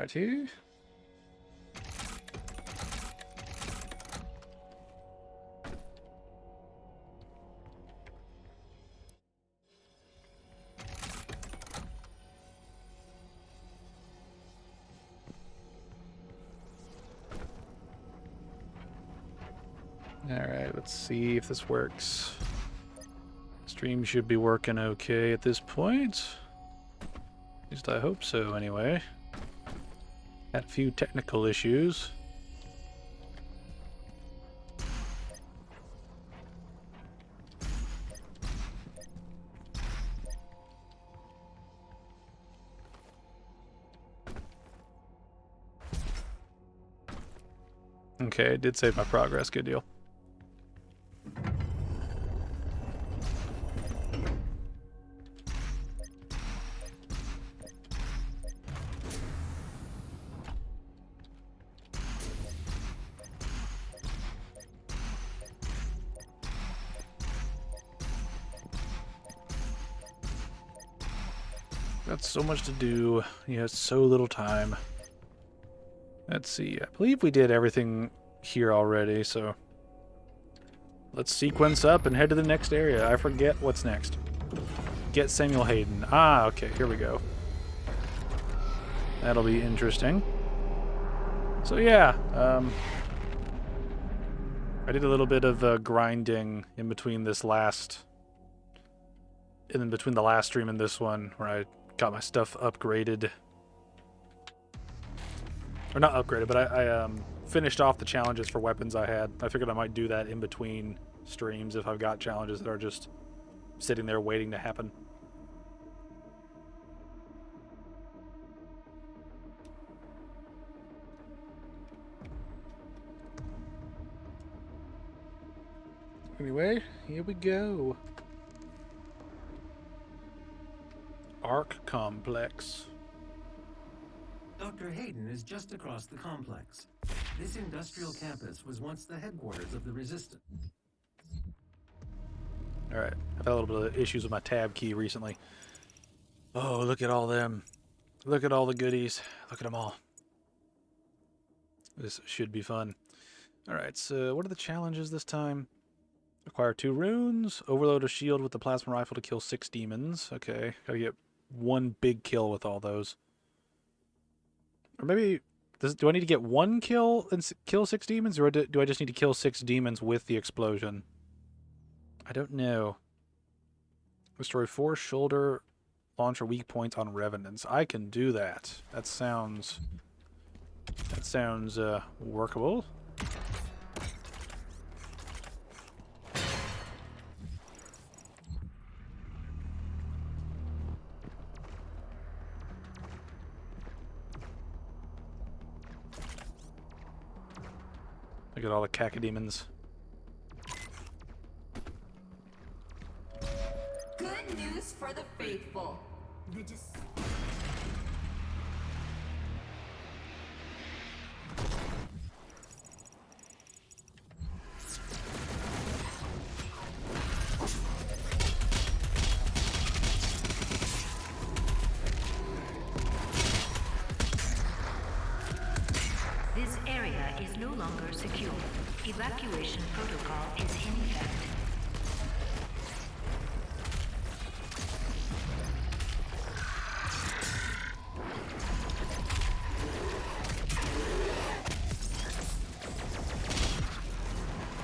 Alrighty. Alright, let's see if this works. Stream should be working okay at this point. At least I hope so, anyway. Had a few technical issues. Okay, it did save my progress. Good deal. Got so much to do. You have so little time. Let's see. I believe we did everything here already, so let's sequence up and head to the next area. I forget what's next. Get Samuel Hayden. Ah, okay, here we go. That'll be interesting. So yeah, I did a little bit of grinding in between this last, and in between the last stream and this one, where I got my stuff upgraded. Or not upgraded, but I finished off the challenges for weapons I had. I figured I might do that in between streams if I've got challenges that are just sitting there waiting to happen. Anyway, here we go. Arc Complex. Dr. Hayden is just across the complex. This industrial campus was once the headquarters of the Resistance. Alright, I've had a little bit of issues with my tab key recently. Oh, look at all them. Look at all the goodies. Look at them all. This should be fun. Alright, so what are the challenges this time? Acquire 2 runes. Overload a shield with the plasma rifle to kill 6 demons. Okay, gotta get 1 big kill with all those. Or maybe, do I need to get 1 kill and kill 6 demons? Or do I just need to kill 6 demons with the explosion? I don't know. Destroy 4 shoulder launcher weak points on revenants. I can do that. That sounds workable. Look at all the cacodemons. Good news for the faithful. This area is no longer secure. Evacuation protocol is in effect.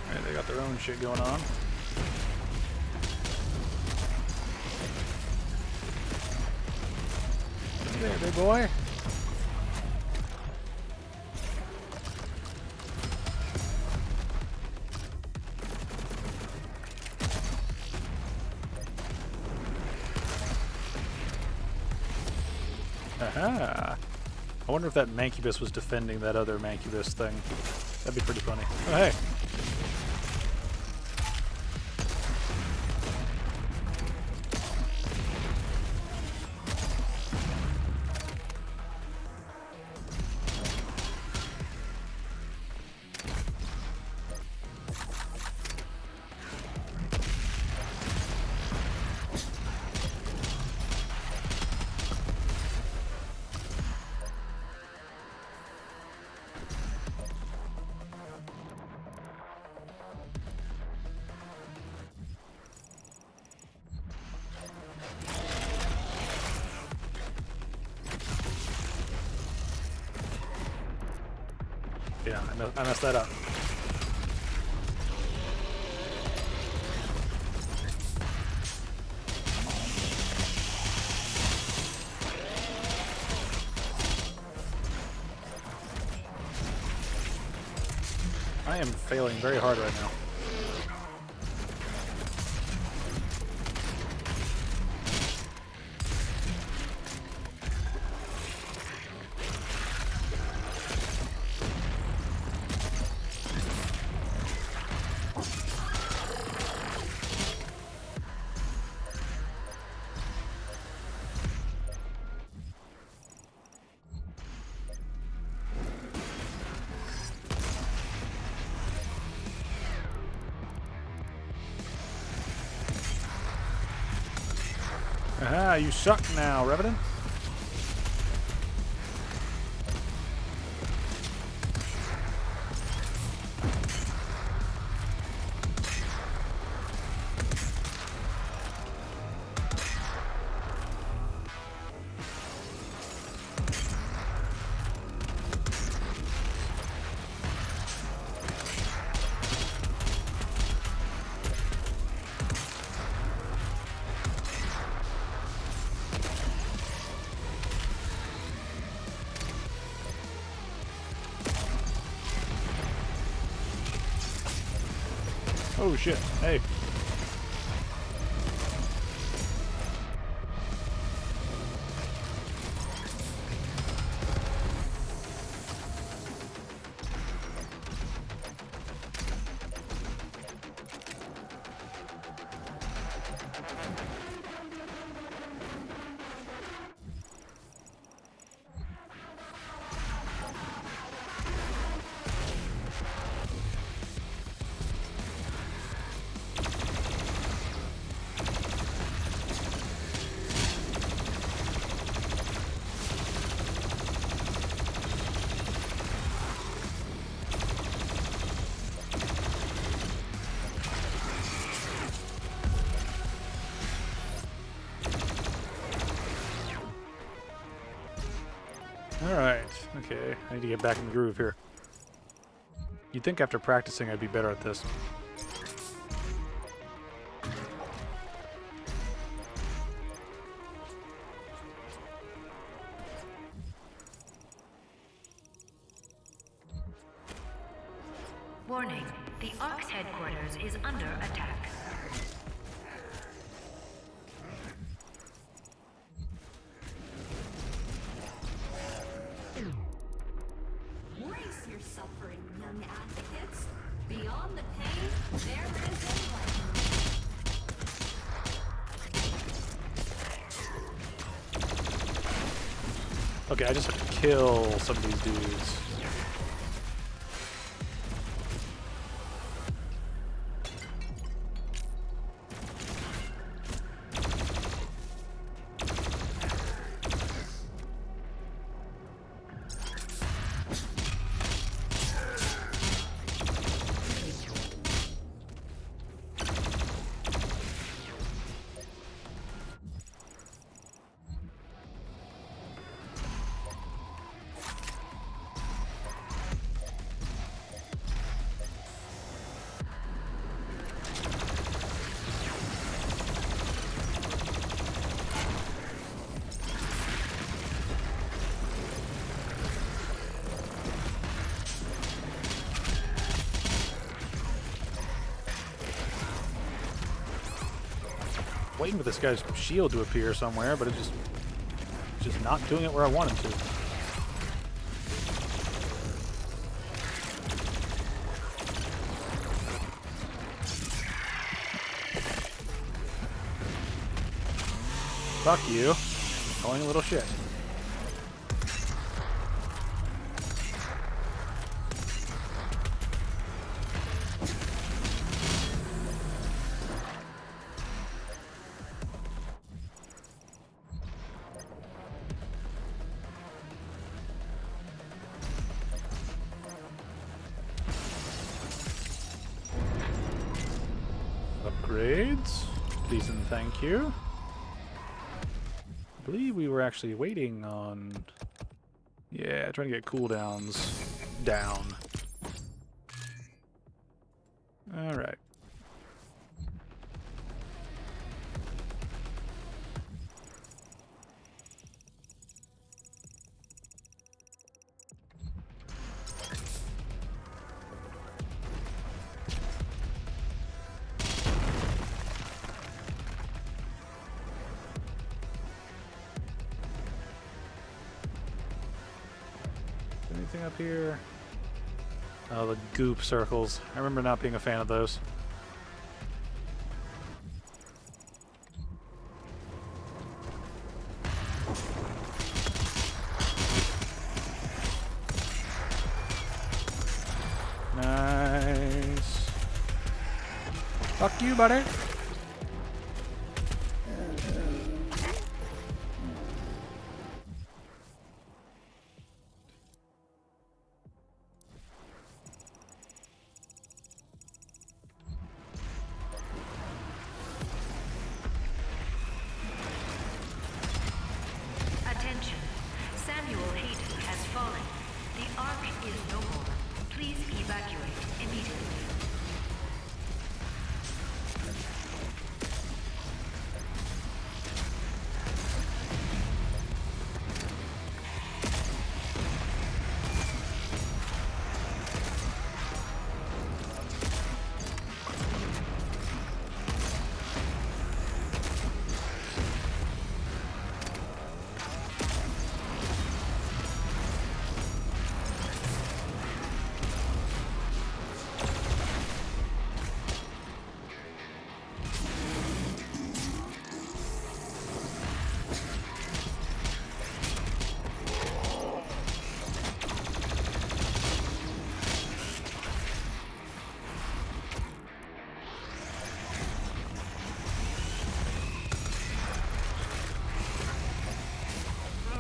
Alright, they got their own shit going on. There, big boy. Aha! I wonder if that Mancubus was defending that other Mancubus thing. That'd be pretty funny. Oh, hey! Yeah, I messed that up. I am failing very hard right now. Aha, you suck now, Revenant. Oh shit, hey. Alright, okay. I need to get back in the groove here. You'd think after practicing I'd be better at this. Warning, the Ark's headquarters is under attack. Brace your suffering, young advocates. Beyond the pain, there is enlightenment. Okay, I just have to kill some of these dudes. Waiting for this guy's shield to appear somewhere, but it's just not doing it where I want him to. Fuck you. Annoying little shit. Upgrades. Please and thank you. I believe we were actually waiting on... Yeah, trying to get cooldowns down. All right. Anything up here? Oh, the goop circles. I remember not being a fan of those. Nice. Fuck you, buddy. Attention. Samuel Hayden has fallen. The Ark is no more. Please evacuate immediately.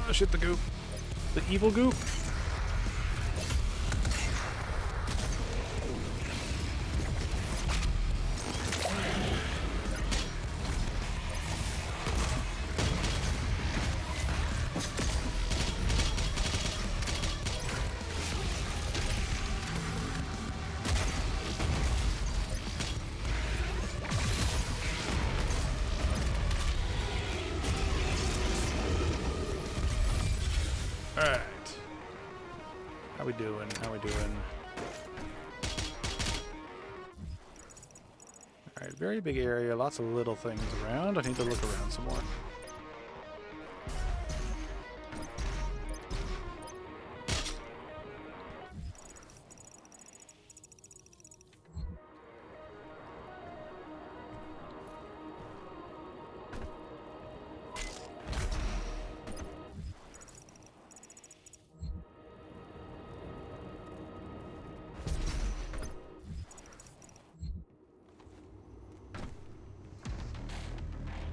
Oh, shit, the goop. The evil goop. Alright. How we doing? How we doing? Alright, very big area, lots of little things around. I need to look around some more.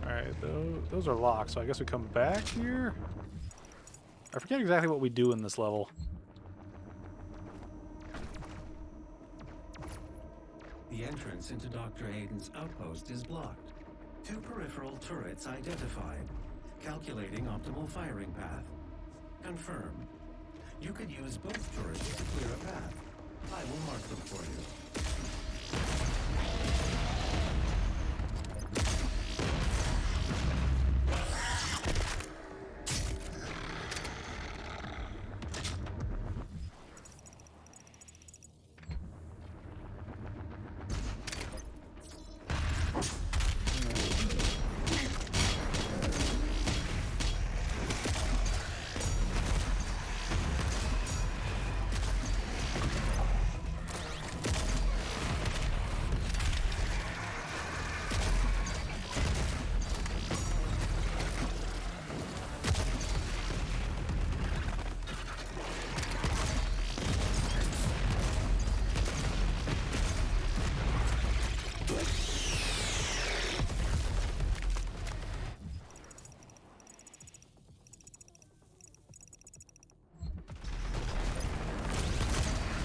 Alright, those are locked, so I guess we come back here? I forget exactly what we do in this level. The entrance into Dr. Hayden's outpost is blocked. 2 peripheral turrets identified. Calculating optimal firing path. Confirm. You could use both turrets to clear a path. I will mark them for you.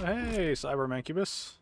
Hey, Cyber Mancubus.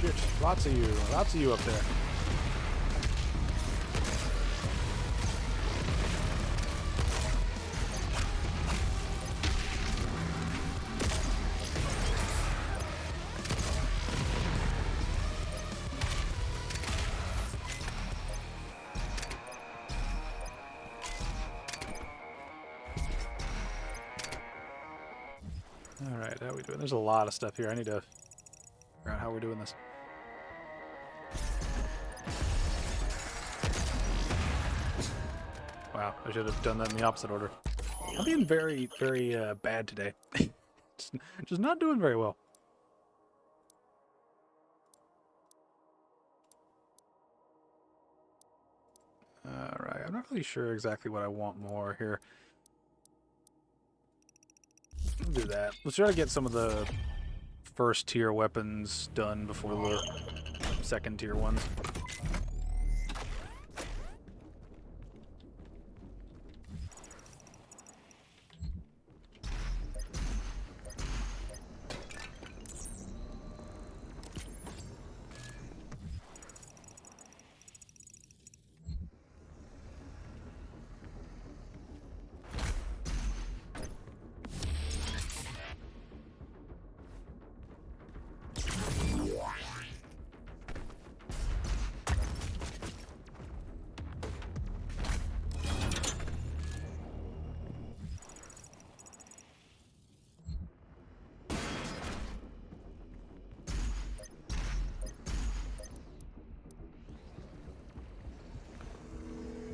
shit. Lots of you. Lots of you up there. Alright, how are we doing? There's a lot of stuff here. I need to figure out how we're doing this. Wow, I should have done that in the opposite order. I'm being very, very bad today. just not doing very well. Alright, I'm not really sure exactly what I want more here. We'll do that. Let's try to get some of the first tier weapons done before the second tier ones.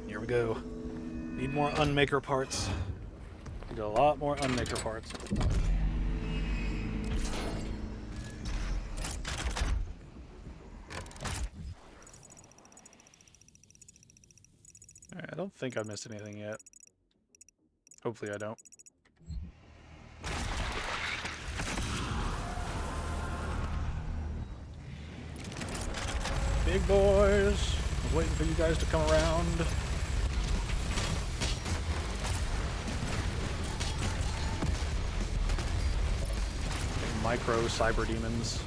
Here we go. Need more unmaker parts. Need a lot more unmaker parts. Alright, I don't think I missed anything yet. Hopefully I don't. Big boys! I was waiting for you guys to come around. Micro cyber demons.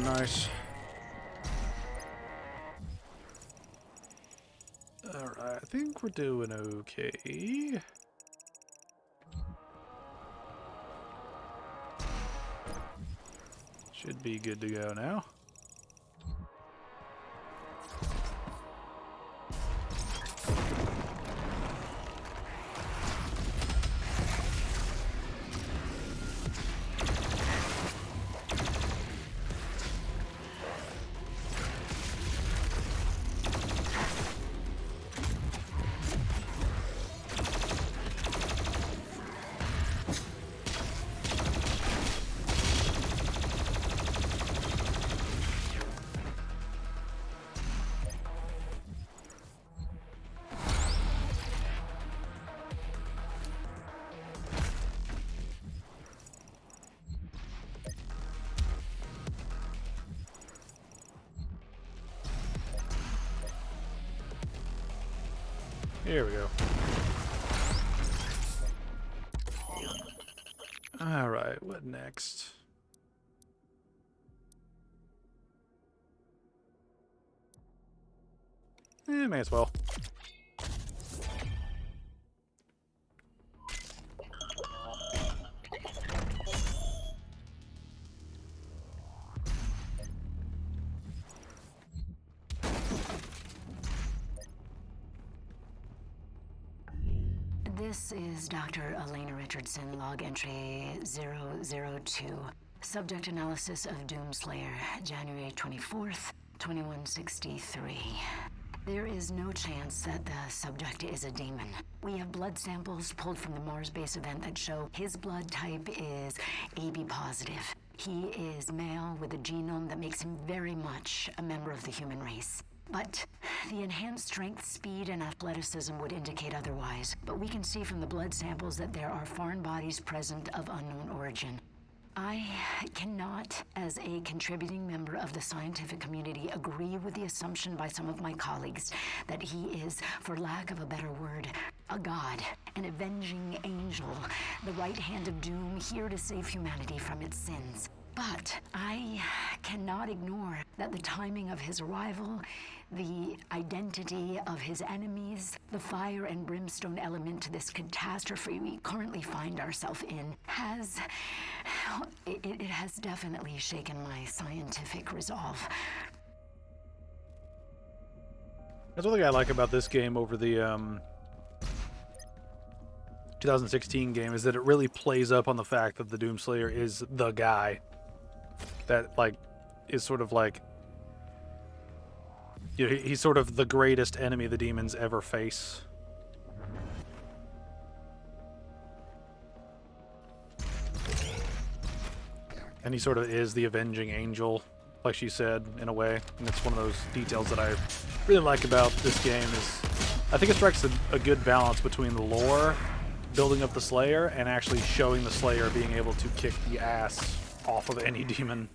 Nice. Alright, I think we're doing okay. Should be good to go now. Here we go. Alright, what next? May as well. This is Dr. Elena Richardson, log entry 002. Subject analysis of Doomslayer, January 24th, 2163. There is no chance that the subject is a demon. We have blood samples pulled from the Mars base event that show his blood type is AB positive. He is male with a genome that makes him very much a member of the human race. But the enhanced strength, speed, and athleticism would indicate otherwise. But we can see from the blood samples that there are foreign bodies present of unknown origin. I cannot, as a contributing member of the scientific community, agree with the assumption by some of my colleagues that he is, for lack of a better word, a god, an avenging angel, the right hand of doom, here to save humanity from its sins. But I cannot ignore that the timing of his arrival, the identity of his enemies, the fire and brimstone element to this catastrophe we currently find ourselves in it has definitely shaken my scientific resolve. That's one thing I like about this game over the 2016 game, is that it really plays up on the fact that the Doomslayer is the guy that, like, is sort of like, you know, he's sort of the greatest enemy the demons ever face. And he sort of is the avenging angel, like she said, in a way. And it's one of those details that I really like about this game. Is I think it strikes a good balance between the lore, building up the Slayer, and actually showing the Slayer being able to kick the ass off of any demon.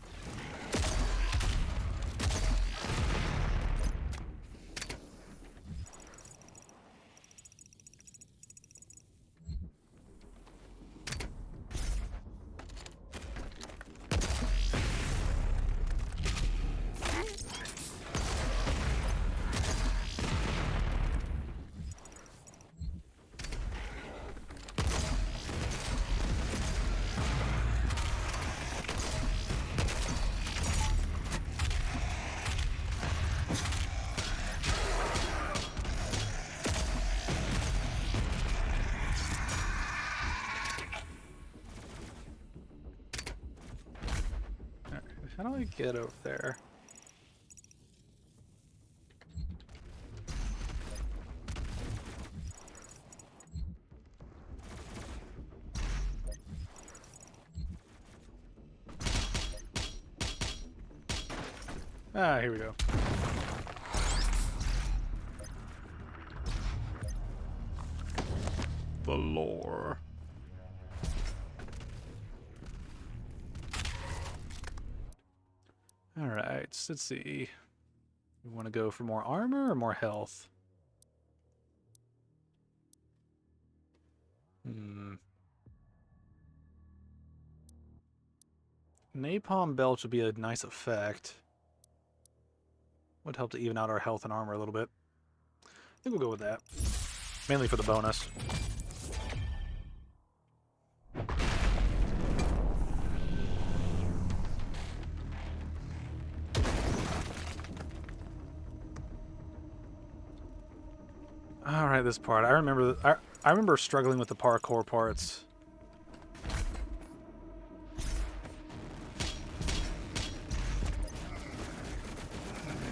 How do I get over there? Ah, here we go. The lore. Alright, so let's see. We want to go for more armor or more health? Napalm Belch would be a nice effect. Would help to even out our health and armor a little bit. I think we'll go with that. Mainly for the bonus. Alright, this part. I remember struggling with the parkour parts.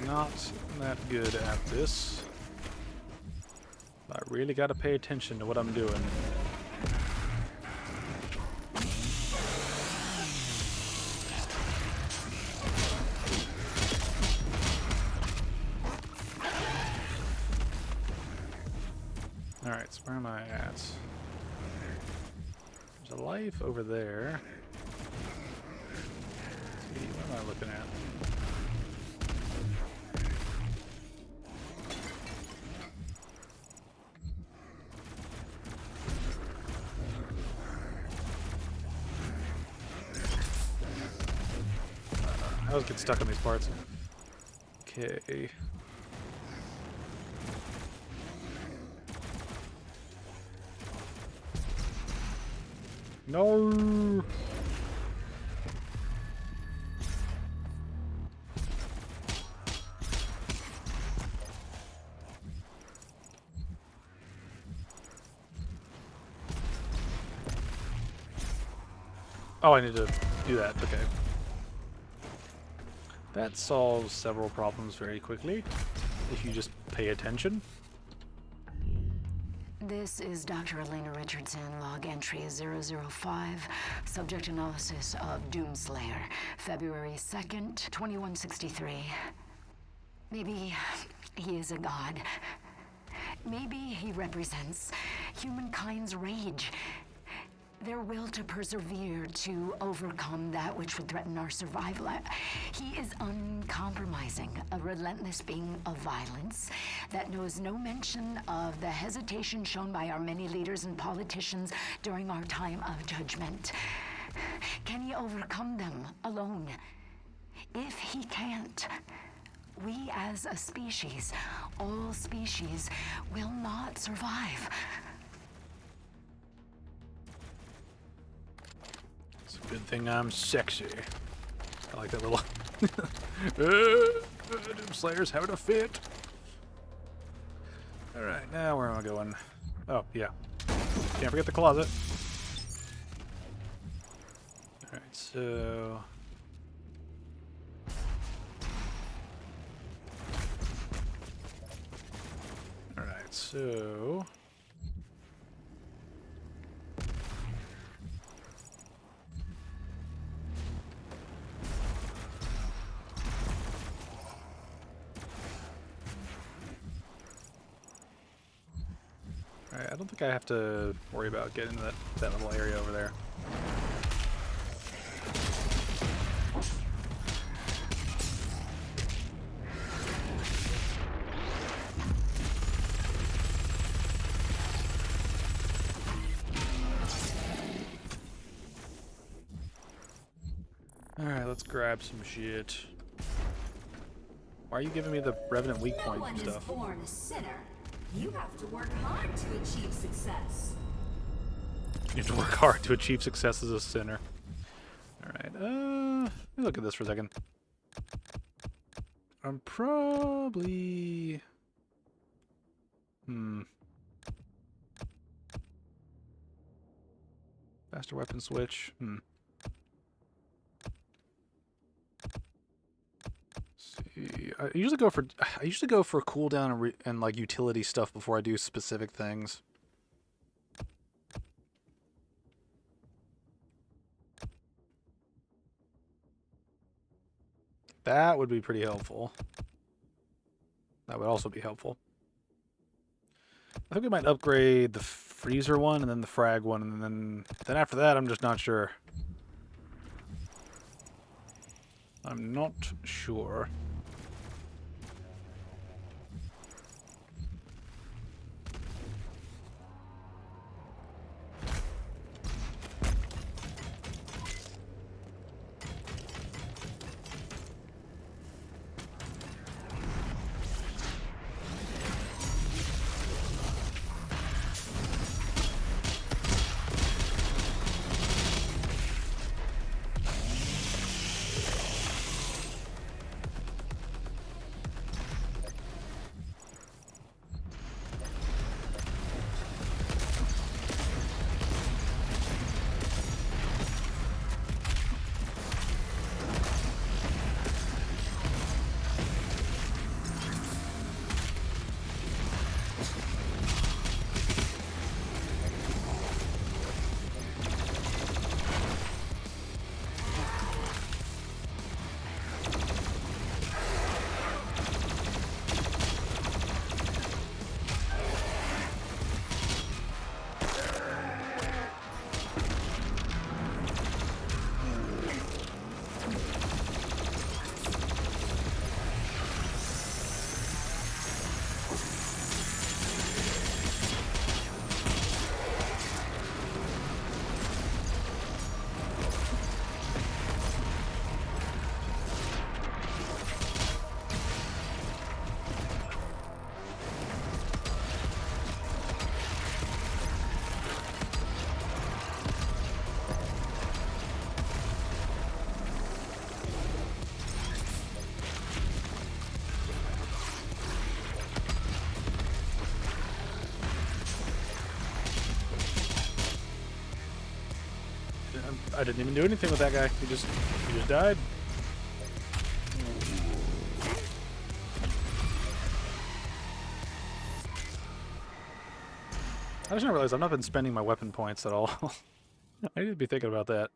Not that good at this. I really gotta pay attention to what I'm doing. Alright, so where am I at? There's a life over there. Let's see, what am I looking at? I always get stuck on these parts. Okay. No. Oh, I need to do that. Okay. That solves several problems very quickly, if you just pay attention. This is Dr. Elena Richardson, log entry 005, subject analysis of Doomslayer, February 2nd, 2163. Maybe he is a god. Maybe he represents humankind's rage, their will to persevere, to overcome that which would threaten our survival. He is uncompromising, a relentless being of violence that knows no mention of the hesitation shown by our many leaders and politicians during our time of judgment. Can he overcome them alone? If he can't, we as a species, all species, will not survive. It's a good thing I'm sexy. I like that little... Doomslayer's having a fit. Alright, now where am I going? Oh, yeah. Can't forget the closet. Alright, so... Alright, so... Alright, I don't think I have to worry about getting to that little area over there. Alright, let's grab some shit. Why are you giving me the Revenant weak No point one is stuff? born a sinner. You have to work hard to achieve success. You have to work hard to achieve success as a sinner. Alright, let me look at this for a second. I'm probably... Faster weapon switch. See, I usually go for cooldown and like utility stuff before I do specific things. That would be pretty helpful. That would also be helpful. I think we might upgrade the freezer one and then the frag one, and then after that I'm just not sure. I'm not sure. I didn't even do anything with that guy. He just died. I just realized I've not been spending my weapon points at all. I need to be thinking about that.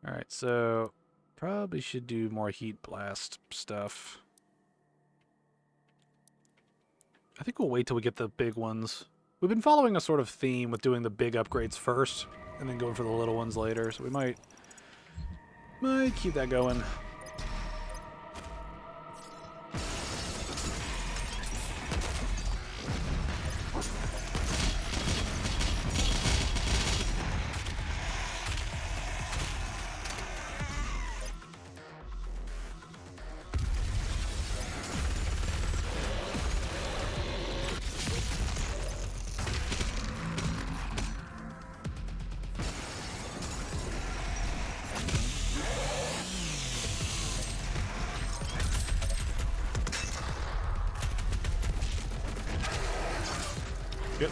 Alright, so probably should do more heat blast stuff. I think we'll wait till we get the big ones. We've been following a sort of theme with doing the big upgrades first and then going for the little ones later, so we might keep that going. Yep.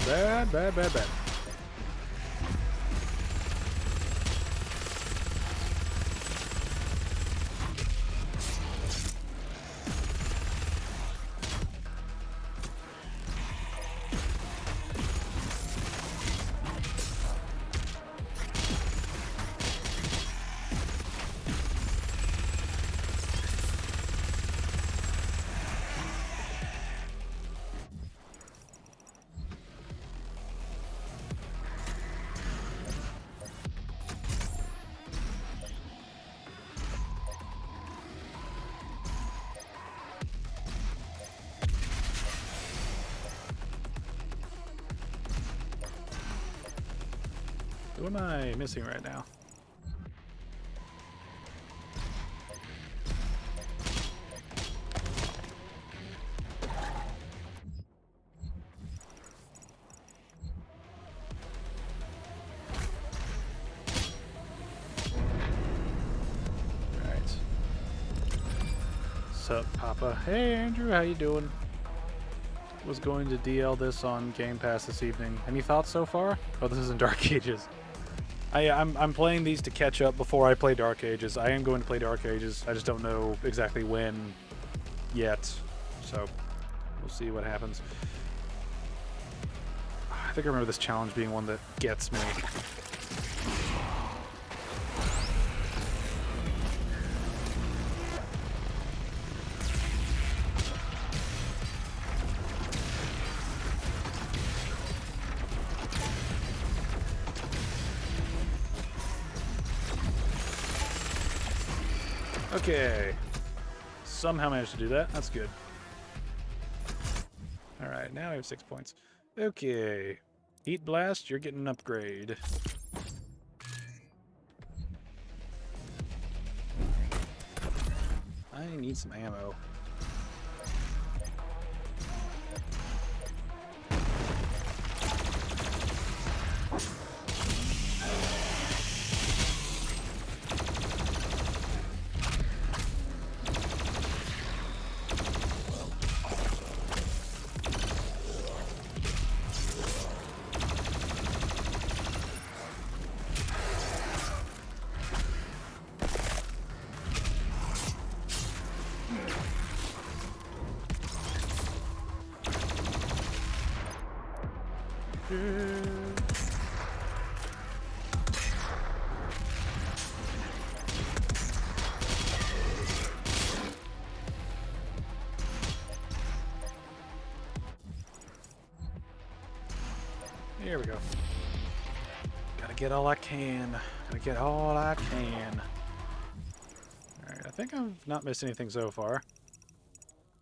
Bad, bad, bad, bad. What am I missing right now? Alright. Sup, Papa? Hey, Andrew, how you doing? Was going to DL this on Game Pass this evening. Any thoughts so far? Oh, this is in Dark Ages. I'm playing these to catch up before I play Dark Ages. I am going to play Dark Ages. I just don't know exactly when yet. So, we'll see what happens. I think I remember this challenge being one that gets me. Okay. Somehow managed to do that. That's good. Alright, now I have 6 points. Okay. Heat Blast, you're getting an upgrade. I need some ammo. Here we go. Gotta get all I can. Gotta get all I can. Alright, I think I've not missed anything so far.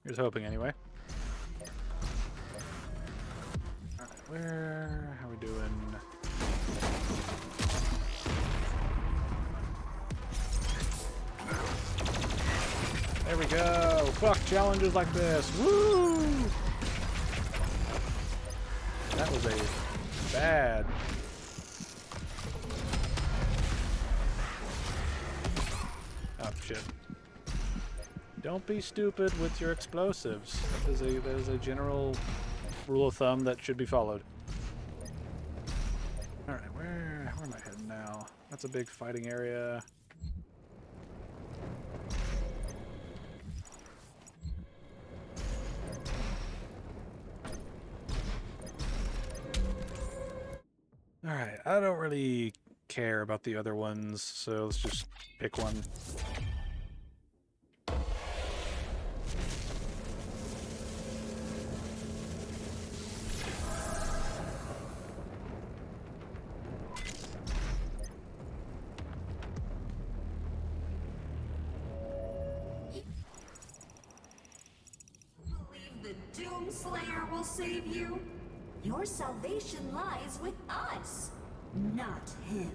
Here's hoping anyway. Alright, where are we doing? There we go! Fuck challenges like this! Woo! That was a bad. Oh shit. Don't be stupid with your explosives. That is a general rule of thumb that should be followed. Alright, where am I heading now? That's a big fighting area. Alright, I don't really care about the other ones, so let's just pick one. Believe the Doomslayer will save you? Your salvation lies with us, not him.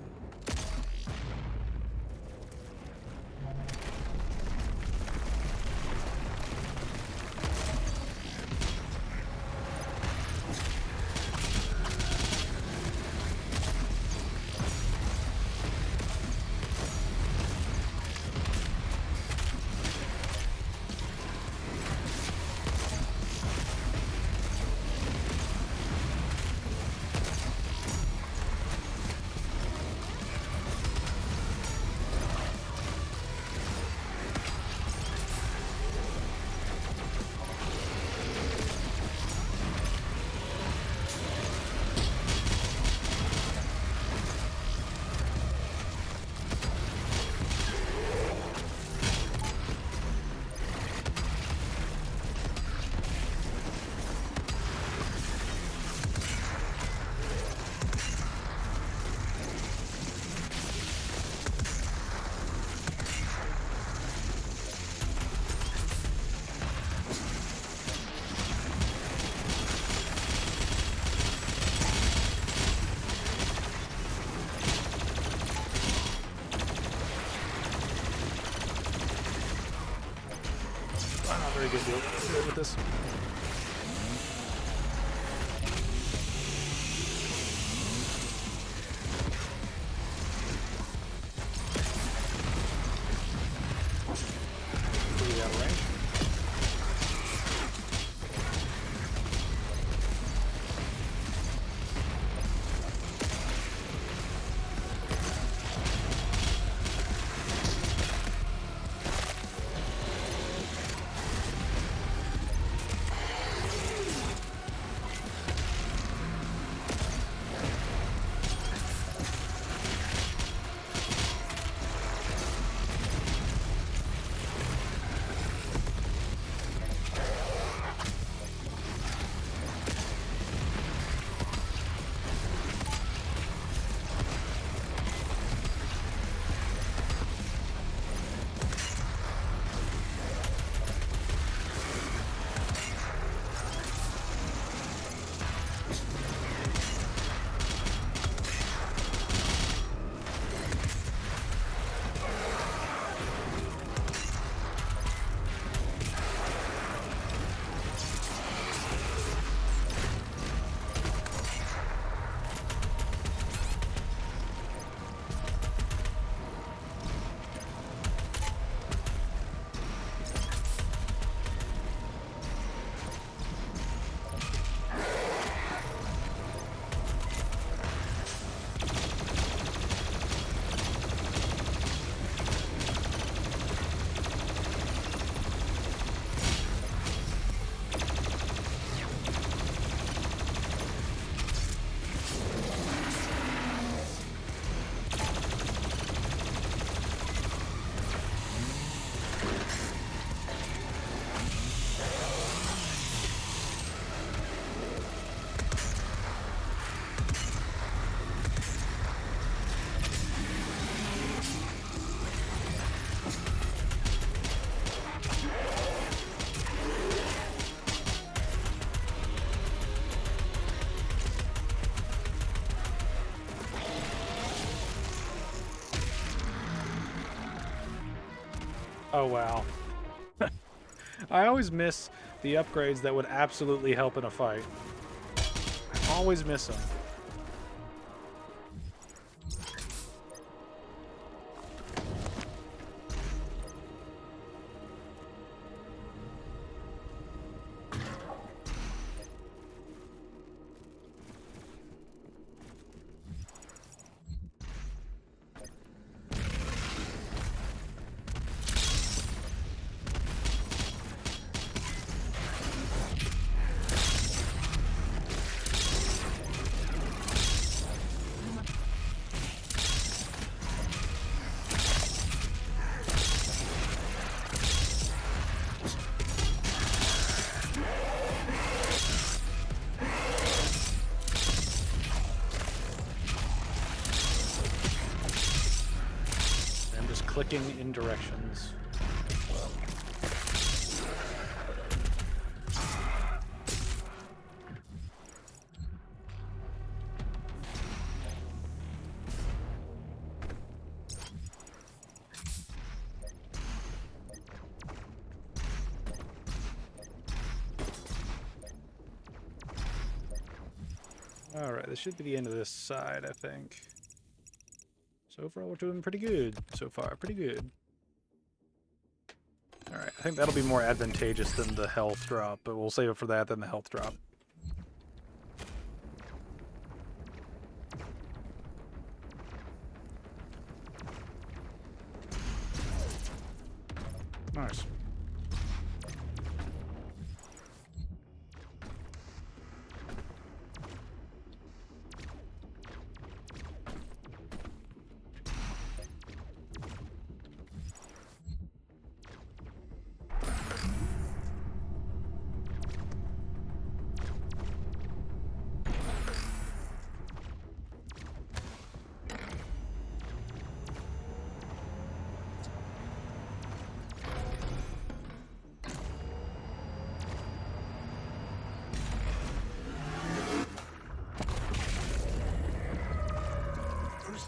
I'm not very good with this. Pretty out of range. Oh wow. I always miss the upgrades that would absolutely help in a fight. I always miss them. clicking in directions. Alright, this should be the end of this side, I think. So far, we're doing pretty good so far. Pretty good. Alright, I think that'll be more advantageous than the health drop, but we'll save it for that than the health drop. Nice.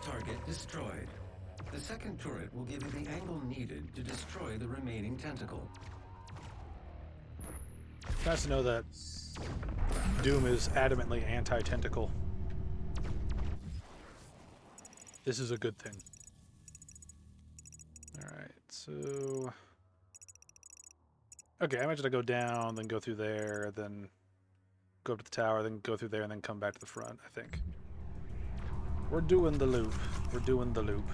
Target destroyed. The second turret will give you the angle needed to destroy the remaining tentacle. It's nice to know that Doom is adamantly anti-tentacle. This is a good thing. Alright, so... Okay, I imagine I go down, then go through there, then go up to the tower, then go through there, and then come back to the front, I think. We're doing the loop. We're doing the loop.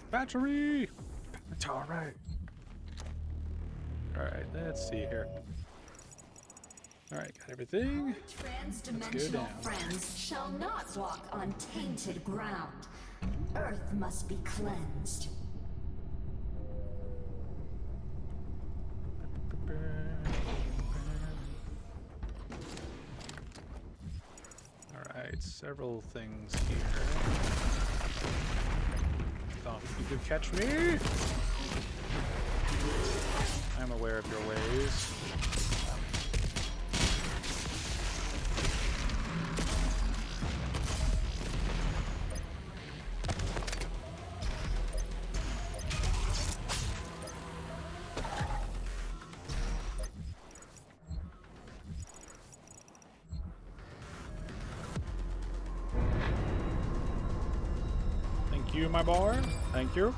Battery! It's alright. Alright, let's see here. Alright, got everything. Transdimensional friends shall not walk on tainted ground. Earth must be cleansed. Alright, several things here. Thought you could catch me? I'm aware of your ways. Thank you, my boy. Thank you.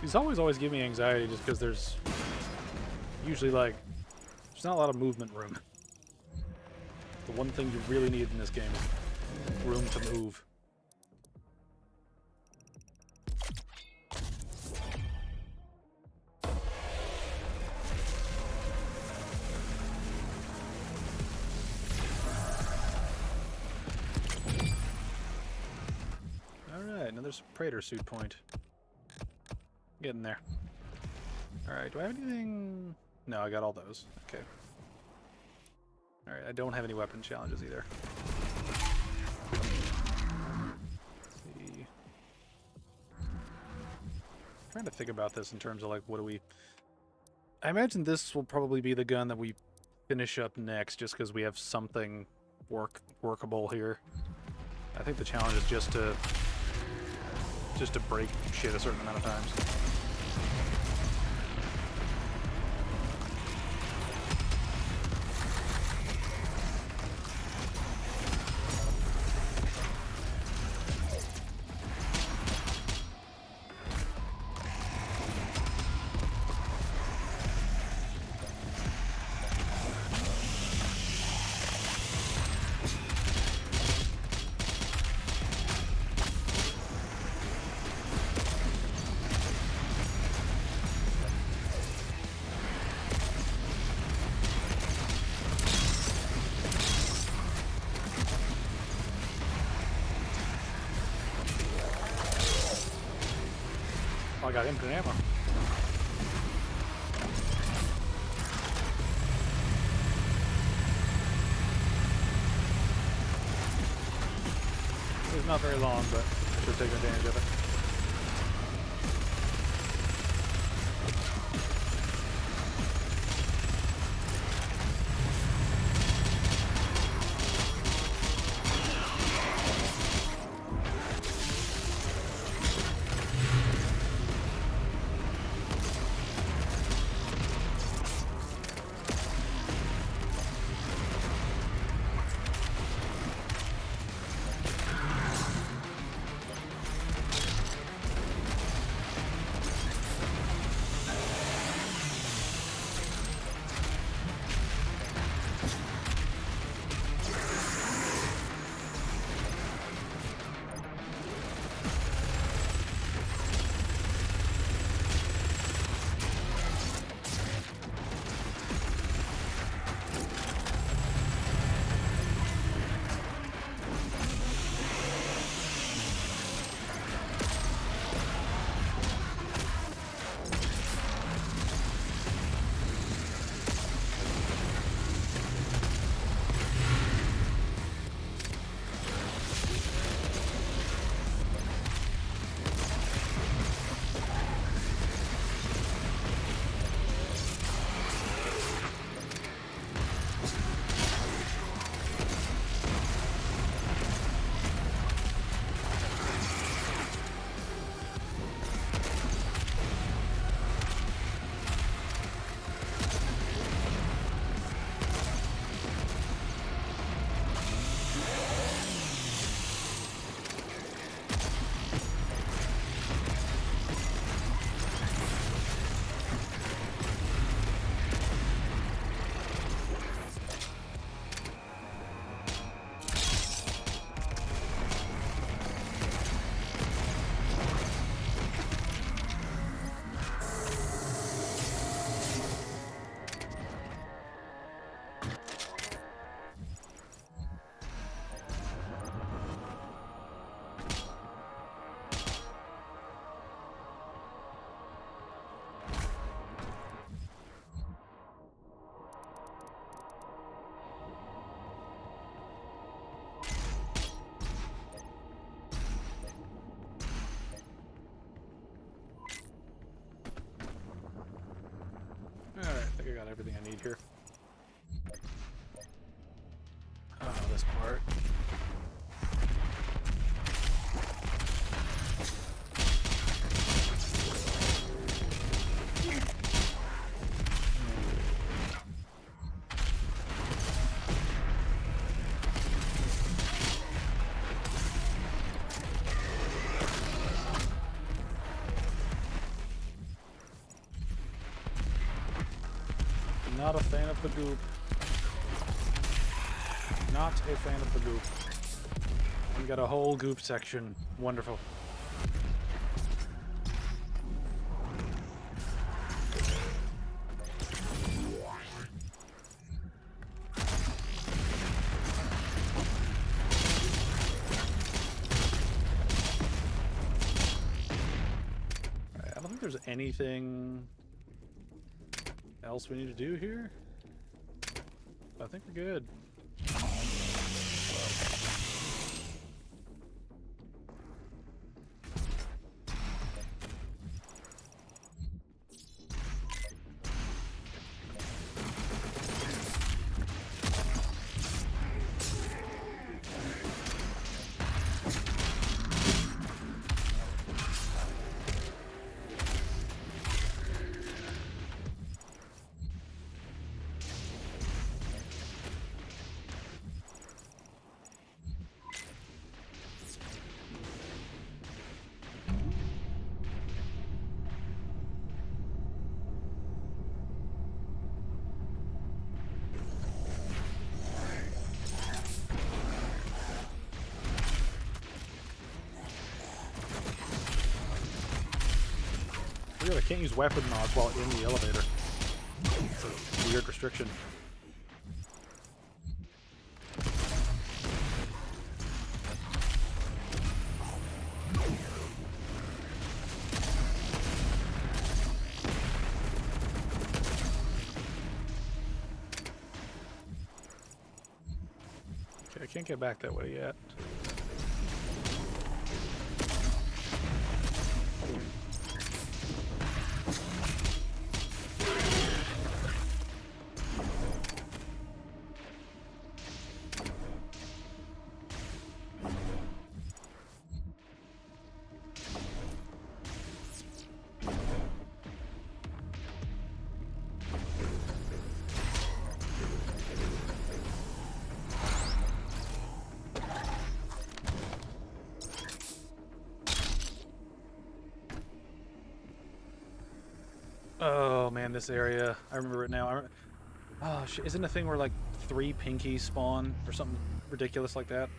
These always give me anxiety just because there's usually like there's not a lot of movement room. The one thing you really need in this game is room to move. Alright, another Praetor suit point. Getting there. Alright, do I have anything? No, I got all those. Okay. Alright, I don't have any weapon challenges either. Let's see. I'm trying to think about this in terms of like, what do we... I imagine this will probably be the gun that we finish up next, just because we have something workable here. I think the challenge is just to break shit a certain amount of times. I got infinite ammo. It's not very long, but I should take advantage of it. Alright, I think I got everything I need here. Oh, this part. Not a fan of the goop. Not a fan of the goop. We got a whole goop section. Wonderful. Alright, I don't think there's anything else we need to do here. I think we're good. Weird, I can't use weapon mods while in the elevator. It's a weird restriction. can't get back that way yet. Oh man, this area. I remember it now. Oh shit, isn't a thing where like 3 pinkies spawn or something ridiculous like that?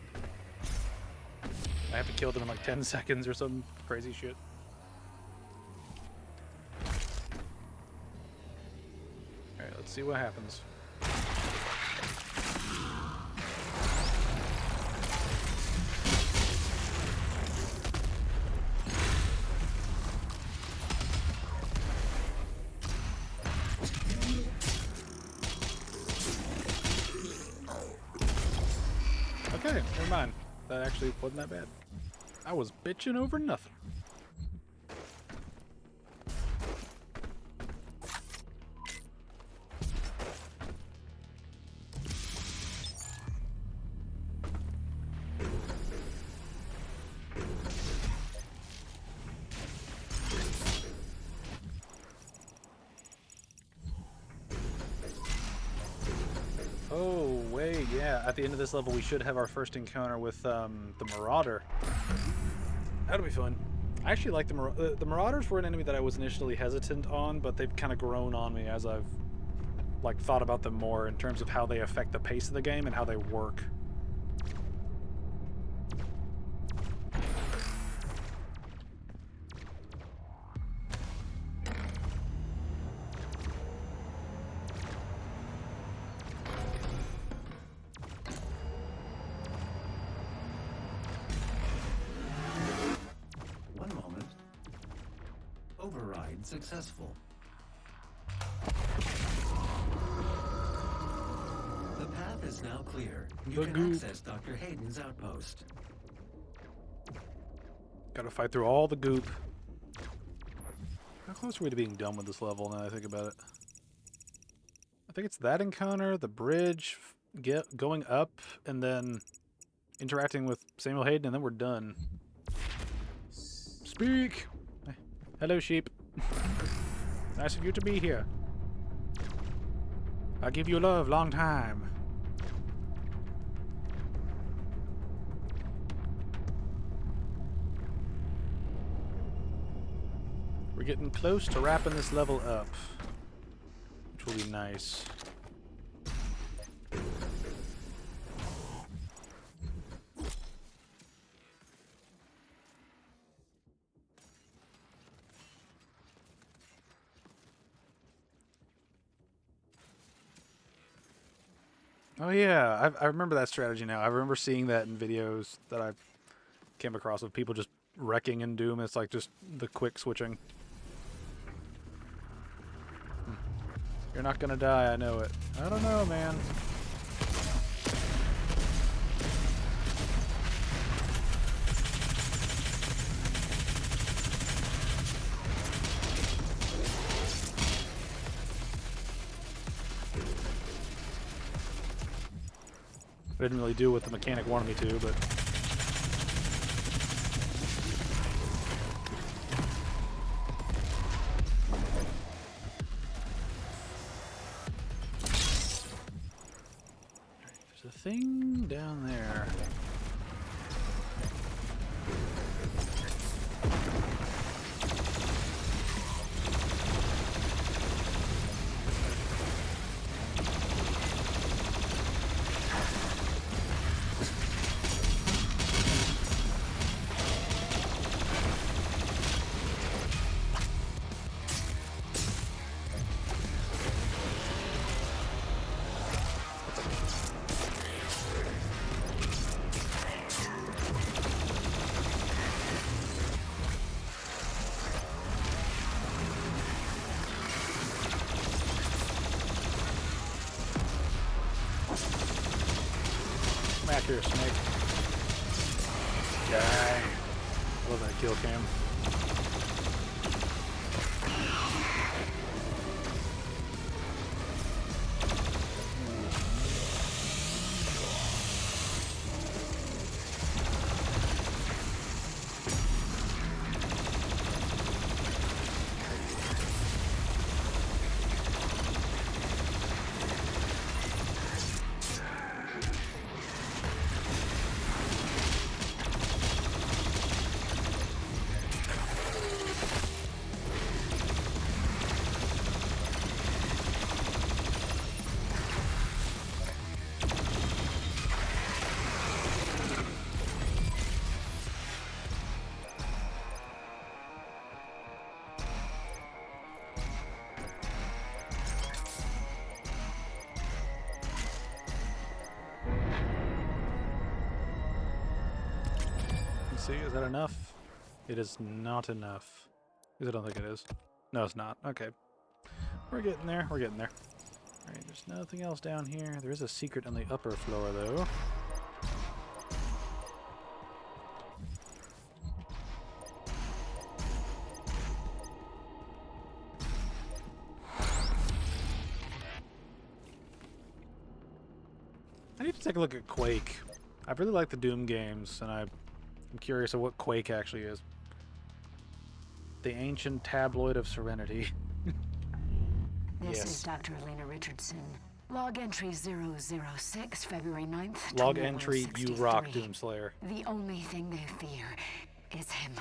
I have to kill them in like 10 seconds or some crazy shit. Alright, let's see what happens. Okay, never mind. That actually wasn't that bad. I was bitching over nothing. Oh, wait, yeah. At the end of this level, we should have our first encounter with the Marauder. That'll be fun. I actually like the Marauders were an enemy that I was initially hesitant on, but they've kind of grown on me as I've like thought about them more in terms of how they affect the pace of the game and how they work. Override successful. The path is now clear. You can access Dr. Hayden's outpost. Gotta fight through all the goop. How close are we to being done with this level now that I think about it? I think it's that encounter, the bridge, going up, and then interacting with Samuel Hayden, and then we're done. Speak! Hello, sheep. Nice of you to be here. I give you love long time. We're getting close to wrapping this level up, which will be nice. Oh yeah, I remember that strategy now. I remember seeing that in videos that I came across of people just wrecking in Doom. It's like just the quick switching. You're not gonna die, I know it. I don't know, man. I didn't really do what the mechanic wanted me to, but... There's a thing down there. back here, snake. Dang. I love that kill cam. See, is that enough? It is not enough. Because I don't think it is. No, it's not. Okay. We're getting there. We're getting there. Alright, there's nothing else down here. There is a secret on the upper floor, though. I need to take a look at Quake. I really like the Doom games, and I'm curious of what Quake actually is. The ancient tabloid of Serenity. This Yes. is Dr. Elena Richardson. Log entry 006, February 9th. Log entry, you rock, 2163. Doomslayer. The only thing they fear is him.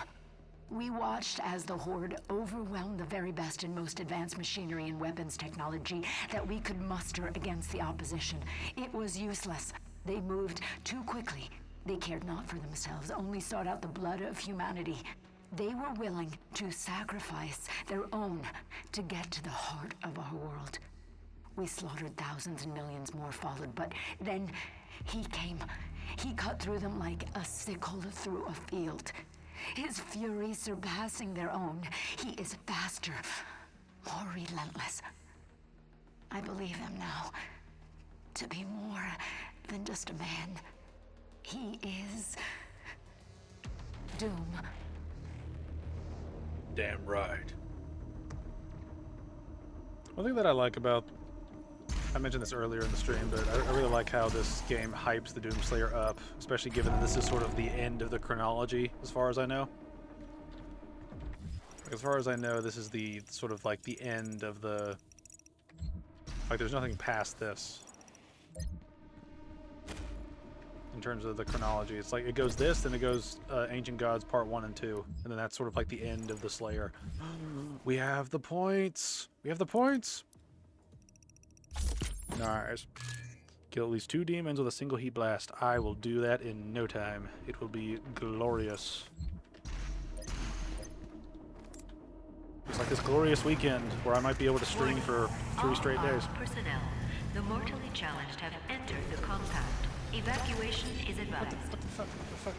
We watched as the Horde overwhelmed the very best and most advanced machinery and weapons technology that we could muster against the opposition. It was useless. They moved too quickly. They cared not for themselves, only sought out the blood of humanity. They were willing to sacrifice their own to get to the heart of our world. We slaughtered thousands and millions more followed, but then he came. He cut through them like a sickle through a field. His fury surpassing their own. He is faster, more relentless. I believe him now to be more than just a man. He is Doom. Damn right. One thing that I like about... I mentioned this earlier in the stream, but I really like how this game hypes the Doomslayer up, especially given that this is sort of the end of the chronology, as far as I know. As far as I know, this is the sort of like the end of the... Like, there's nothing past this. In terms of the chronology. It's like, it goes this, then it goes Ancient Gods Part 1 and 2, and then that's sort of like the end of the Slayer. We have the points! We have the points! Nice. Kill at least 2 demons with a single heat blast. I will do that in no time. It will be glorious. It's like this glorious weekend where I might be able to stream for 3 straight days. All personnel, the mortally challenged have entered the compound. Evacuation is advised. What the fuck? What the fuck?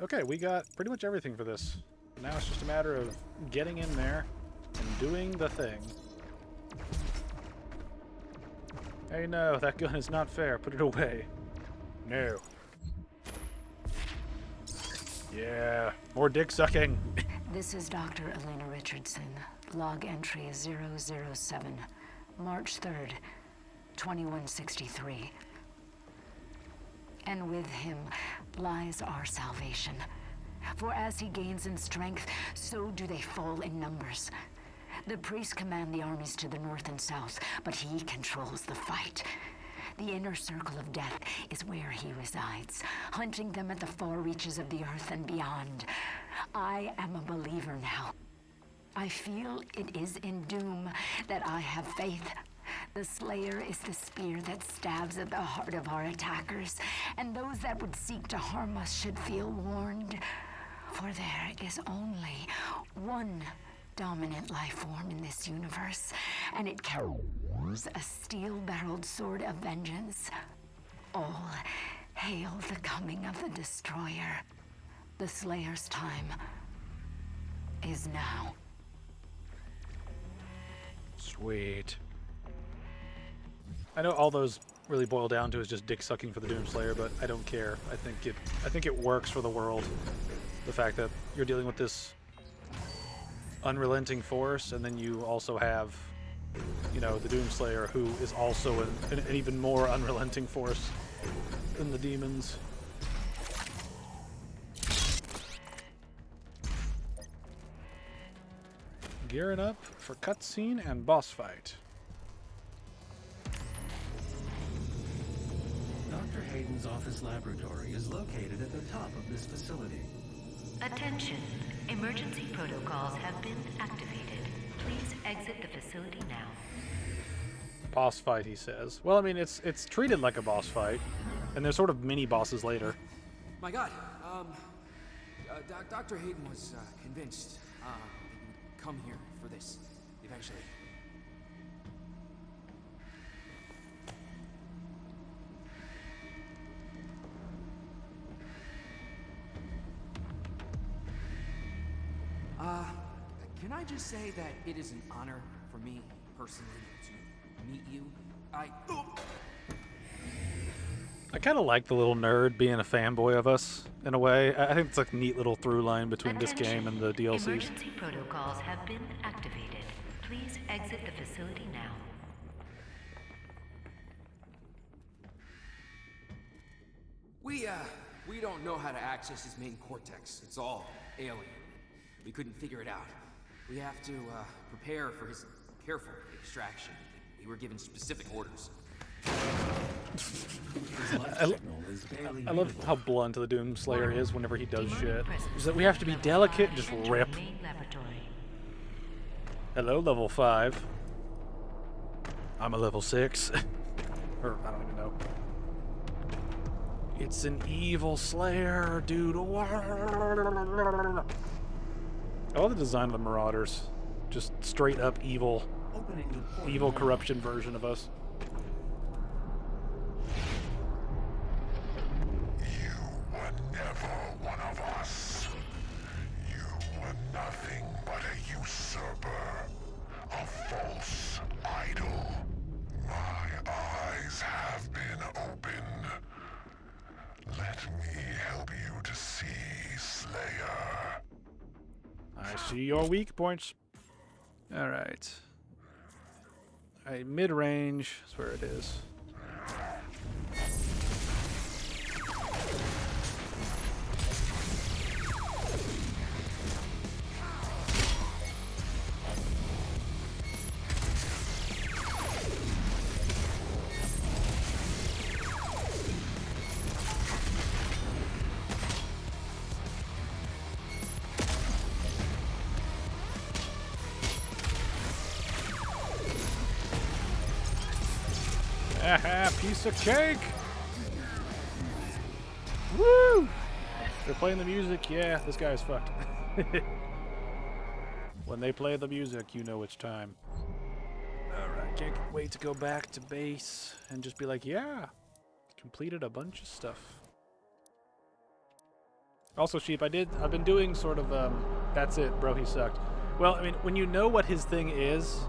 Okay, we got pretty much everything for this. Now it's just a matter of getting in there and doing the thing. Hey, no, that gun is not fair. Put it away. No. Yeah, more dick sucking. This is Dr. Elena Richardson. Log entry 007, March 3rd, 2163. And with him lies our salvation. For as he gains in strength, so do they fall in numbers. The priests command the armies to the north and south, but he controls the fight. The inner circle of death is where he resides, hunting them at the far reaches of the earth and beyond. I am a believer now. I feel it is in Doom that I have faith. The Slayer is the spear that stabs at the heart of our attackers, and those that would seek to harm us should feel warned. For there is only one dominant life form in this universe, and it carries a steel-barreled sword of vengeance. All hail the coming of the Destroyer. The Slayer's time is now. Sweet. I know all those really boil down to is just dick sucking for the Doomslayer, but I don't care. I think it works for the world. The fact that you're dealing with this unrelenting force, and then you also have, you know, the Doomslayer, who is also an even more unrelenting force than the demons. Gearing up for cutscene and boss fight. Dr. Hayden's office laboratory is located at the top of this facility. Attention. Emergency protocols have been activated. Please exit the facility now. Boss fight, he says. Well, I mean, it's treated like a boss fight, and there's sort of mini bosses later. My God, Dr. Hayden was convinced that he would come here for this eventually. Can I just say that it is an honor for me personally to meet you? I kind of like the little nerd being a fanboy of us, in a way. I think it's like a neat little through line between this game and the DLCs. Emergency protocols have been activated. Please exit the facility now. We don't know how to access his main cortex. It's all alien. We couldn't figure it out. We have to prepare for his careful extraction. We were given specific orders. I love how blunt the Doomslayer is whenever he does shit. Is that we have to be delicate and just rip. Hello, level 5. I'm a level 6. Or, I don't even know. It's an evil Slayer, dude. I love the design of the Marauders. Just straight up evil corruption version of us. You were never one of us. You were nothing but a usurper, a false idol. My eyes have been opened. Let me help you to see, Slayer. I see your weak points. Alright. Mid-range is where it is. Aha, piece of cake! Woo! They're playing the music, yeah, this guy is fucked. When they play the music, you know it's time. Alright, can't wait to go back to base and just be like, yeah, completed a bunch of stuff. Also, Sheep, I've been doing sort of, that's it, bro, he sucked. Well, I mean, when you know what his thing is,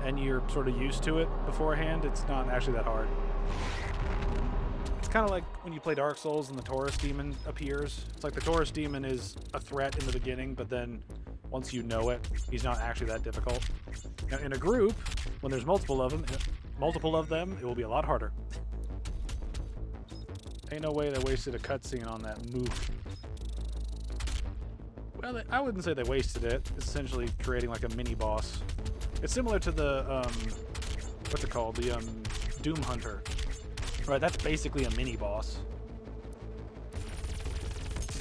and you're sort of used to it beforehand, it's not actually that hard. It's kind of like when you play Dark Souls and the Taurus Demon appears. It's like the Taurus Demon is a threat in the beginning, but then once you know it, he's not actually that difficult. Now, in a group, when there's multiple of them, it will be a lot harder. Ain't no way they wasted a cutscene on that move. Well, I wouldn't say they wasted it. It's essentially creating like a mini-boss. It's similar to the, what's it called? The, Doom Hunter. Right, that's basically a mini boss.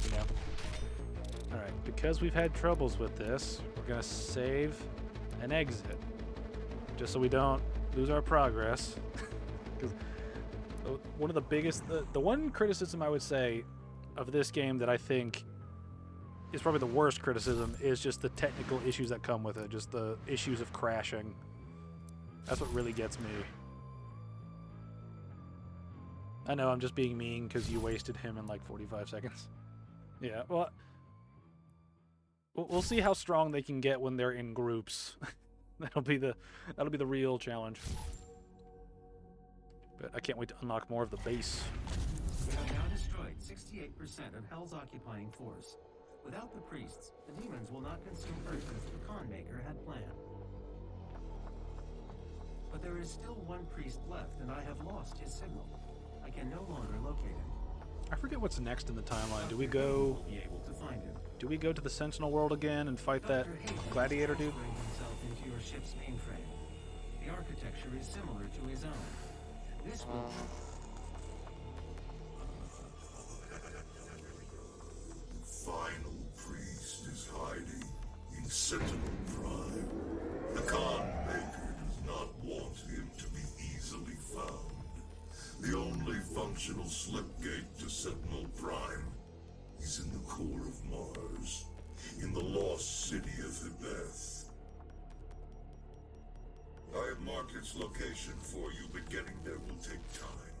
You know. All right, because we've had troubles with this, we're gonna save and exit, just so we don't lose our progress. Because one of the biggest, the one criticism I would say of this game that I think is probably the worst criticism is just the technical issues that come with it, just the issues of crashing. That's what really gets me. I know I'm just being mean because you wasted him in like 45 seconds. Yeah, well, we'll see how strong they can get when they're in groups. that'll be the real challenge. But I can't wait to unlock more of the base. We have now destroyed 68% of Hell's occupying force. Without the priests, the demons will not consume Earth as the con maker had planned. But there is still one priest left, and I have lost his signal. I can no longer locate him. I forget what's next in the timeline. Do we go? Be able to find him. Do we go to the Sentinel world again and fight that Dr. Hayden gladiator dude? transferring himself into your ship's mainframe. The architecture is similar to his own. This will. The final priest is hiding in Sentinel Prime. The Con Maker does not want him to be easily found. The only functional slipgate to Sentinel Prime is in the core of Mars, in the lost city of Hibeth. I have marked its location for you, but getting there will take time.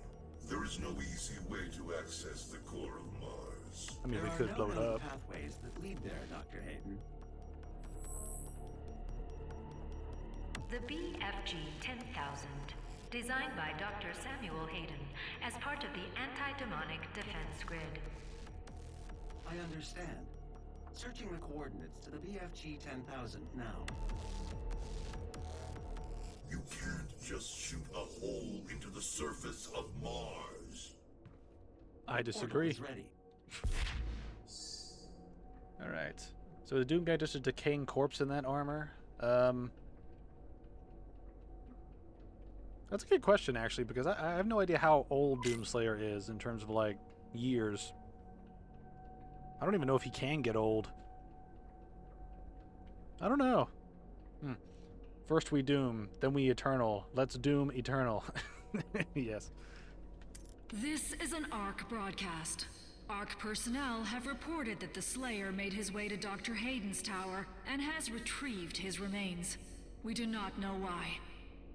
There is no easy way to access the core of Mars. I mean, we There could are blow no it known up. pathways that lead there, Dr. Hayden. The BFG 10,000, designed by Dr. Samuel Hayden as part of the anti-demonic defense grid. I understand. Searching the coordinates to the BFG 10,000 now. You can't just shoot a hole into the surface of Mars. I disagree. Portal is ready. All right. So the Doom guy just a decaying corpse in that armor. That's a good question, actually, because I have no idea how old Doomslayer is in terms of, like, years. I don't even know if he can get old. I don't know. First we doom, then we eternal. Let's doom eternal. Yes. This is an ARC broadcast. ARC personnel have reported that the Slayer made his way to Dr. Hayden's tower and has retrieved his remains. We do not know why.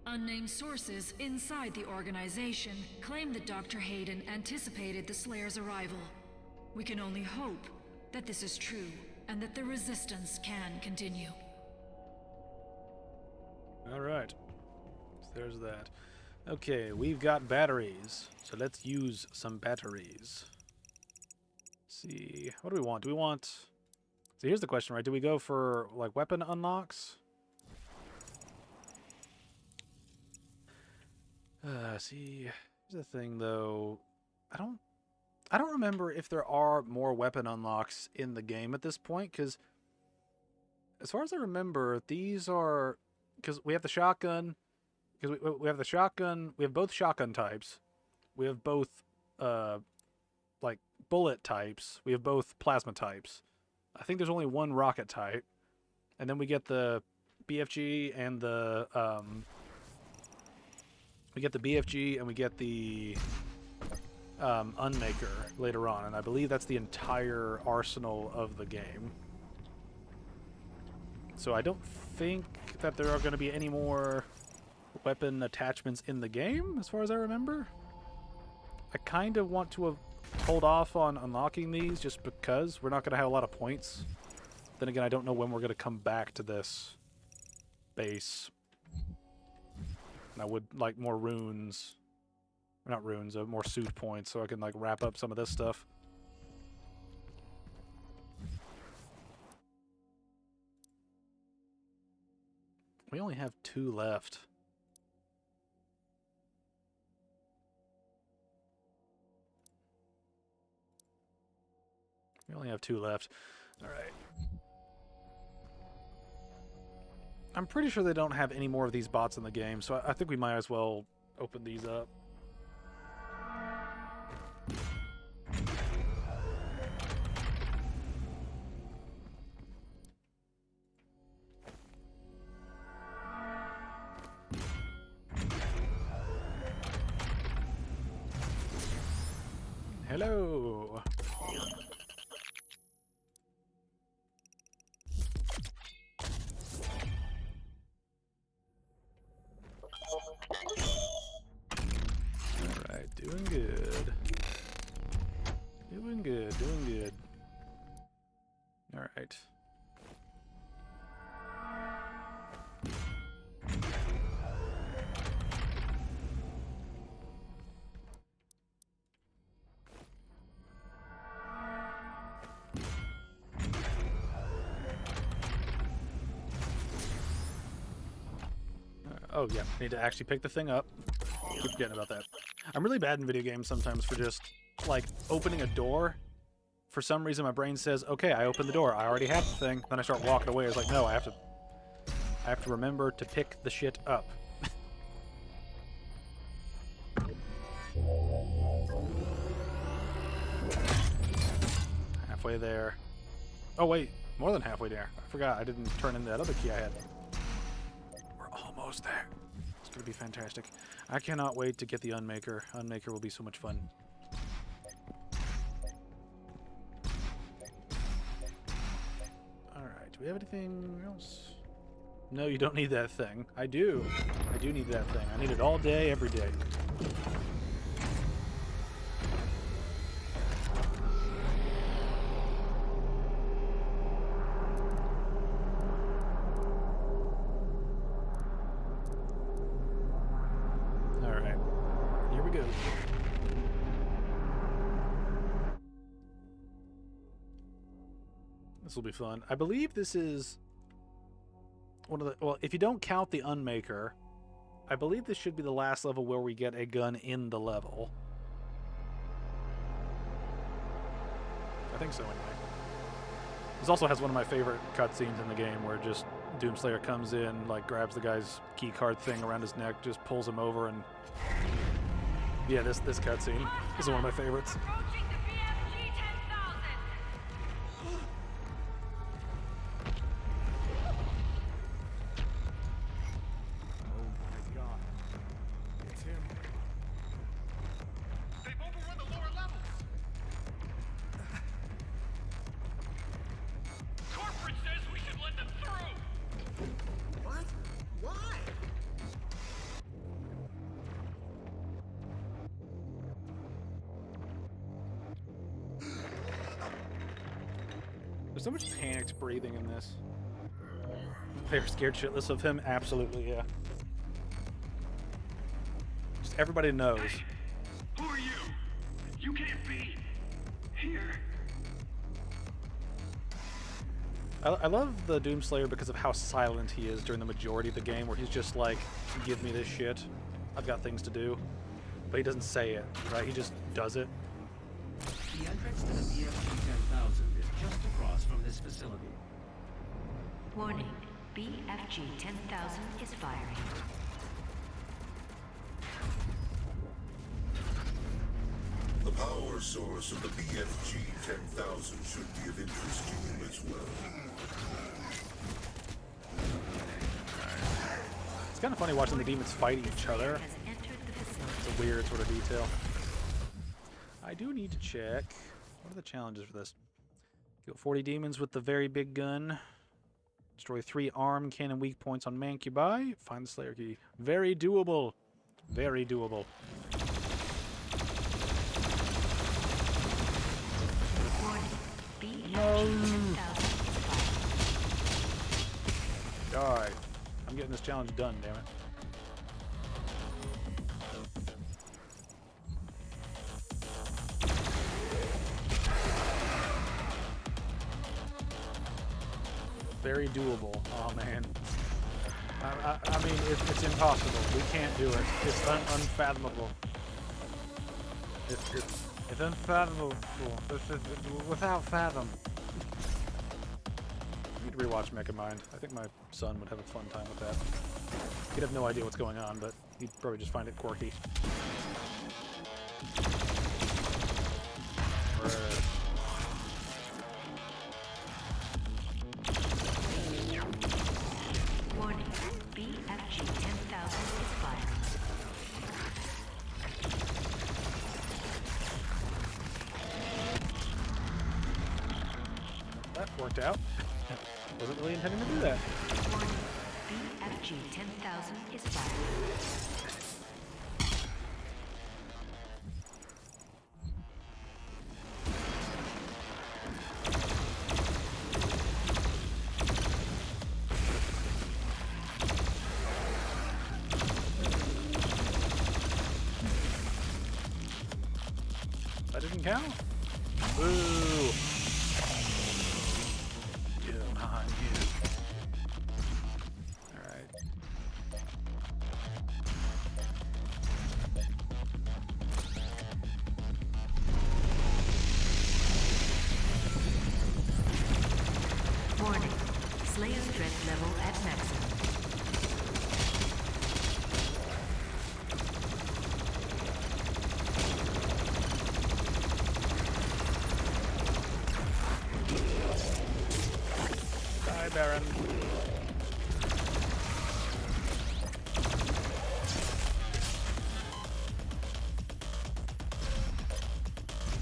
Unnamed sources inside the organization claim that Dr. Hayden anticipated the Slayer's arrival. We can only hope that this is true and that the resistance can continue. All right. So there's that. Okay, we've got batteries. So let's use some batteries. Let's see. What do we want? Do we want... So here's the question, right? Do we go for, like, weapon unlocks? See, here's the thing, though. I don't remember if there are more weapon unlocks in the game at this point, because as far as I remember, these are... Because we have the shotgun... Because we have the shotgun... We have both shotgun types. We have both, like, bullet types. We have both plasma types. I think there's only one rocket type. And then we get the BFG and the, we get the BFG and we get the Unmaker later on, and I believe that's the entire arsenal of the game. So I don't think that there are going to be any more weapon attachments in the game, as far as I remember. I kind of want to hold off on unlocking these just because we're not going to have a lot of points. Then again, I don't know when we're going to come back to this base. And I would like more runes. Not runes, more suit points so I can like wrap up some of this stuff. We only have 2 left. We only have 2 left. All right. I'm pretty sure they don't have any more of these bots in the game, so I think we might as well open these up. Hello. Alright, doing good. Doing good, doing good. Alright. Oh, yeah. Need to actually pick the thing up. Keep forgetting about that. I'm really bad in video games sometimes for just, like, opening a door. For some reason, my brain says, okay, I opened the door. I already have the thing. Then I start walking away. It's like, no, I have to remember to pick the shit up. Halfway there. Oh, wait. More than halfway there. I forgot. I didn't turn in that other key I had. We're almost there. It's going to be fantastic. I cannot wait to get the Unmaker. Unmaker will be so much fun. Alright, do we have anything else? No, you don't need that thing. I do. I do need that thing. I need it all day, every day. Alright. Here we go. This will be fun. I believe this is one of the... Well, if you don't count the Unmaker, I believe this should be the last level where we get a gun in the level. I think so, anyway. This also has one of my favorite cutscenes in the game where just Doomslayer comes in, like, grabs the guy's key card thing around his neck, just pulls him over, and... Yeah, this cutscene is one of my favorites. Approaching the BFG 10,000. Oh my god. It's him. They've overrun the lower levels. Corporate says we should let them through. What? Why? There's so much panicked breathing in this. They're scared shitless of him? Absolutely, yeah. Just everybody knows. Who are you? You can't be here. I love the Doomslayer because of how silent he is during the majority of the game, where he's just like, give me this shit. I've got things to do. But he doesn't say it, right? He just does it. The entrance to the BFG 10,000 is just across from this facility. Warning, BFG 10,000 is firing. The power source of the BFG 10,000 should be of interest to you as well. It's kind of funny watching the demons fight each other. Has entered the facility. It's a weird sort of detail. I do need to check. What are the challenges for this? Kill 40 demons with the very big gun. Destroy 3 arm cannon weak points on Mancubi. Find the Slayer key. Very doable. Very doable. Warning, BFG 10,000 is firing. Die. I'm getting this challenge done, damn it. Very doable. Oh man. I mean, it's impossible. We can't do it. It's unfathomable. It's unfathomable. It's without fathom. I need to rewatch Megamind. I think my son would have a fun time with that. He'd have no idea what's going on, but he'd probably just find it quirky. Warning, BFG 10,000 is firing. worked out. Wasn't really intending to do that. Warning. BFG 10,000 is fired. That didn't count. Boo! Doom on you. Alright. Warning. Slayer threat level at maximum. Die, Baron.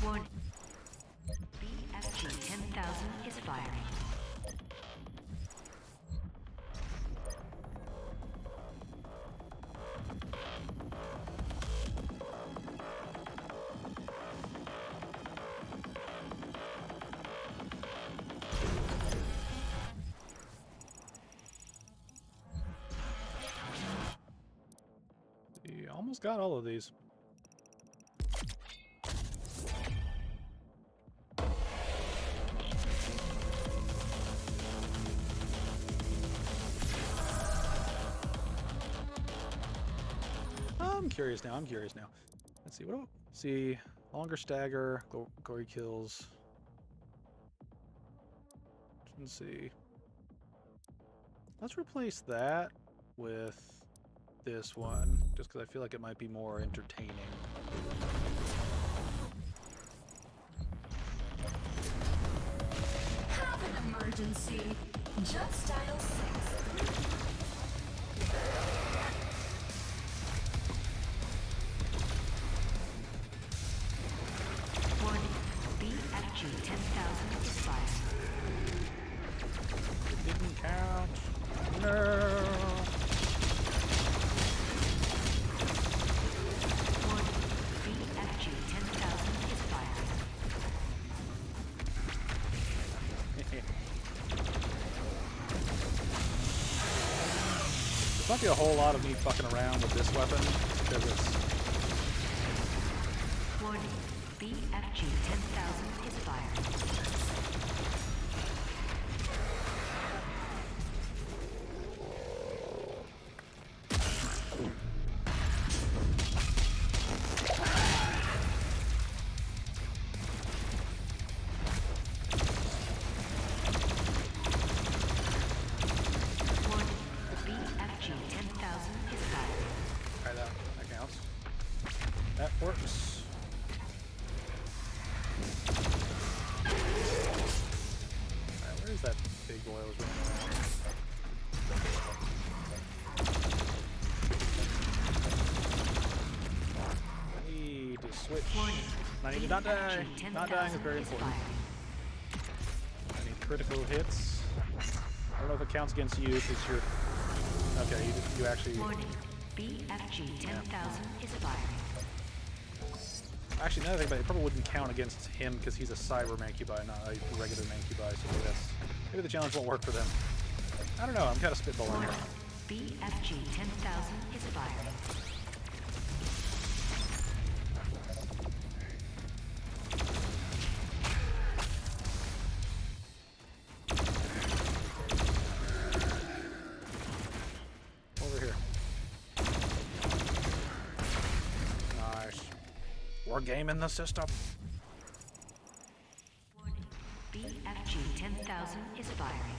Warning. BFG 10,000 is firing. You almost got all of these. I'm curious now. Let's see. See, longer stagger, gory kills. Let's see. Let's replace that with this one, just because I feel like it might be more entertaining. Have an emergency. Just dial 6. Warning. BFG 10,000 is firing. It didn't count. No. Warning. BFG 10,000 is firing. There's might be a whole lot of me fucking around with this weapon because it's Warning. BFG 10,000 is firing. Warning. BFG 10,000 is firing. Alright, that counts. That works. Alright, where's that big boy I was running around? I need to switch. Warning. I need to not die. BFG Not dying is 10,000 very is important. firing. I need critical hits. I don't know if it counts against you because you're... Okay, you actually... Warning. BFG 10,000 is firing. Actually, another thing, but it probably wouldn't count against him because he's a cyber mancubi, not a regular mancubi, so maybe the challenge won't work for them. I don't know, I'm kind of spitballing Warning. here. BFG 10,000 is firing. Over here. Nice. We're gaming the system. Warning. BFG 10,000 is firing.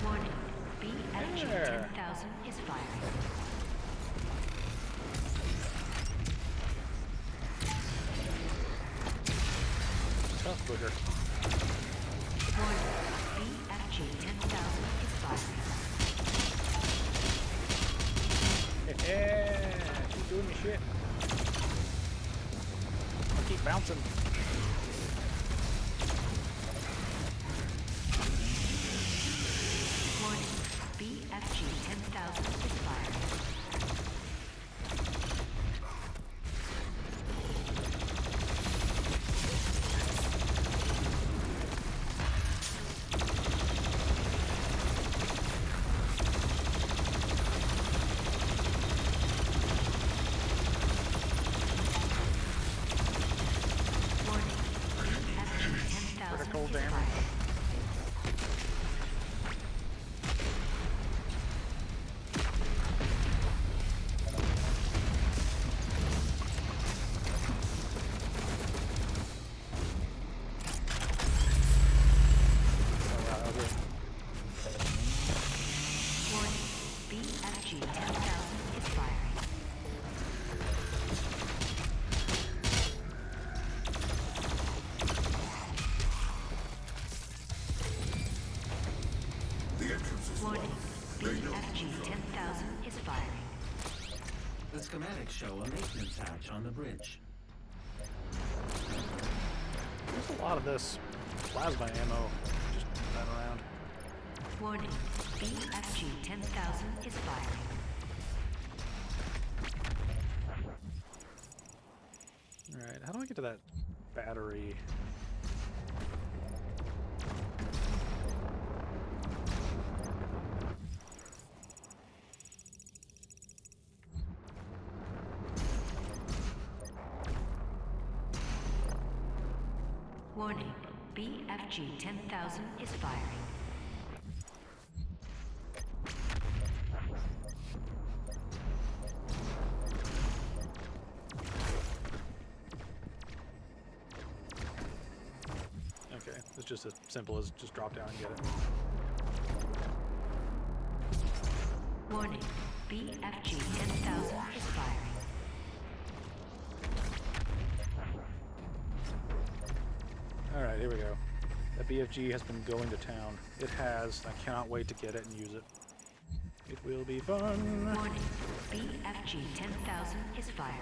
Warning. BFG There. 10,000 is firing. Tough booger. Warning. shit. I'll keep bouncing. Warning, BFG 10,000 is firing. Critical damage. Warning, BFG 10,000 is firing. The entrance is Warning, locked. They know BFG 10,000 is firing. The schematics show a maintenance hatch on the bridge. There's a lot of this plasma ammo just running around. Warning, BFG 10,000 is firing. Alright, how do I get to that battery? Warning, BFG 10,000 is firing. Okay, it's just as simple as just drop down and get it. Warning, BFG 10,000 is firing. Alright, here we go. That BFG has been going to town. It has. I cannot wait to get it and use it. It will be fun. Warning, BFG 10,000 is firing.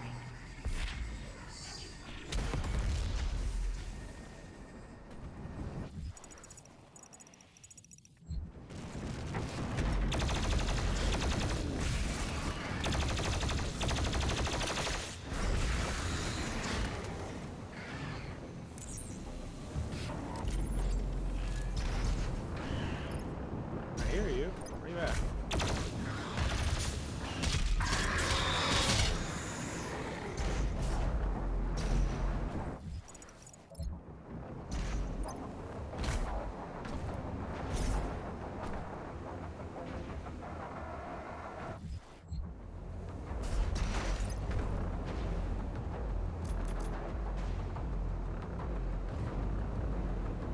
I hear you. Where you at?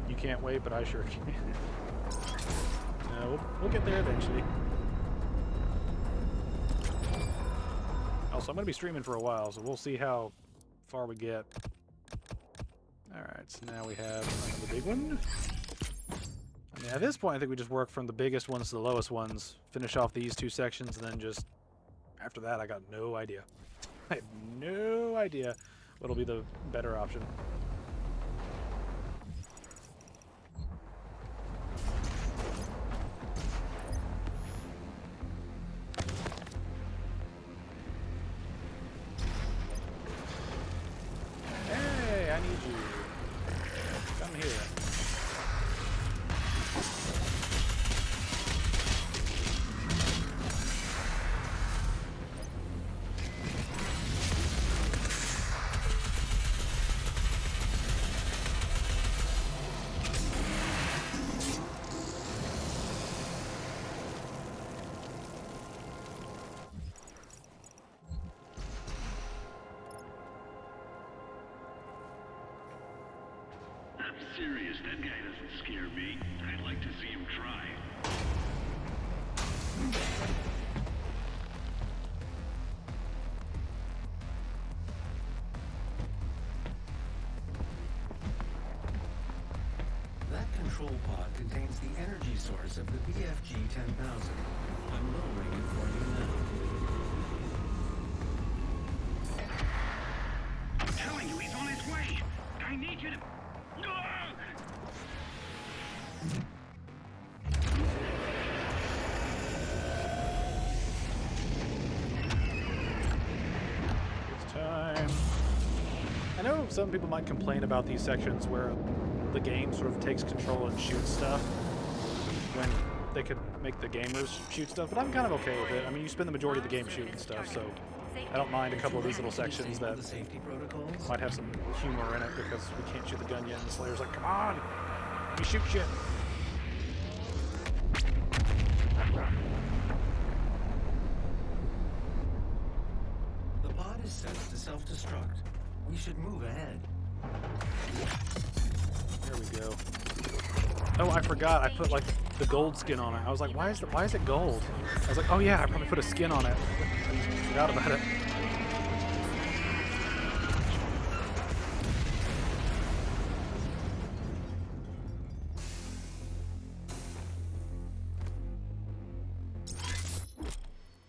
You can't wait, but I sure can. We'll get there eventually. Also, I'm going to be streaming for a while, so we'll see how far we get. Alright, so now we have the big one. I mean, at this point, I think we just work from the biggest ones to the lowest ones, finish off these two sections, and then just... After that, I got no idea. I have no idea what'll be the better option. Hey, I need you. Come here. I'm serious, that guy doesn't scare me. I'd like to see him try. That control pod contains the energy source of the BFG 10,000. I'm lowering it for you now. some people might complain about these sections where the game sort of takes control and shoots stuff when they could make the gamers shoot stuff, but I'm kind of okay with it. I mean, you spend the majority of the game shooting stuff, so I don't mind a couple of these little sections that might have some humor in it because we can't shoot the gun yet, and the Slayer's like, come on, let me shoot shit. The pod is set to self-destruct. We should move ahead. There we go. Oh, I forgot. I put like the gold skin on it. I was like, why is it gold? I was like, oh yeah, I probably put a skin on it. I forgot about it.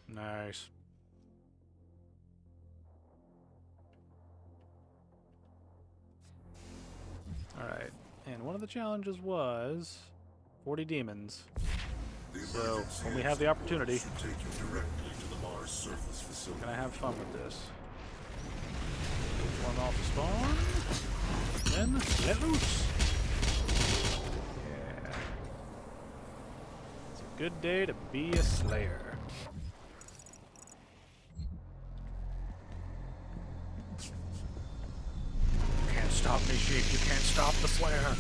Nice. Alright, and one of the challenges was 40 demons. So, when we have the opportunity, we're gonna have fun with this. One off the spawn, then let loose. Yeah. It's a good day to be a Slayer. Stop me, sheep. You can't stop the Slayer.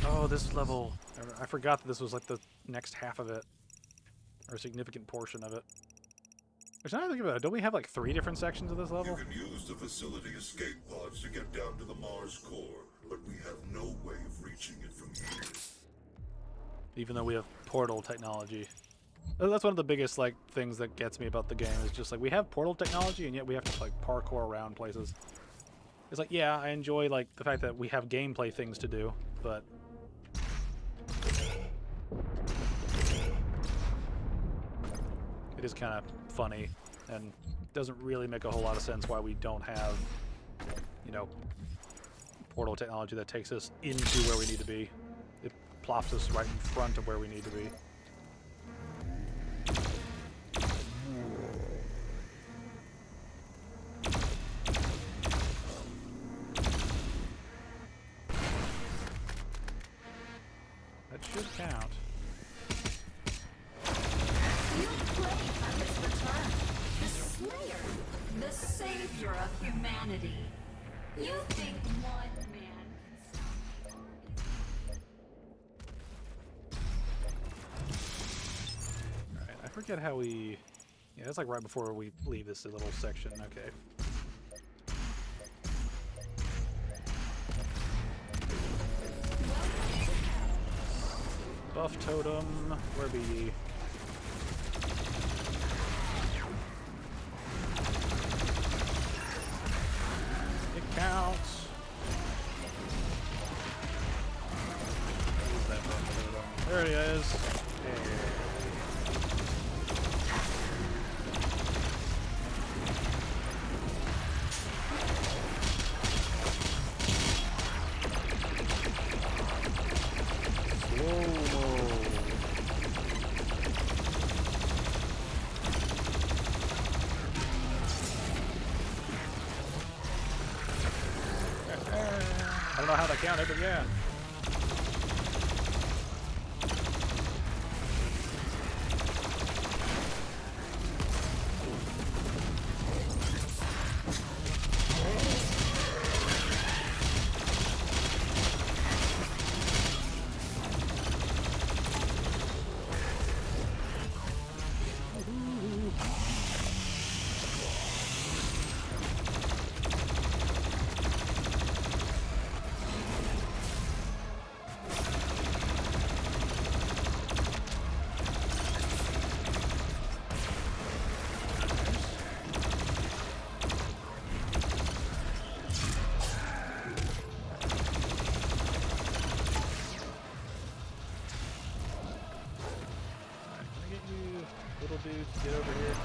Oh, this level. I forgot that this was like the next half of it. Or a significant portion of it. Which, now I think about it, don't we have like 3 different sections of this level? You can use the facility escape pods to get down to the Mars core, but we have no way of reaching it from here. Even though we have portal technology. That's one of the biggest like things that gets me about the game, is just like we have portal technology and yet we have to like parkour around places. It's like, yeah, I enjoy like the fact that we have gameplay things to do, but it is kind of funny and doesn't really make a whole lot of sense why we don't have, you know, portal technology that takes us into where we need to be. It plops us right in front of where we need to be. Should count. You played on his return. The Slayer, the savior of humanity. You think one man can stop the army? Alright, I forget how we... Yeah, that's like right before we leave this little section. Okay. Buff totem, where be ye? It counts. Where's that buff totem? There he is. I don't know how that counted, but yeah. Dudes, get over here.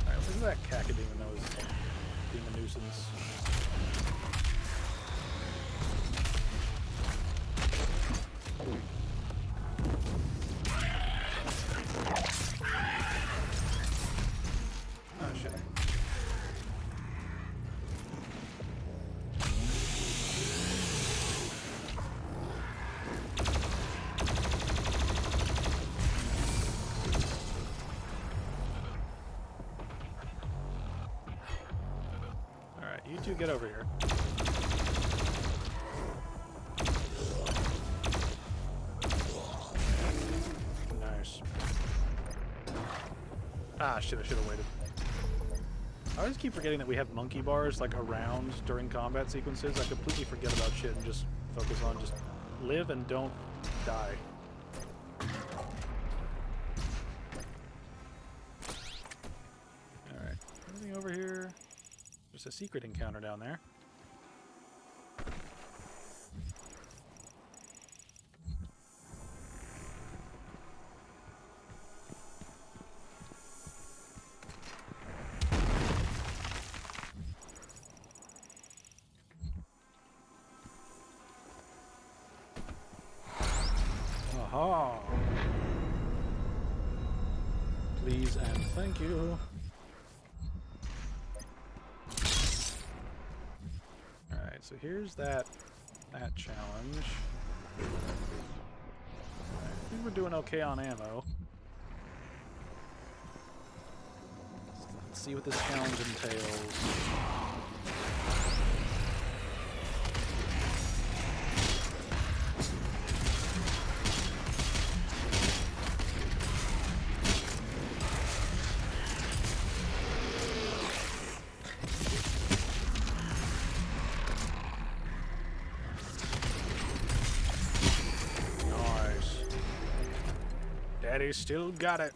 Alright, look at that cacodemon that was demons. Oh shit. Alright, you two get over here. Nice. Ah, shit, I should have waited. I always keep forgetting that we have monkey bars, like, around during combat sequences. I completely forget about shit and just focus on just live and don't die. Alright, anything over here? There's a secret encounter down there. Aha! Please and thank you. Alright, so here's that challenge. I think we're doing okay on ammo. Let's see what this challenge entails. Daddy's still got it.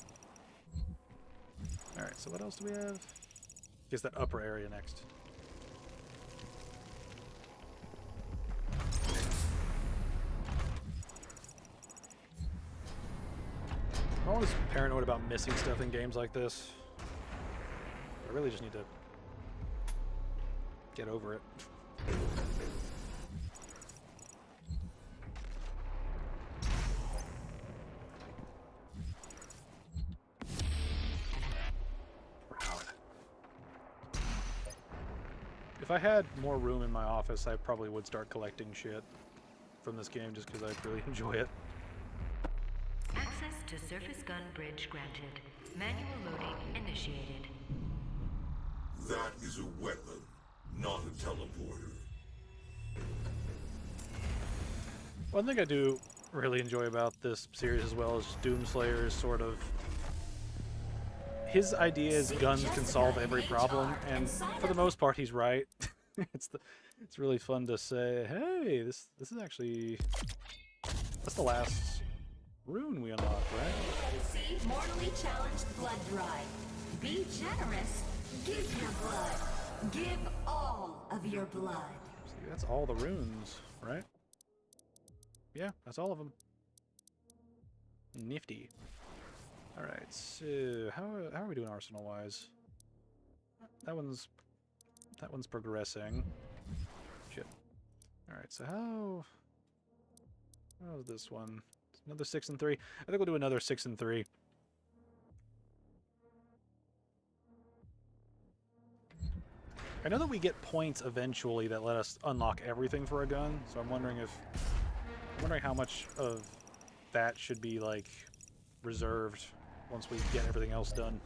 Alright, so what else do we have? Guess that upper area next. I'm always paranoid about missing stuff in games like this. I really just need to get over it. If I had more room in my office, I probably would start collecting shit from this game just because I really enjoy it. Access to surface gun bridge granted. Manual loading initiated. That is a weapon, not a teleporter. One thing I do really enjoy about this series as well is Doomslayer's sort of... His idea is guns can solve every problem, and for the most part he's right. It's really fun to say, hey, this is actually... That's the last rune we unlocked, right? Receive mortally challenged blood drive. Be generous. Give your blood. Give all of your blood. See, that's all the runes, right? Yeah, that's all of them. Nifty. Alright, so how are we doing arsenal-wise? That one's progressing. Shit. Alright, so how's this one? Another 6 and 3. I think we'll do another 6 and 3. I know that we get points eventually that let us unlock everything for a gun, so I'm wondering how much of that should be like reserved once we get everything else done.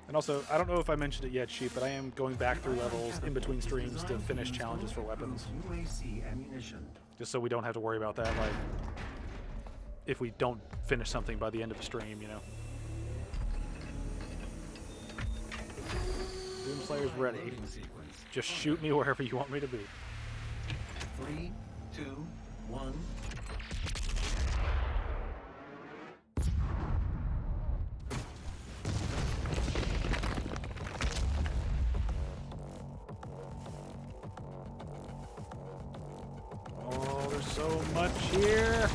And also, I don't know if I mentioned it yet, Sheep, but I am going back through levels in between streams to finish challenges for weapons. Just so we don't have to worry about that, like, if we don't finish something by the end of the stream, you know. Doomslayer's ready. Just shoot me wherever you want me to be. 3, 2, 1. Oh, there's so much here.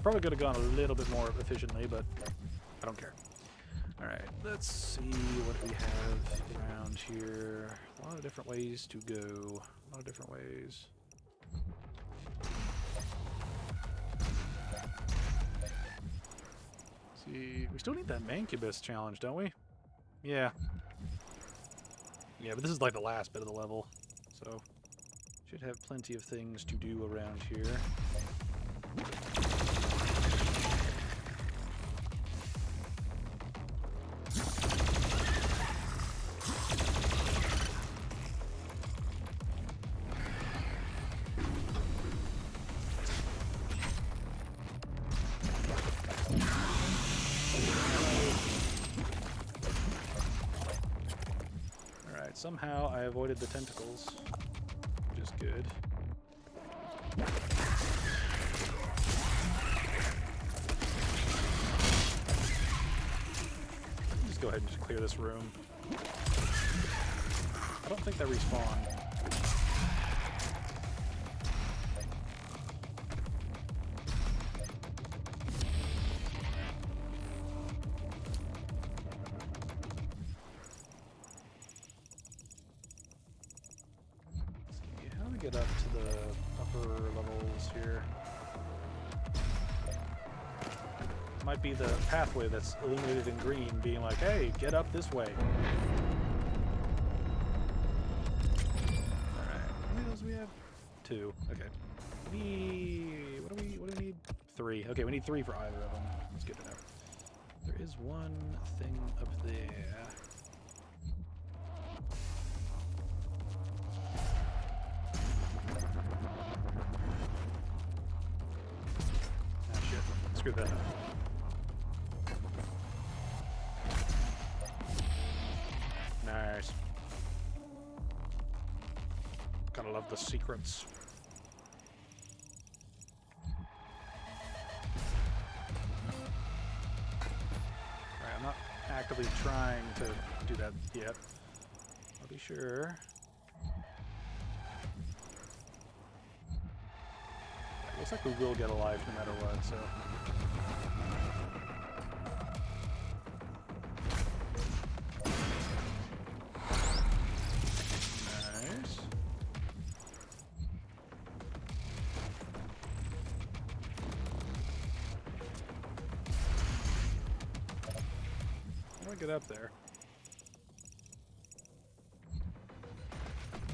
probably could have gone a little bit more efficiently, but I don't care. Alright, let's see what we have around here. A lot of different ways to go. A lot of different ways. See, we still need that Mancubus challenge, don't we? Yeah. Yeah, but this is like the last bit of the level, so should have plenty of things to do around here. Alright, somehow I avoided the tentacles, which is good. Just go ahead and just clear this room. I don't think they respawn. Get up to the upper levels here. Might be the pathway that's illuminated in green being like, hey, get up this way. Alright, how many of those do we have? 2. Okay. What do we need? 3. Okay, we need 3 for either of them. That's good to know. There is one thing up there. Screw that up. Nice. Gotta love the secrets. Alright, I'm not actively trying to do that yet. I'll be sure. Looks like we will get a life no matter what, so. Nice. How do I get up there?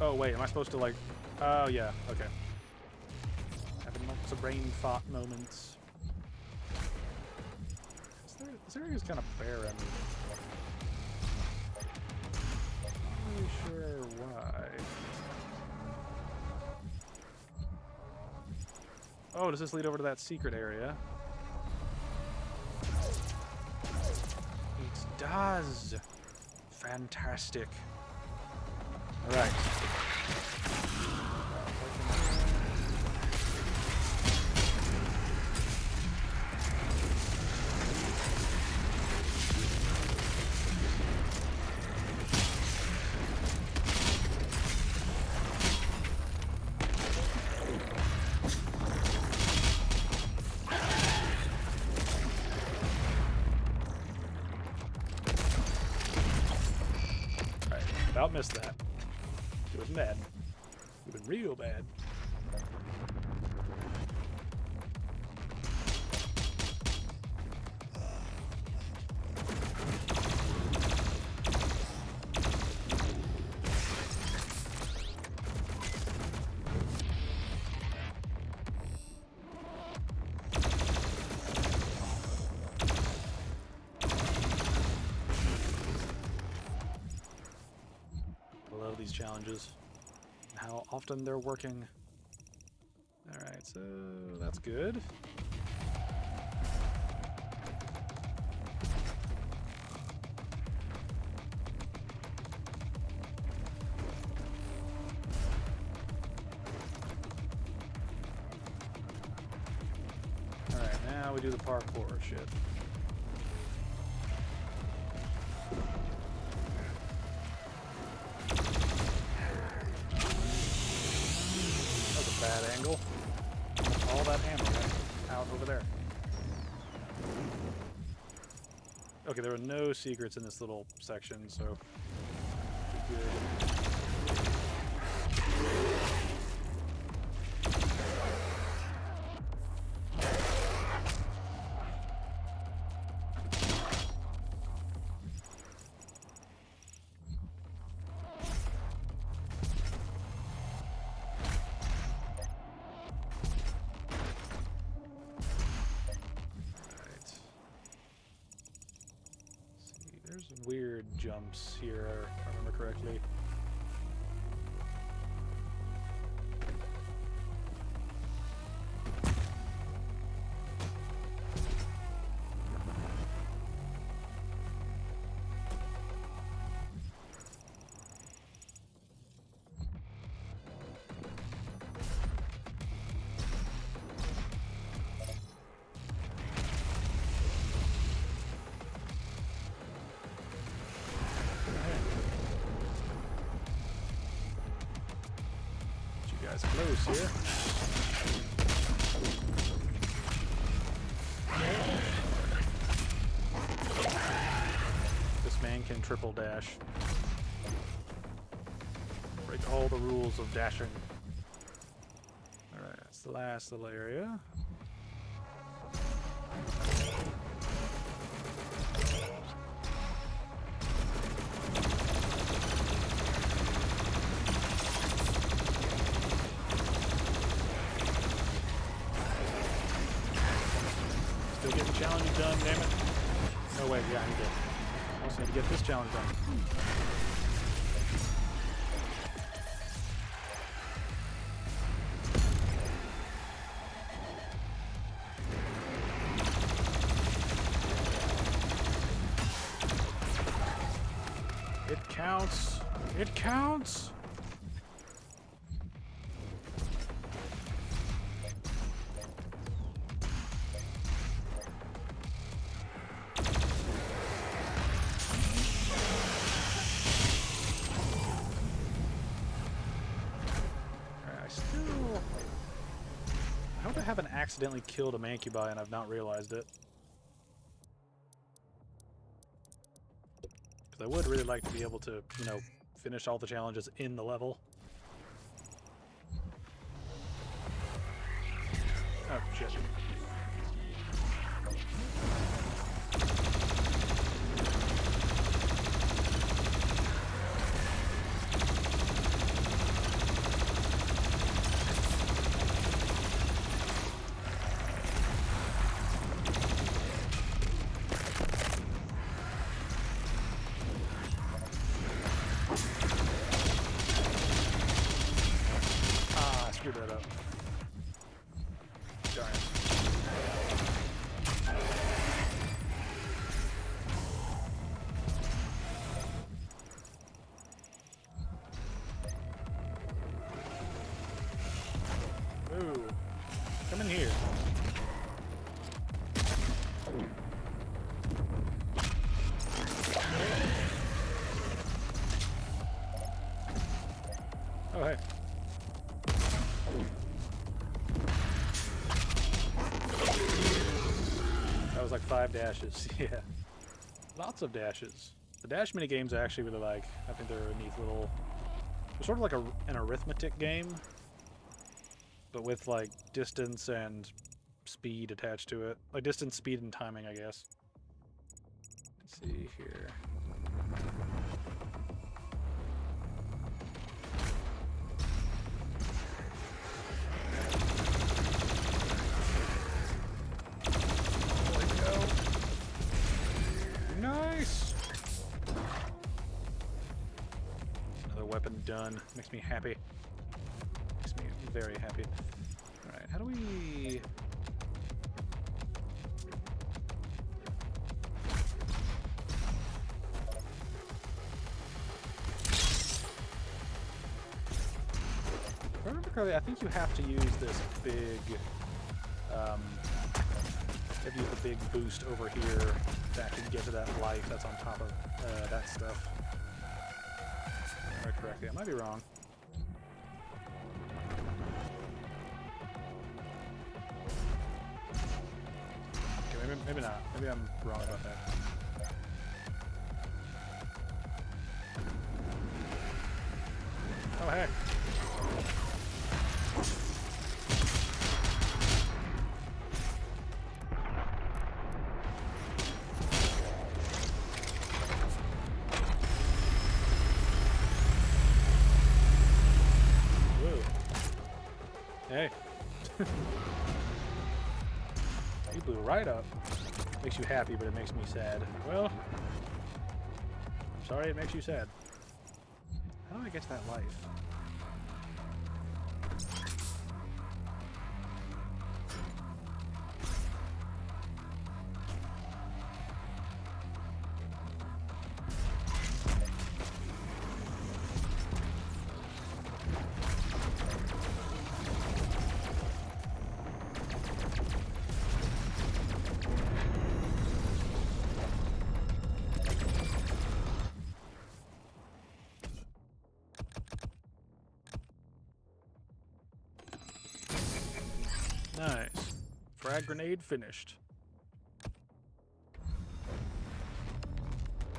Oh, wait, am I supposed to, like... Oh, yeah, okay. Some brain thought moments. This area is kind of barren. Not really sure why. Oh, does this lead over to that secret area? It does! Fantastic. Alright. About missed that. It was bad. It was real bad. Challenges and how often they're working. Alright, so that's good. Alright, now we do the parkour shit. Bad angle. All that ammo went out over there. Okay, there were no secrets in this little section, so good. Weird jumps here, if I remember correctly. Close here. This man can triple dash. Break all the rules of dashing. Alright, that's the last little area. Challenge done, damn it. No way, yeah, I need to. Also need to get this challenge done. It counts. It counts. I haven't accidentally killed a Mancubi and I've not realized it. Because I would really like to be able to, you know, finish all the challenges in the level. Oh, shit. That up. Darn it. Ooh. Come in here. Oh, hey. That was like 5 dashes, yeah. Lots of dashes. The dash minigames I actually really like. I think they're a neat little... They're sort of like an arithmetic game, but with like distance and speed attached to it. Like distance, speed, and timing, I guess. Let's see here. Nice! Another weapon done. Makes me happy. Makes me very happy. Alright, how do we... If I remember correctly, I think you have to use this big... if you have the big boost over here to actually get to that life that's on top of that stuff. If I remember correctly. I might be wrong. Okay, maybe not. Maybe I'm wrong about that. You blew right up. Makes you happy, but it makes me sad. Well, I'm sorry it makes you sad. How do I get to that life? Nice. Frag grenade finished.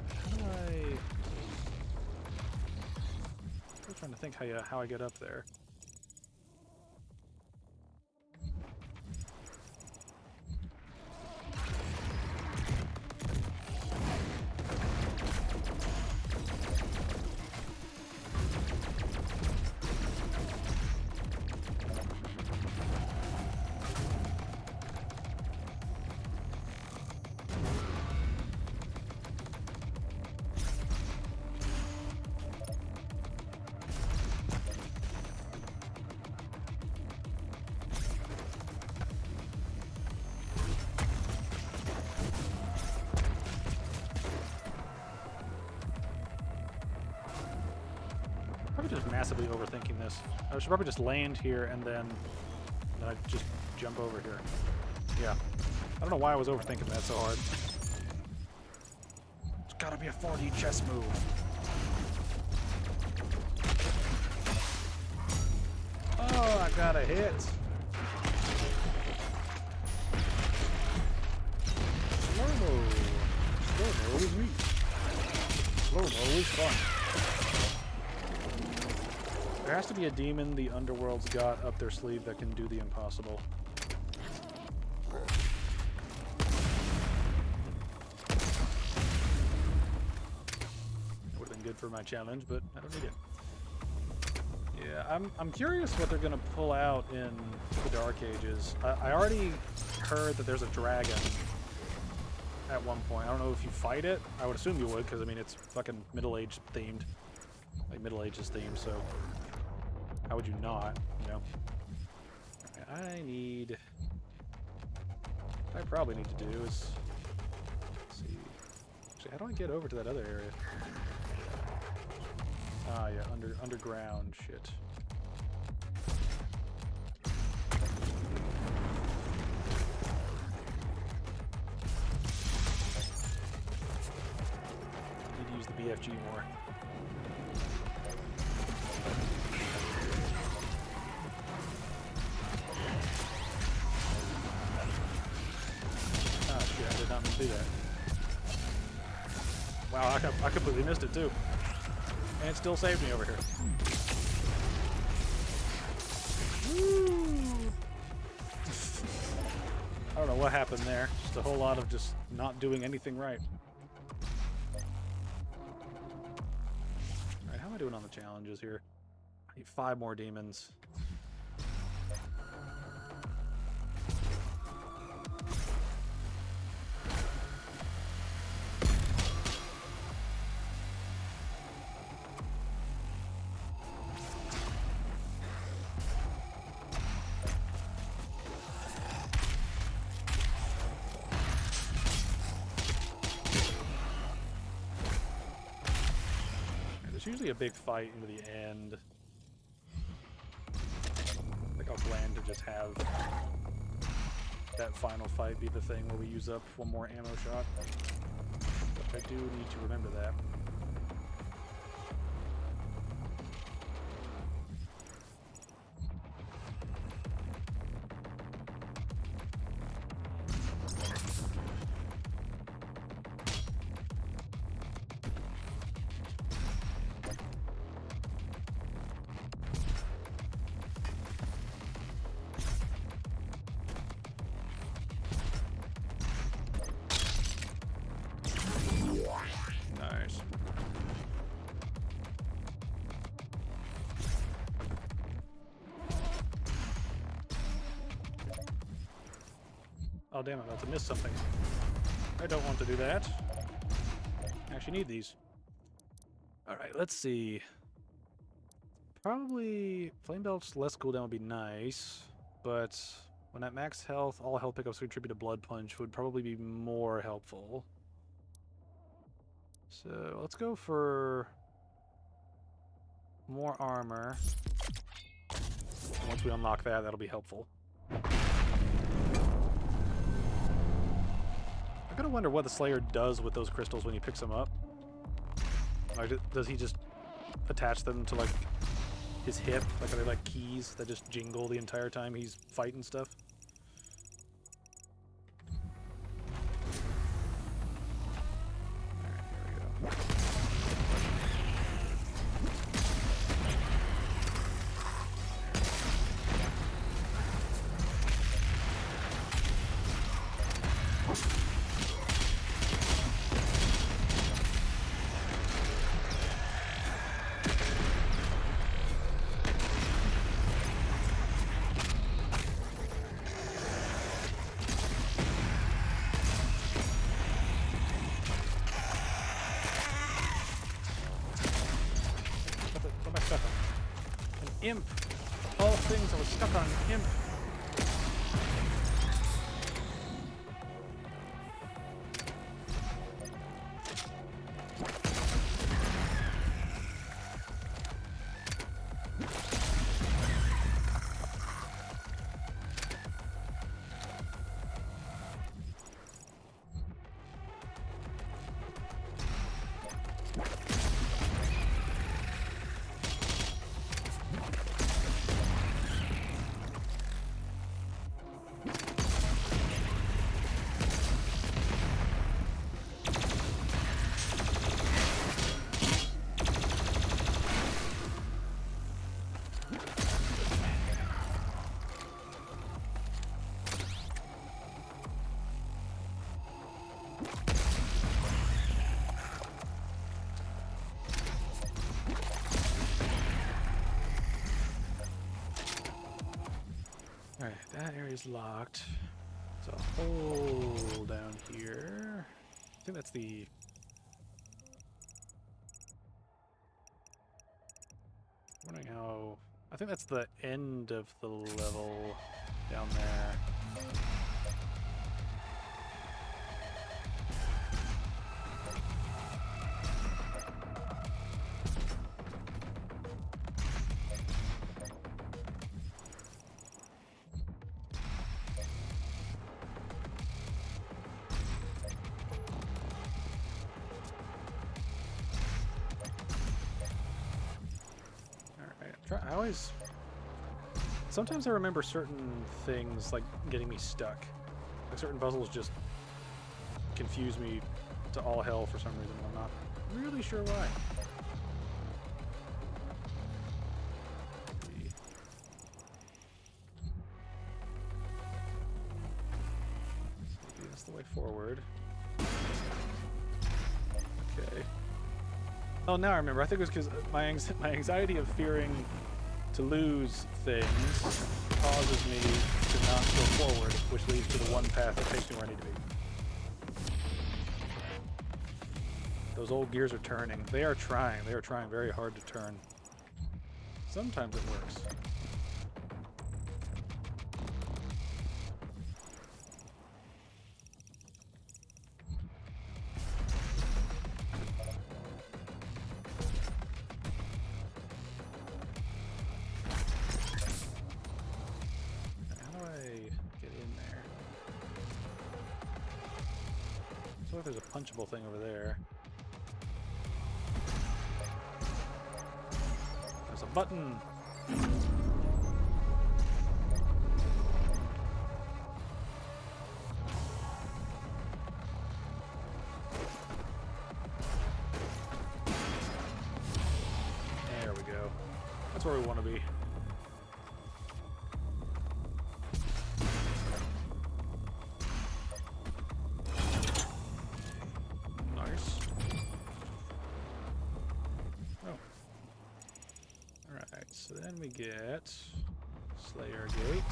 How do I... I'm trying to think how I get up there. Probably just massively overthinking this. I should probably just land here and then I just jump over here. Yeah. I don't know why I was overthinking that so hard. It's gotta be a 4D chess move. Oh, I got a hit. Slow-mo. Slow-mo is me. Slow-mo is fun. There has to be a demon the Underworld's got up their sleeve that can do the impossible. That would have been good for my challenge, but I don't need it. Yeah, I'm curious what they're gonna pull out in the Dark Ages. I already heard that there's a dragon at one point. I don't know if you fight it. I would assume you would, because I mean it's fucking Middle Age themed, like Middle Ages themed. So how would you not? You know. Okay, what I probably need to do is let's see. Actually, how do I get over to that other area? Ah, yeah, underground shit. Need to use the BFG more. Ah, shit, I did not mean to do that. Wow, I completely missed it too. And it still saved me over here. Woo! I don't know what happened there. Just a whole lot of just not doing anything right. Alright, how am I doing on the challenges here? I need 5 more demons. Usually a big fight into the end. I think I'll plan to just have that final fight be the thing where we use up 1 more ammo shot. But I do need to remember that. Nice. Oh, damn it, I'm about to miss something. I don't want to do that. I actually need these. Alright, let's see. Probably Flame Belt's less cooldown would be nice, but when at max health, all health pickups contribute to Blood Punch would probably be more helpful. So let's go for more armor. And once we unlock that, that'll be helpful. I gotta wonder what the Slayer does with those crystals when he picks them up. Like, does he just attach them to, like, his hip? Like, are they like keys that just jingle the entire time he's fighting stuff? Alright, here we go. What am I stuck on? An imp! All things I was stuck on, imp! Alright, that area's locked. There's a hole down here. I think that's the... I'm wondering how... I think that's the end of the level down there. I always... Sometimes I remember certain things, like, getting me stuck. Like, certain puzzles just confuse me to all hell for some reason. I'm not really sure why. Maybe that's the way forward. Okay. Oh, now I remember. I think it was because my anxiety of fearing to lose things causes me to not go forward, which leads to the one path that takes me where I need to be. Those old gears are turning. They are trying. They are trying very hard to turn. Sometimes it works. There's a punchable thing over there. There's a button. There we go. That's where we want to be. So then we get Slayer Gate.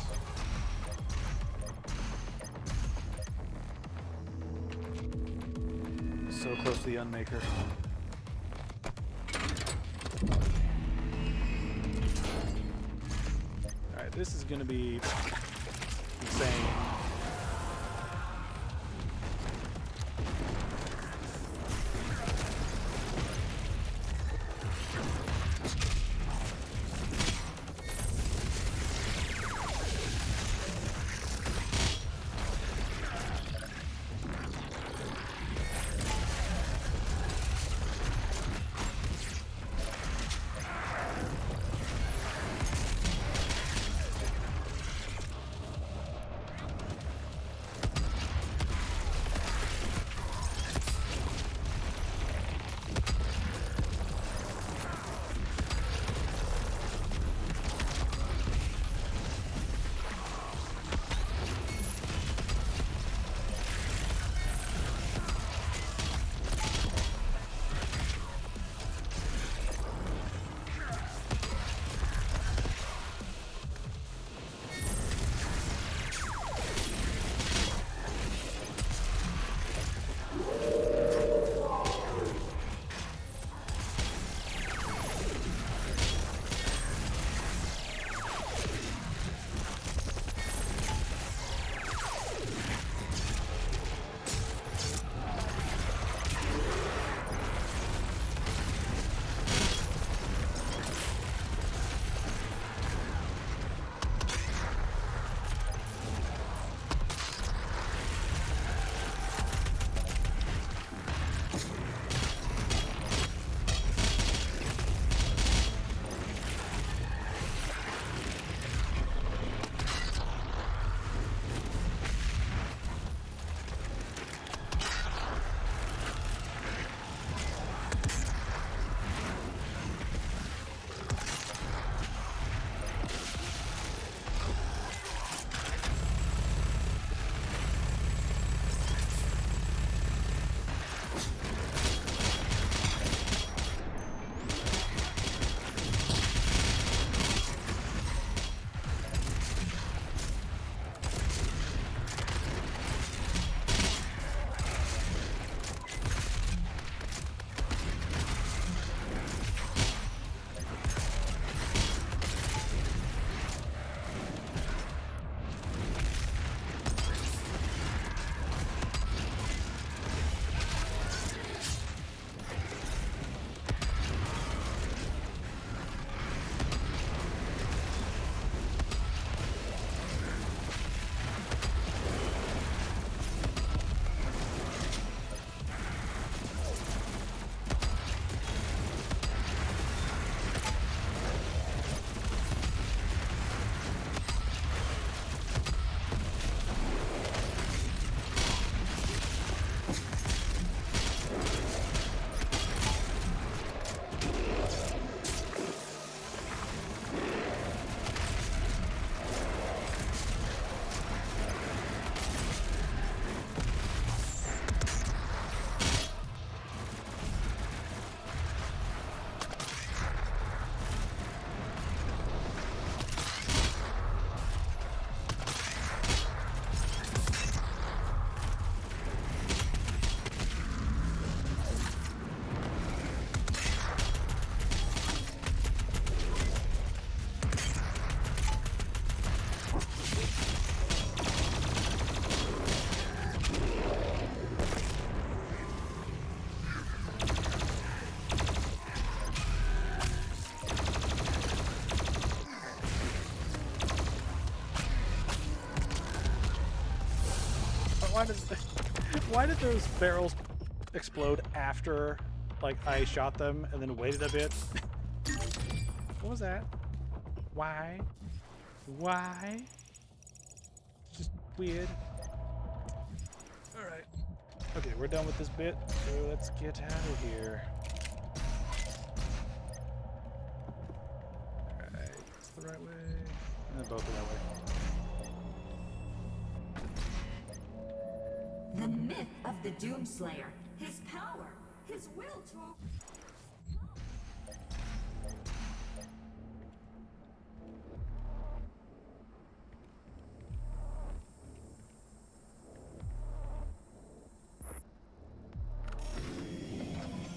So close to the Unmaker. Alright, this is gonna be insane. Why did why did those barrels explode after like I shot them and then waited a bit? What was that? Why? Why? Just weird. Alright. Okay, we're done with this bit, so let's get out of here. Alright, it's the right way. And then both the right way. The myth of the Doomslayer. His power. His will to...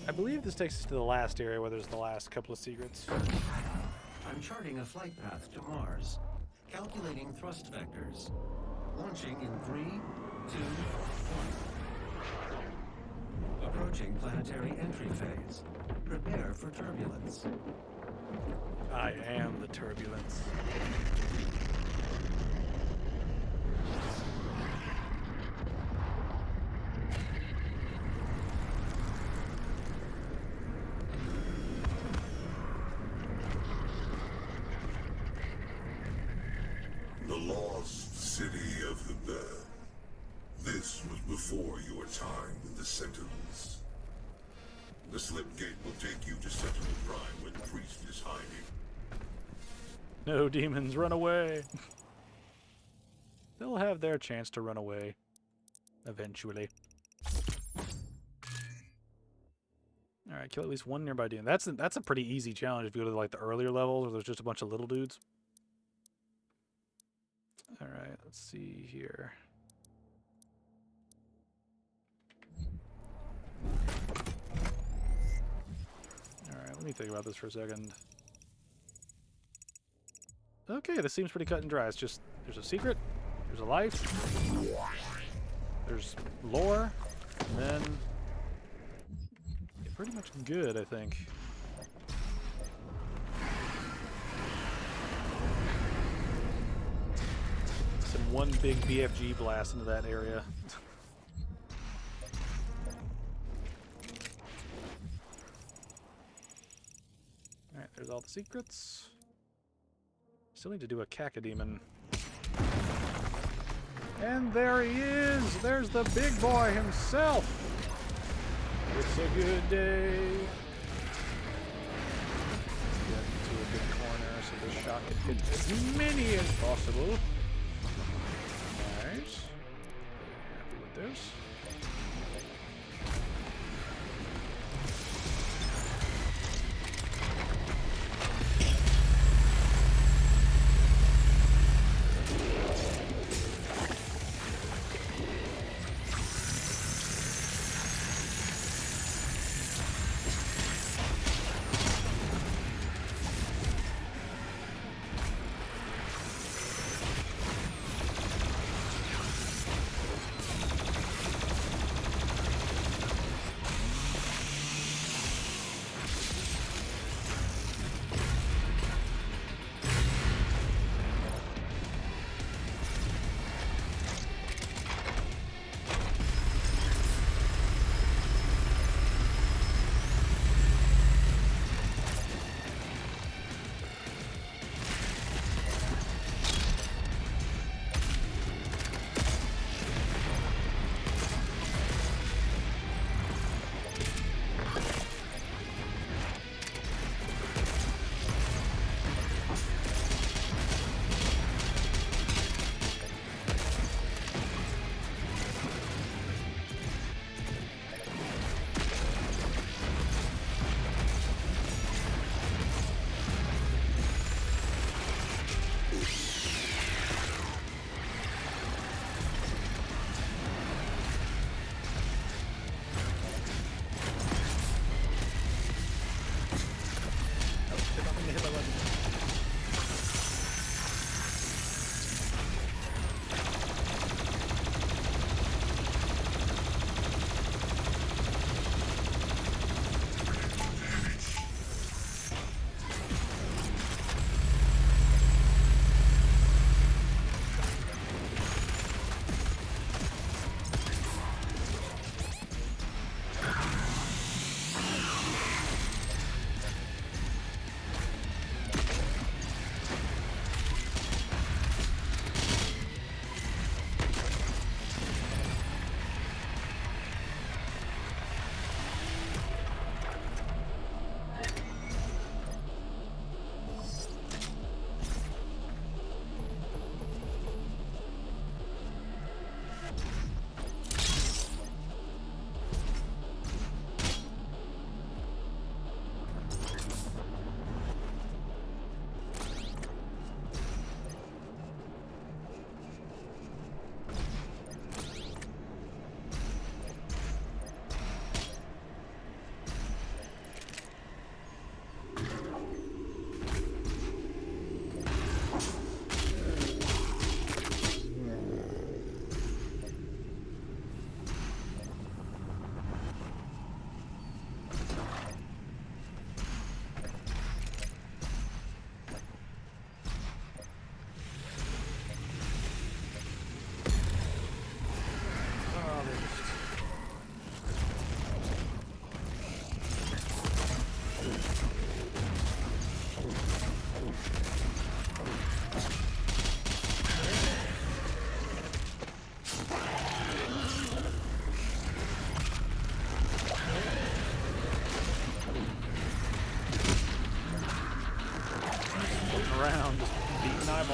I believe this takes us to the last area where there's the last couple of secrets. I'm charting a flight path to Mars. Calculating thrust vectors. Launching in 3, 2, 1. Approaching planetary entry phase. Prepare for turbulence. I am the turbulence. The lost city of the dead. This was before your time with the Sentinels. The slip gate will take you to Sentinel Prime where the priest is hiding. No, demons, run away! They'll have their chance to run away. Eventually. Alright, kill at least one nearby demon. That's a pretty easy challenge if you go to like the earlier levels where there's just a bunch of little dudes. Alright, let's see here. Alright, let me think about this for a second. Okay, this seems pretty cut and dry. It's just, there's a secret, there's a life, there's lore, and then you're pretty much good, I think. Some one big BFG blast into that area. Alright, there's all the secrets. Still need to do a cacodemon. And there he is! There's the big boy himself! It's a good day. Get into a good corner so the shot can hit as many as possible. Nice. Happy with this.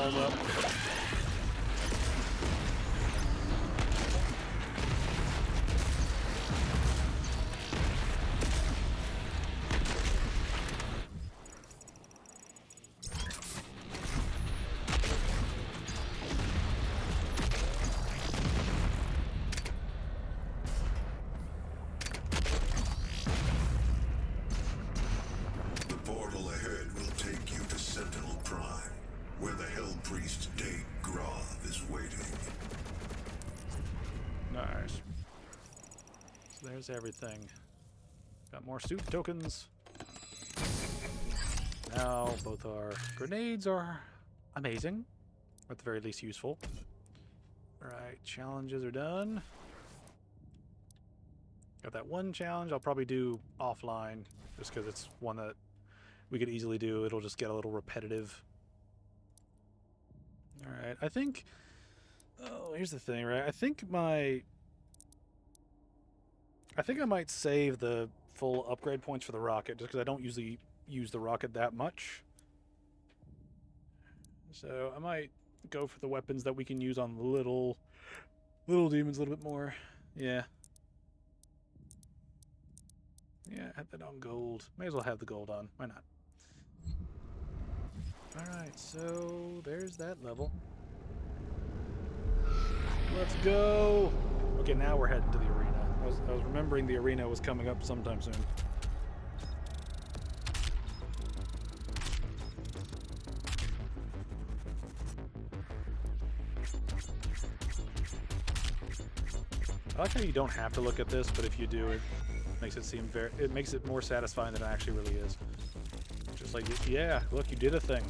walls up. The portal ahead will take you to Sentinel Prime, where the Hell Priest Date Groth is waiting. Nice. So there's everything. Got more suit tokens. Now both our grenades are amazing, or at the very least useful. Alright, challenges are done. Got that one challenge I'll probably do offline, just because it's one that we could easily do. It'll just get a little repetitive. Alright, I think... Oh, here's the thing, right? I think I might save the full upgrade points for the rocket, just because I don't usually use the rocket that much. So I might go for the weapons that we can use on the little demons a little bit more. Yeah. Yeah, I had that on gold. May as well have the gold on. Why not? Alright, so there's that level. Let's go! Okay, now we're heading to the arena. I was remembering the arena was coming up sometime soon. I like how you don't have to look at this, but if you do, it makes it seem it makes it more satisfying than it actually really is. Just like, yeah, look, you did a thing.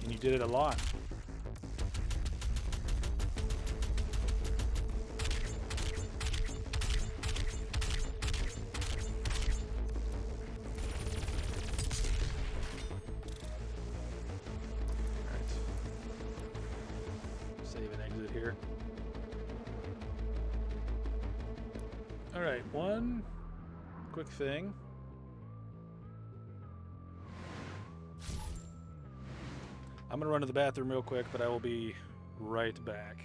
And you did it a lot. Alright. Save and exit here. Alright, one quick thing. I'm gonna run to the bathroom real quick, but I will be right back.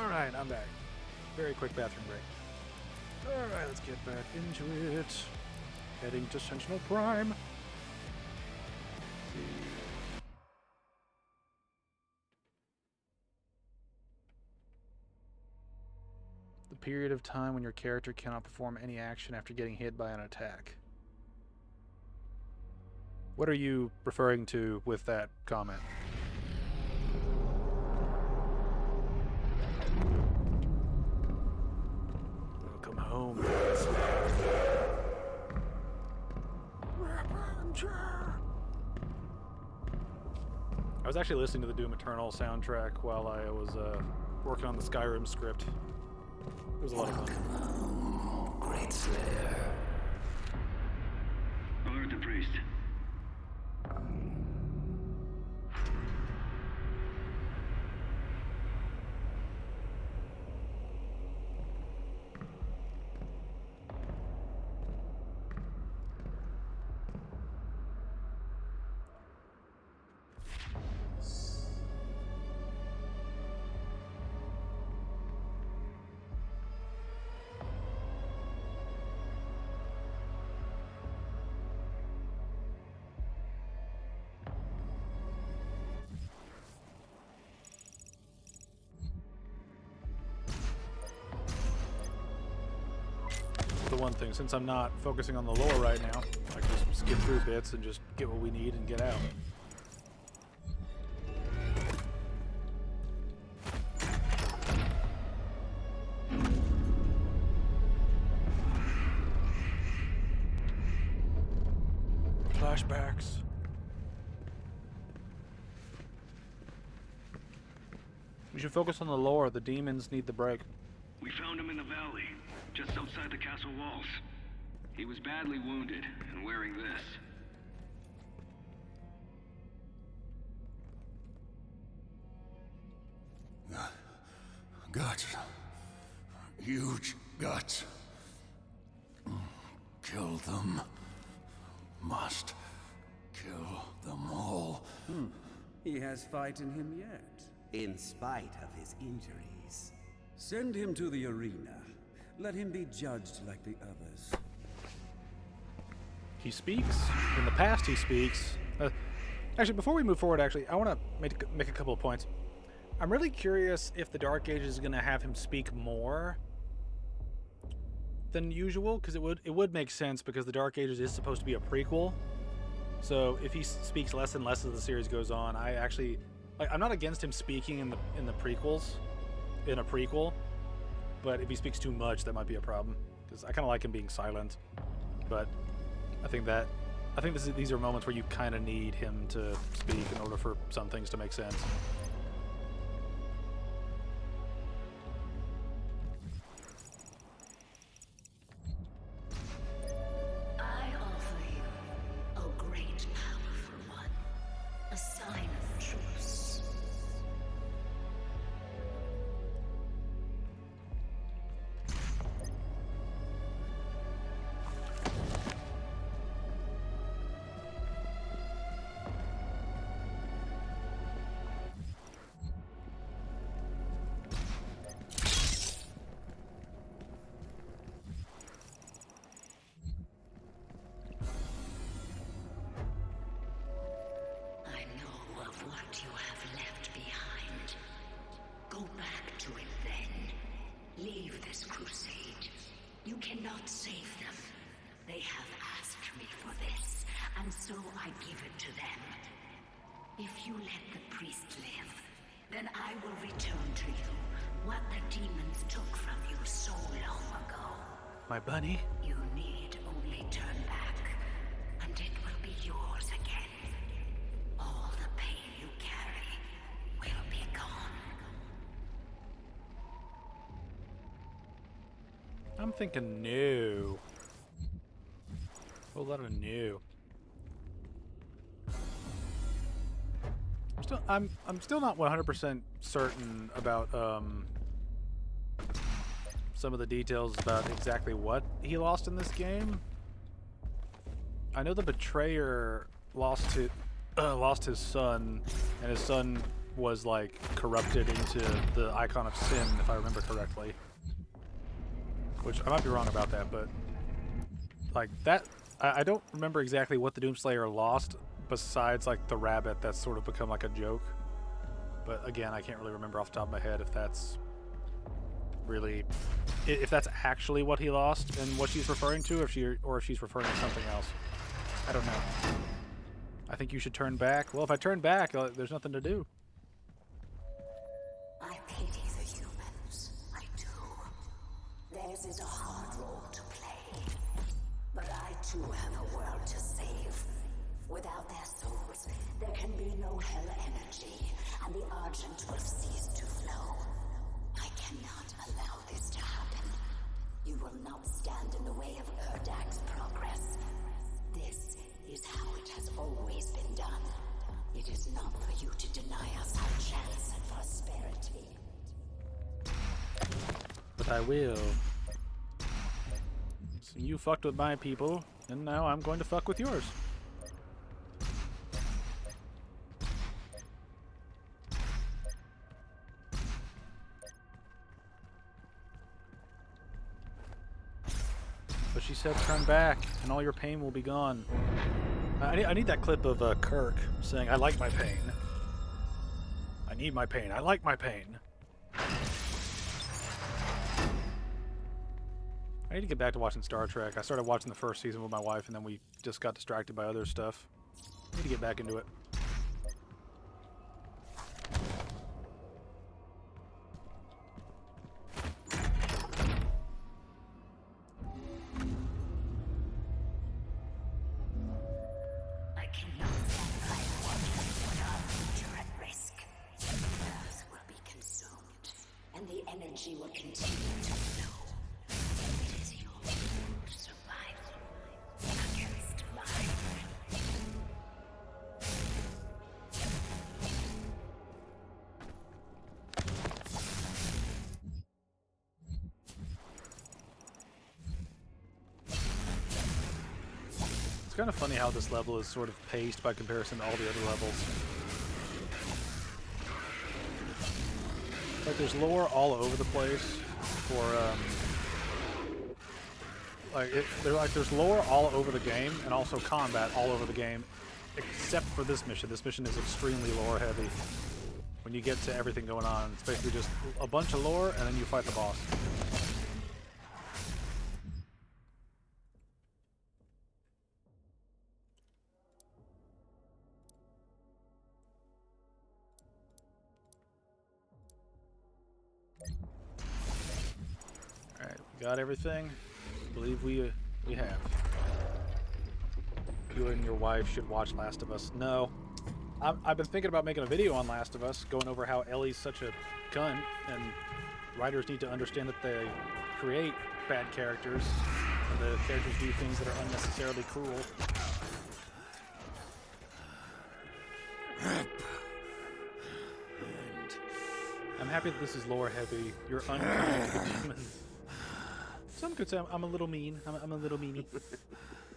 Alright, I'm back. Very quick bathroom break. Alright, let's get back into it. Heading to Sentinel Prime. The period of time when your character cannot perform any action after getting hit by an attack. What are you referring to with that comment? home. I was actually listening to the Doom Eternal soundtrack while I was working on the Skyrim script. It was a lot of fun. Great Slayer. Alert the priest. The one thing, since I'm not focusing on the lore right now, I can just skip through bits and just get what we need and get out. Flashbacks. We should focus on the lore. The demons need the break. We found him in the valley, just outside the castle walls. He was badly wounded and wearing this. Guts. Huge guts. Kill them. Must kill them all. He has fight in him yet, in spite of his injuries. Send him to the arena. Let him be judged like the others. He speaks. In the past, he speaks. Actually, before we move forward, I want to make a couple of points. I'm really curious if the Dark Age is going to have him speak more than usual, because it would make sense, because the Dark Ages is supposed to be a prequel. So if he speaks less and less as the series goes on, I'm not against him speaking in the prequels, in a prequel, but if he speaks too much, that might be a problem, because I kind of like him being silent. But I think these are moments where you kind of need him to speak in order for some things to make sense. I offer you a great powerful one, a sign of truce. I know of what you have left behind. Go back to it then. Leave this crusade. You cannot save them. They have asked me for this, and so I give it to them. If you let the priest live, then I will return to you what the demons took from you so long ago. My bunny? You need only turn back, and it will be yours again. All the pain you carry will be gone. I'm thinking new. A whole lot of new. I'm still not 100% certain about some of the details about exactly what he lost in this game. I know the betrayer lost his son, and his son was like corrupted into the icon of sin, if I remember correctly. Which I might be wrong about that, but like that, I don't remember exactly what the Doomslayer lost besides like the rabbit that's sort of become like a joke. But again, I can't really remember off the top of my head if that's actually what he lost and what she's referring to, or if she's referring to something else. I don't know. I think you should turn back. Well, if I turn back, there's nothing to do. I pity the humans. I do. Theirs is a hard too have a world to save. Without their souls, there can be no hell energy, and the Argent will cease to flow. I cannot allow this to happen. You will not stand in the way of Erdak's progress. This is how it has always been done. It is not for you to deny us our chance at prosperity. But I will. So you fucked with my people, and now I'm going to fuck with yours. But she said turn back, and all your pain will be gone. I need that clip of Kirk saying, I like my pain. I need my pain. I like my pain. I need to get back to watching Star Trek. I started watching the first season with my wife, and then we just got distracted by other stuff. I need to get back into it. I cannot stand by and watch them put our future at risk. Earth will be consumed, and the energy will continue to flow. It is your survival against mine. It's kind of funny how this level is sort of paced by comparison to all the other levels. Like, there's lore all over the place for, there's lore all over the game, and also combat all over the game, except for this mission. This mission is extremely lore heavy. When you get to everything going on, it's basically just a bunch of lore, and then you fight the boss. Alright, we got everything. I believe we have. You and your wife should watch Last of Us. No. I've been thinking about making a video on Last of Us, going over how Ellie's such a cunt, and writers need to understand that they create bad characters, and the characters do things that are unnecessarily cruel. I'm happy that this is lore heavy. You're unkind to the demons. Some could say I'm a little mean. I'm a little meanie.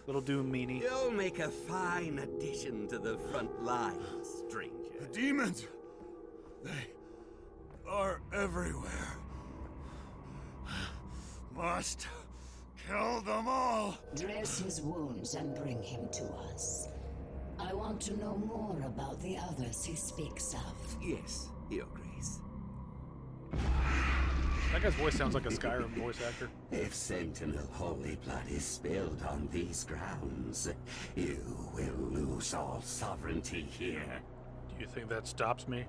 Little doom meanie. You'll make a fine addition to the front line, stranger. The demons! They are everywhere. Must kill them all! Dress his wounds and bring him to us. I want to know more about the others he speaks of. Yes, Your Grace. That guy's voice sounds like a Skyrim voice actor. If Sentinel holy blood is spilled on these grounds, you will lose all sovereignty here. Do you think that stops me?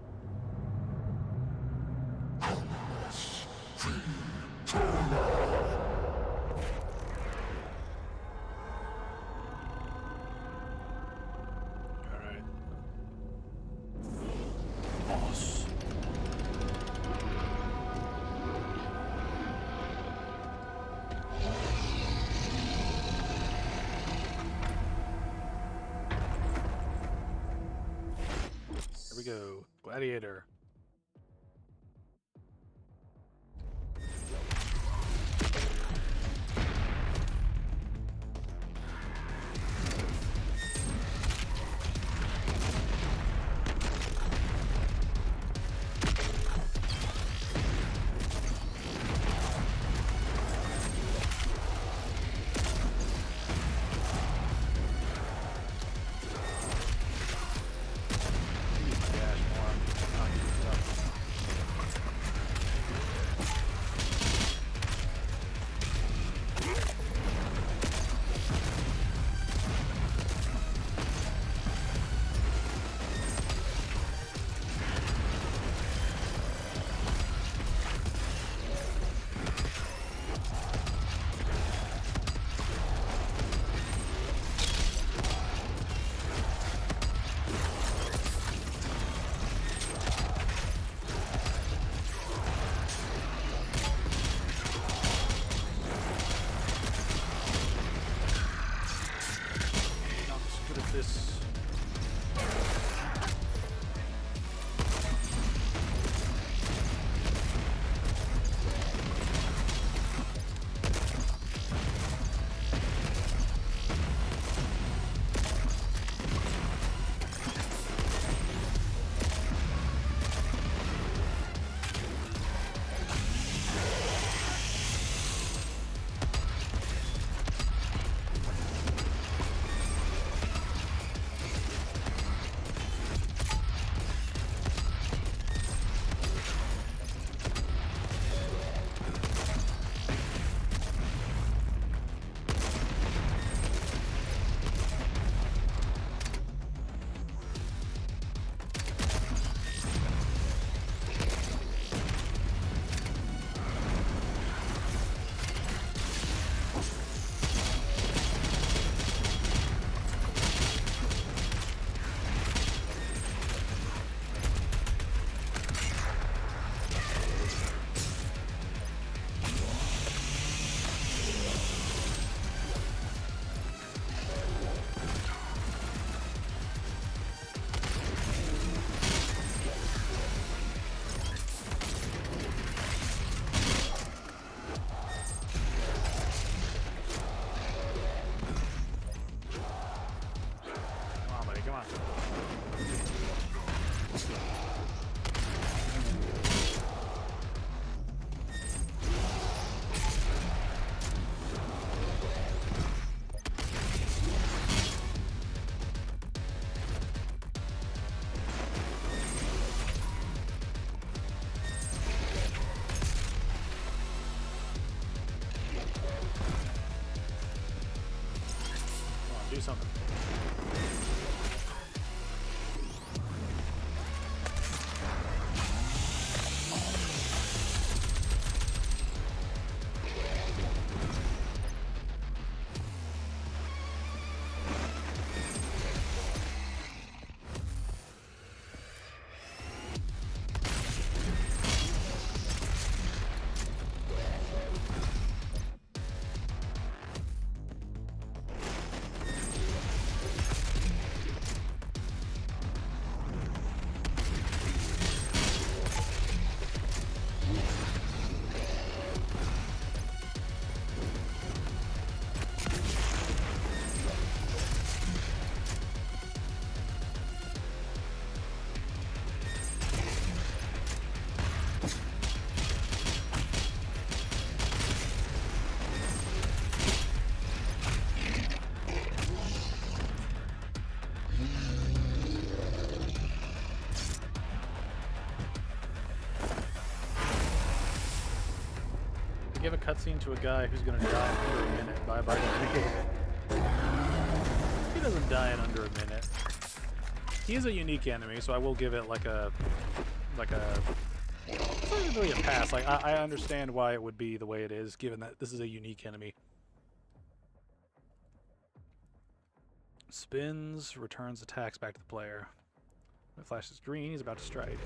Alright. Boss. Here we go. Gladiator. Dash more. do something. Give a cutscene to a guy who's gonna die in under a minute. Bye bye. He doesn't die in under a minute. He is a unique enemy, so I will give it like a it's not even really a pass. Like I understand why it would be the way it is, given that this is a unique enemy. Spins, returns attacks back to the player. When it flashes green, he's about to strike.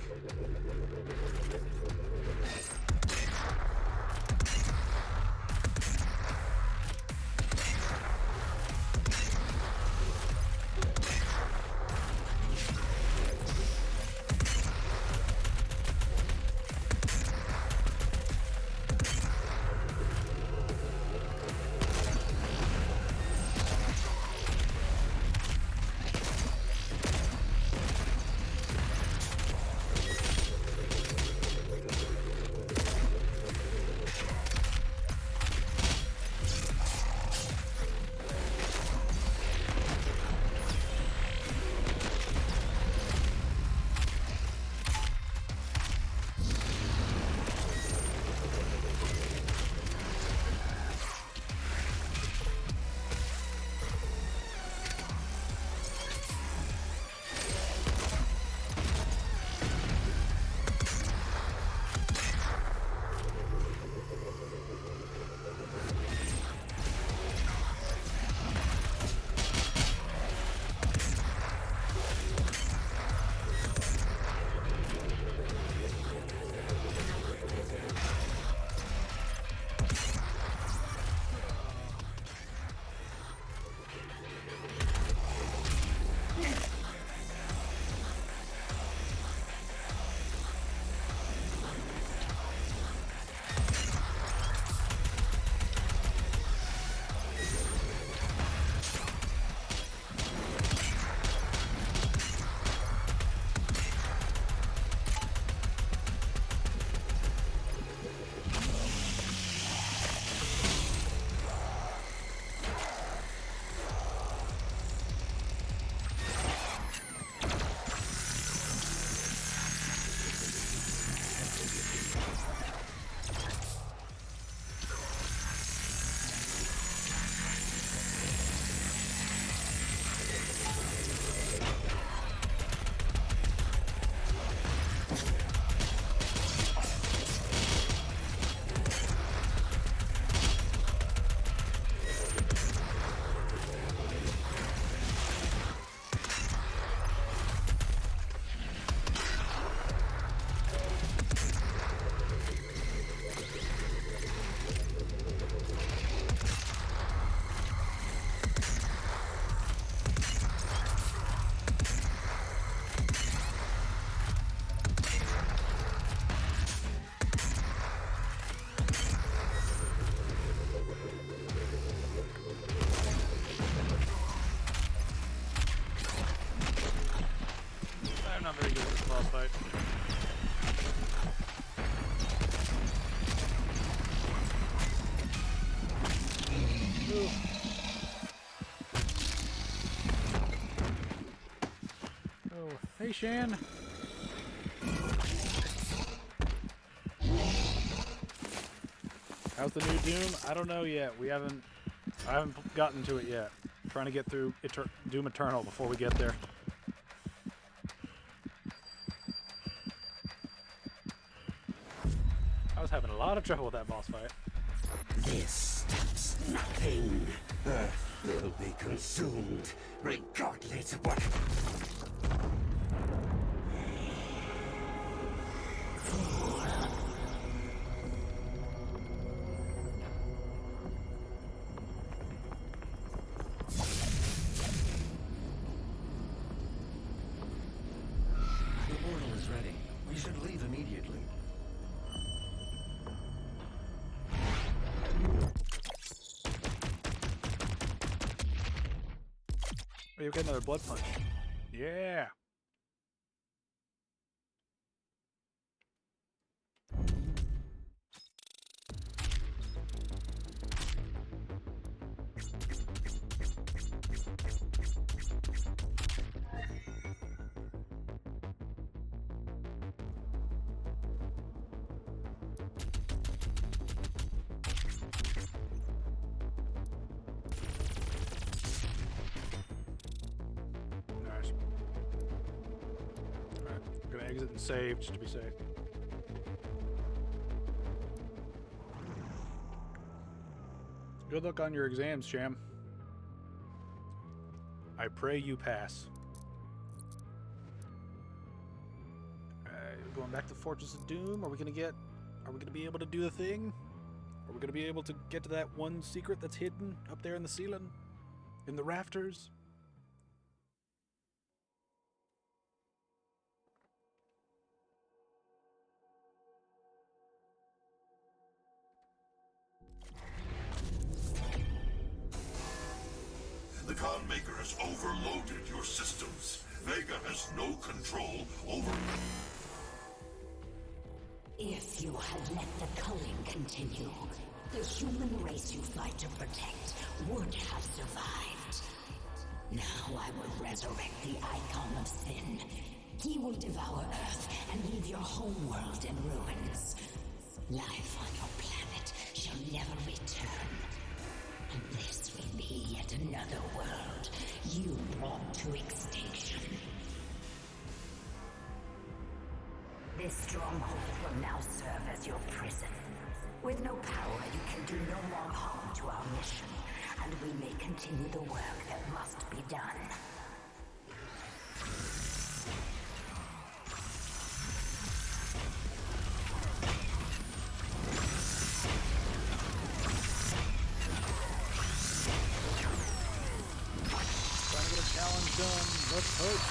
Hey, Shan. How's the new Doom? I don't know yet. I haven't gotten to it yet. Trying to get through Doom Eternal before we get there. I was having a lot of trouble with that boss fight. This stops nothing. Earth will be consumed, regardless of what... The portal is ready. We should leave immediately. Oh, you get another blood punch. Yeah. Nice. Alright, I'm gonna exit and save just to be safe. Good luck on your exams, Sham. I pray you pass. Alright, going back to Fortress of Doom. Are we gonna be able to do the thing? Are we gonna be able to get to that one secret that's hidden up there in the ceiling? In the rafters? The Con Maker has overloaded your systems. Vega has no control over... If you had let the culling continue, the human race you fight to protect would have survived. Now I will resurrect the Icon of Sin. He will devour Earth and leave your homeworld in ruins. Life on your planet shall never return. And this will be yet another world you brought to extinction. This stronghold will now serve as your prison. With no power, you can do no more harm to our mission, and we may continue the work that must be done. Trying to get a challenge done. Let's hope.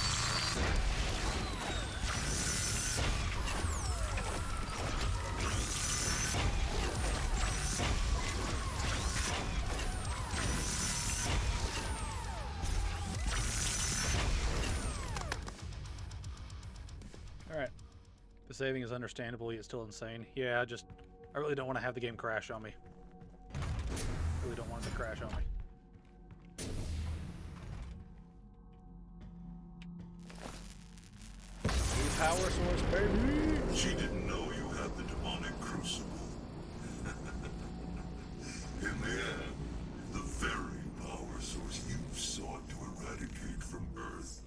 Alright. The saving is understandably, it's still insane. Yeah, I really don't want to have the game crash on me. Really don't want it to crash on me. Power source, baby! She didn't know you had the demonic crucible. In the end, the very power source you sought to eradicate from Earth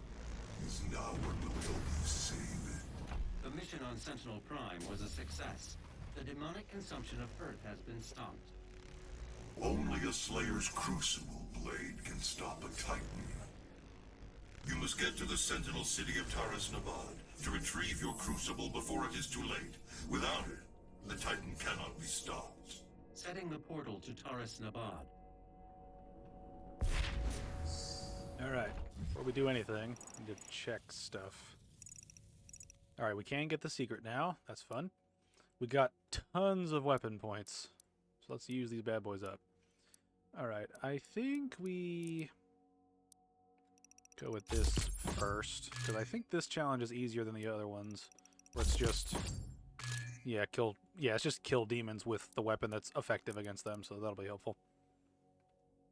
is now what will help you save it. The mission on Sentinel Prime was a success. The demonic consumption of Earth has been stopped. Only a Slayer's crucible blade can stop a Titan. You must get to the Sentinel city of Taras Nabad to retrieve your crucible before it is too late. Without it, the Titan cannot be stopped. Setting the portal to Taras Nabad. Alright, before we do anything, we need to check stuff. Alright, we can get the secret now. That's fun. We got tons of weapon points. So let's use these bad boys up. Alright, I think we go with this first, because I think this challenge is easier than the other ones, where it's just, it's just kill demons with the weapon that's effective against them, so that'll be helpful.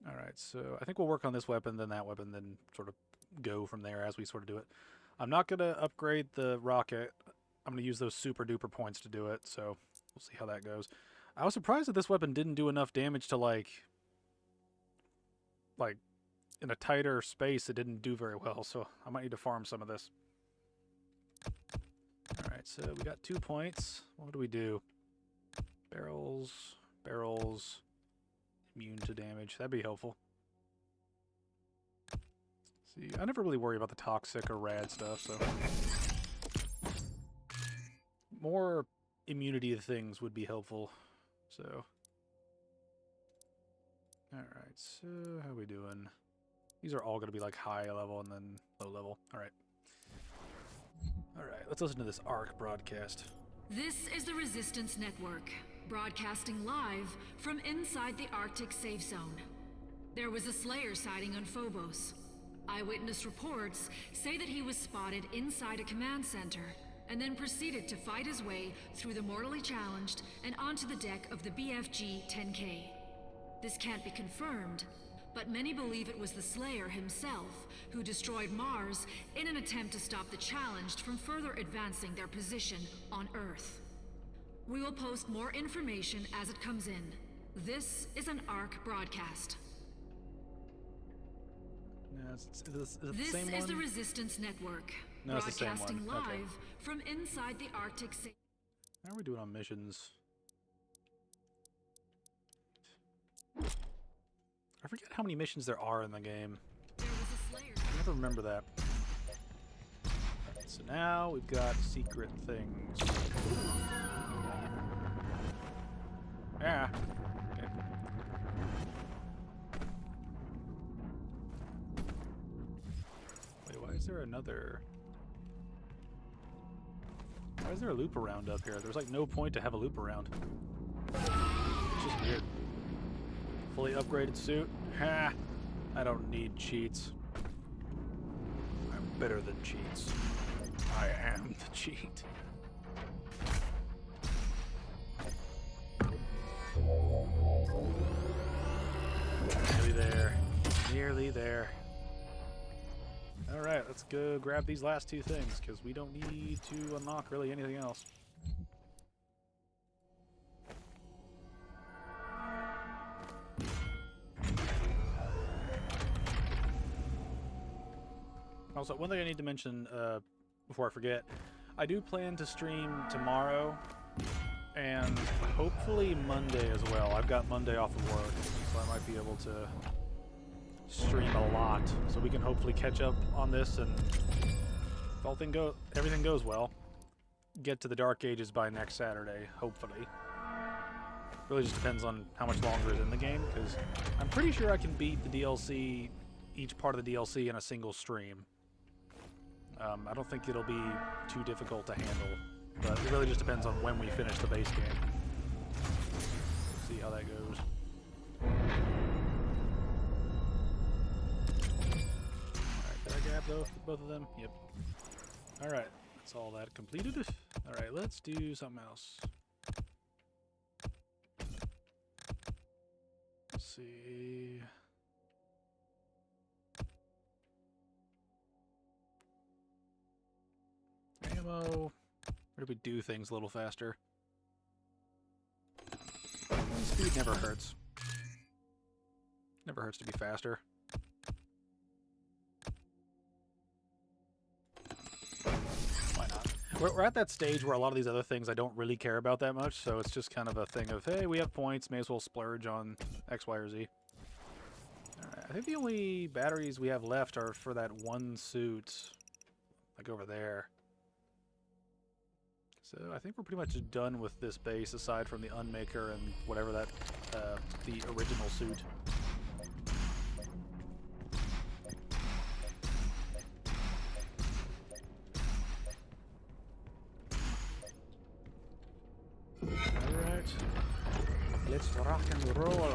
Alright, so I think we'll work on this weapon, then that weapon, then sort of go from there as we sort of do it. I'm not going to upgrade the rocket. I'm going to use those super duper points to do it, so we'll see how that goes. I was surprised that this weapon didn't do enough damage to, like in a tighter space, it didn't do very well, so I might need to farm some of this. Alright, so we got 2 points. What do we do? Barrels, barrels, immune to damage. That'd be helpful. See, I never really worry about the toxic or rad stuff, so... more immunity to things would be helpful, so... Alright, so how are we doing? These are all going to be like high level and then low level. Alright. Alright, let's listen to this ARC broadcast. This is the Resistance Network, broadcasting live from inside the Arctic safe zone. There was a Slayer sighting on Phobos. Eyewitness reports say that he was spotted inside a command center and then proceeded to fight his way through the mortally challenged and onto the deck of the BFG-10K. This can't be confirmed, but many believe it was the Slayer himself who destroyed Mars in an attempt to stop the challenged from further advancing their position on Earth. We will post more information as it comes in. This is an ARC broadcast. No, is the This same is one? the Resistance Network, No, it's the same broadcasting one. Okay. live from inside the Arctic safe. How are we doing on missions? I forget how many missions there are in the game. There was a Slayer. I never remember that. Alright, so now we've got secret things. Yeah. Okay. Wait, why is there another... Why is there a loop around up here? There's like no point to have a loop around. It's just weird. Fully upgraded suit? Ha! I don't need cheats. I'm better than cheats. I am the cheat. Nearly there. Nearly there. Alright, let's go grab these last 2 things, because we don't need to unlock really anything else. Also, one thing I need to mention before I forget, I do plan to stream tomorrow and hopefully Monday as well. I've got Monday off of work, so I might be able to stream a lot, so we can hopefully catch up on this and if everything goes well, get to the Dark Ages by next Saturday, hopefully. Really just depends on how much longer is in the game, because I'm pretty sure I can beat the DLC, each part of the DLC in a single stream. I don't think it'll be too difficult to handle, but it really just depends on when we finish the base game. See how that goes. Alright, did I grab both of them? Yep. Alright, that's all that completed. Alright, let's do something else. Let's see... Ammo. Where do we do things a little faster? Speed never hurts. Never hurts to be faster. Why not? We're at that stage where a lot of these other things I don't really care about that much, so it's just kind of a thing of, hey, we have points, may as well splurge on X, Y, or Z. Alright, I think the only batteries we have left are for that one suit, like over there. So I think we're pretty much done with this base, aside from the Unmaker and whatever that, the original suit. Alright, let's rock and roll.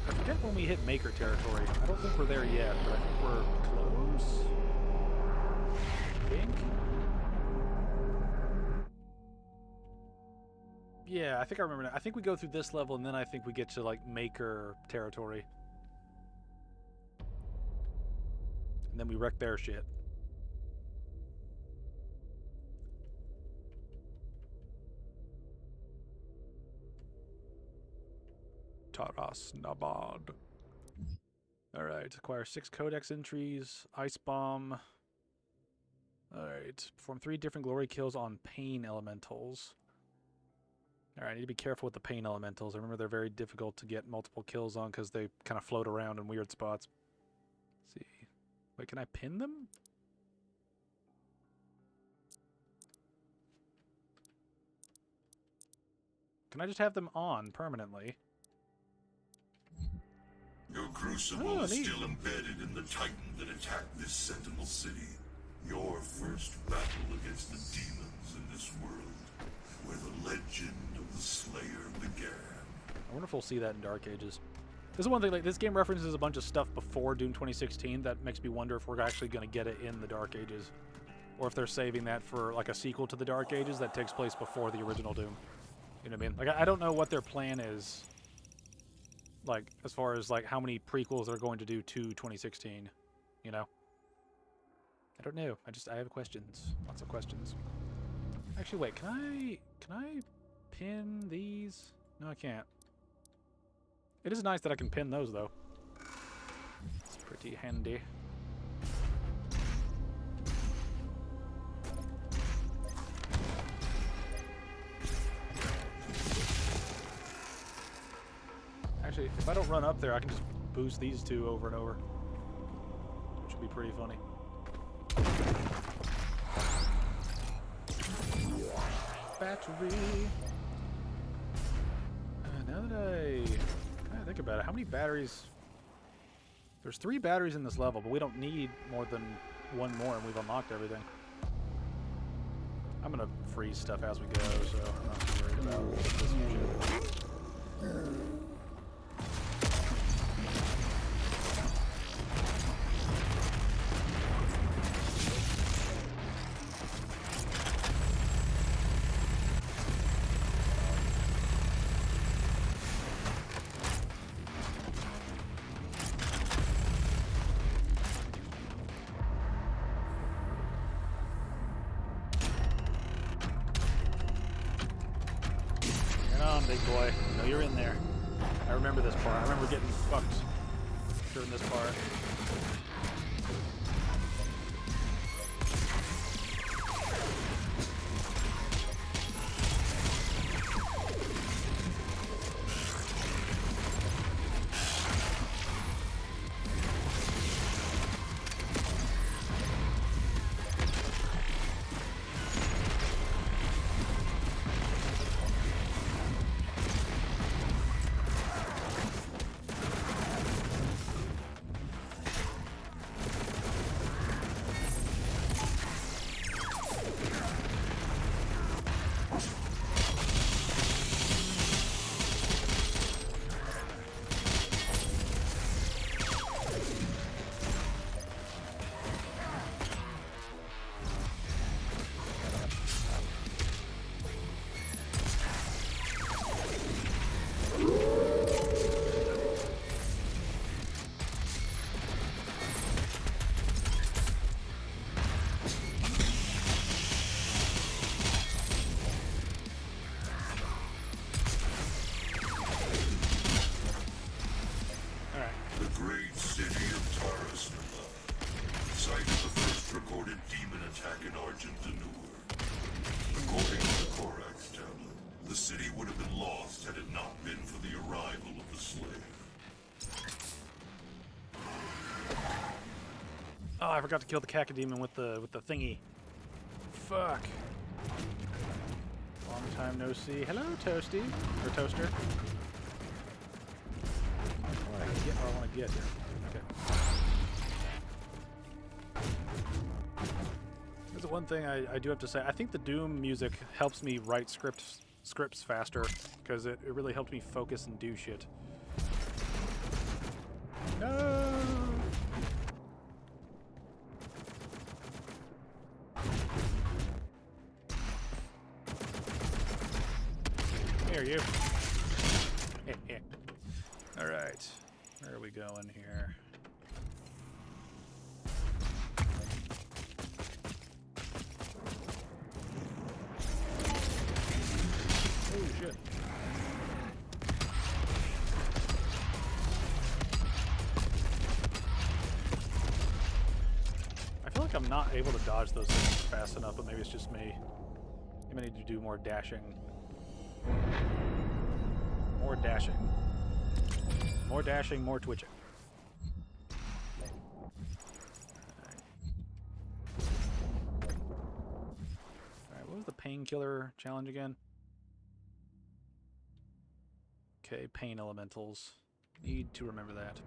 I forget when we hit Maker territory. I don't think we're there yet, but I think we're close. I think. Yeah, I think I remember now. I think we go through this level, and then I think we get to, like, Maker territory. And then we wreck their shit. Taras Nabad. Alright, acquire 6 codex entries, ice bomb. Alright, perform 3 different glory kills on pain elementals. Alright, I need to be careful with the pain elementals. I remember they're very difficult to get multiple kills on because they kind of float around in weird spots. Let's see. Wait, can I pin them? Can I just have them on permanently? Your crucible is still embedded in the Titan that attacked this Sentinel City. Your first battle against the demons in this world, where the legend of the Slayer began. I wonder if we'll see that in Dark Ages. This is one thing, like, this game references a bunch of stuff before Doom 2016 that makes me wonder if we're actually going to get it in the Dark Ages. Or if they're saving that for, like, a sequel to the Dark Ages that takes place before the original Doom. You know what I mean? Like, I don't know what their plan is, like, as far as, like, how many prequels they're going to do to 2016, you know? I don't know. I have questions. Lots of questions. Actually, wait, can I pin these? No, I can't. It is nice that I can pin those, though. It's pretty handy. Actually, if I don't run up there, I can just boost these two over and over. Which would be pretty funny. Battery. Now that I kind of think about it, how many batteries? There's 3 batteries in this level, but we don't need more than 1 more, and we've unlocked everything. I'm gonna freeze stuff as we go, so I'm not too worried about this shit. Big boy. I know you're in there. I remember this part. I remember getting fucked during this part. Oh, I forgot to kill the cacodemon with the thingy. Fuck. Long time no see. Hello, Toasty. Or Toaster. What I want to get here. Okay. There's one thing I do have to say. I think the Doom music helps me write scripts faster, because it really helped me focus and do shit. No! Here, you. Alright. Where are we going here? Oh, shit. not able to dodge those things fast enough, but maybe it's just me. Maybe I need to do more dashing. More dashing. More dashing, more twitching. Alright, what was the painkiller challenge again? Okay, pain elementals. Need to remember that.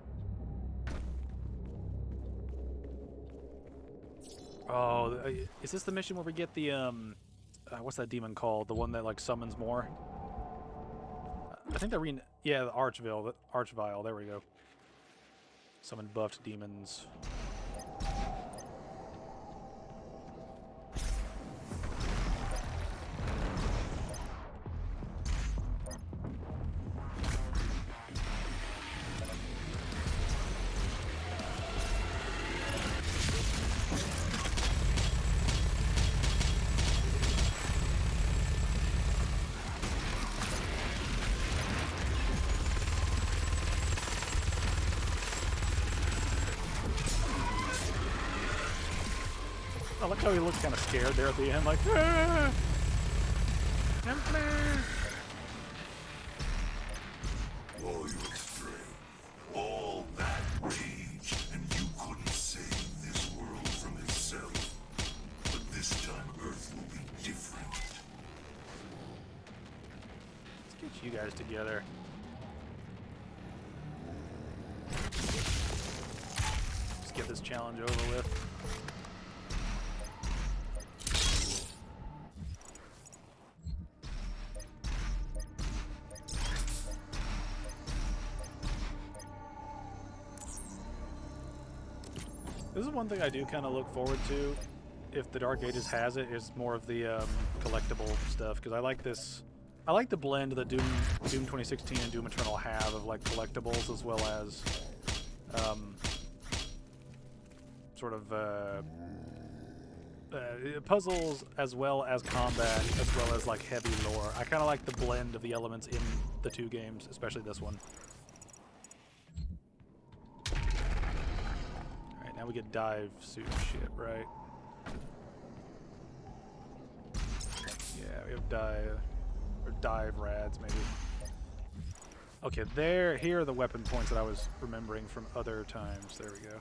Oh, is this the mission where we get the, what's that demon called? The one that, like, summons more? I think they're yeah, the Archvile, there we go. Summon buffed demons. I like how he looks kind of scared there at the end, like, ah! Help me! All your strength, all that rage, and you couldn't save this world from itself. But this time Earth will be different. Let's get you guys together. Let's get this challenge over with. This is one thing I do kind of look forward to, if the Dark Ages has it, is more of the collectible stuff, because I like this. I like the blend that Doom 2016 and Doom Eternal have of like collectibles as well as sort of puzzles as well as combat as well as like heavy lore. I kind of like the blend of the elements in the two games, especially this one. Now we get dive suit shit, right? Yeah, we have dive rads maybe. Okay, here are the weapon points that I was remembering from other times. There we go.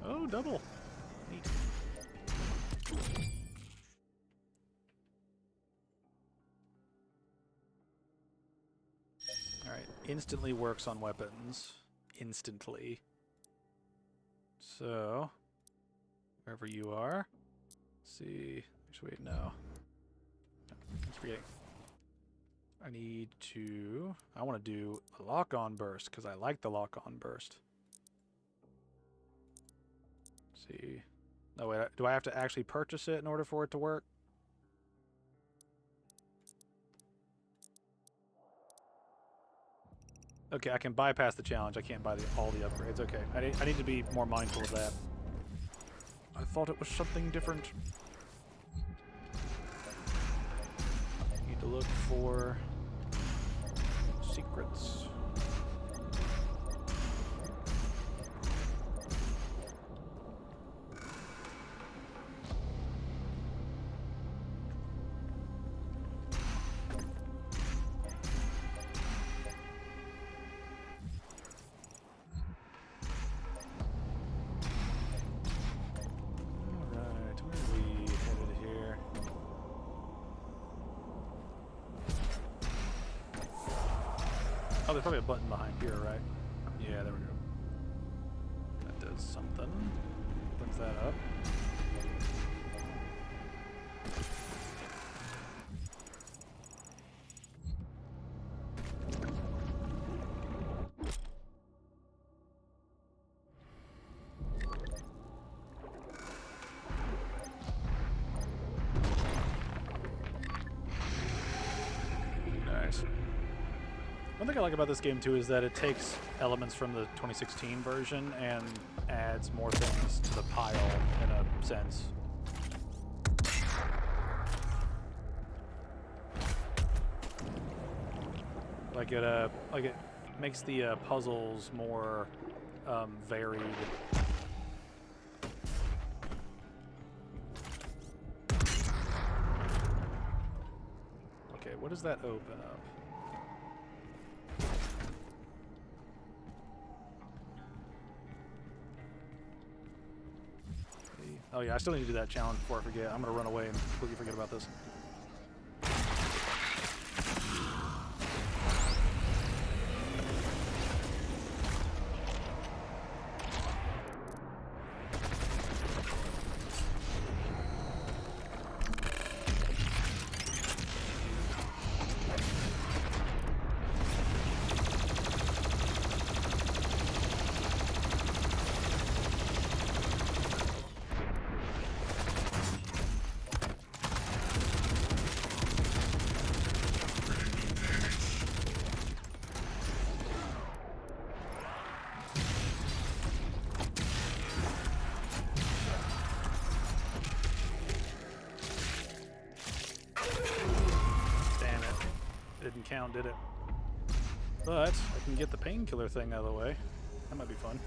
Oh, double. Neat. Alright, instantly works on weapons. Instantly. So, wherever you are. Let's see. Actually, wait, no. I'm forgetting. I want to do a lock-on burst, because I like the lock-on burst. Let's see. No, wait, do I have to actually purchase it in order for it to work? Okay, I can bypass the challenge. I can't buy all the upgrades. Okay, I need to be more mindful of that. I thought it was something different. Need to look for secrets. Oh, there's probably a button behind here, right? Yeah, there we go. That does something. Opens that up. One thing I like about this game too is that it takes elements from the 2016 version and adds more things to the pile in a sense. Like it makes the puzzles more varied. Okay, what does that open up? Oh yeah, I still need to do that challenge before I forget. I'm gonna run away and completely forget about this. Didn't count, did it? But I can get the painkiller thing out of the way. That might be fun.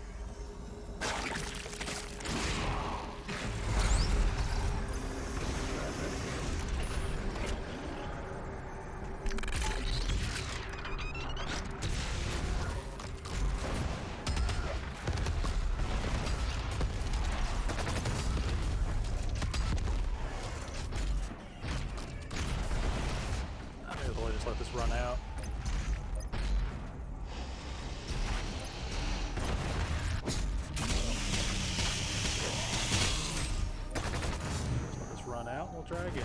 Let this run out. Let this run out, we'll try again.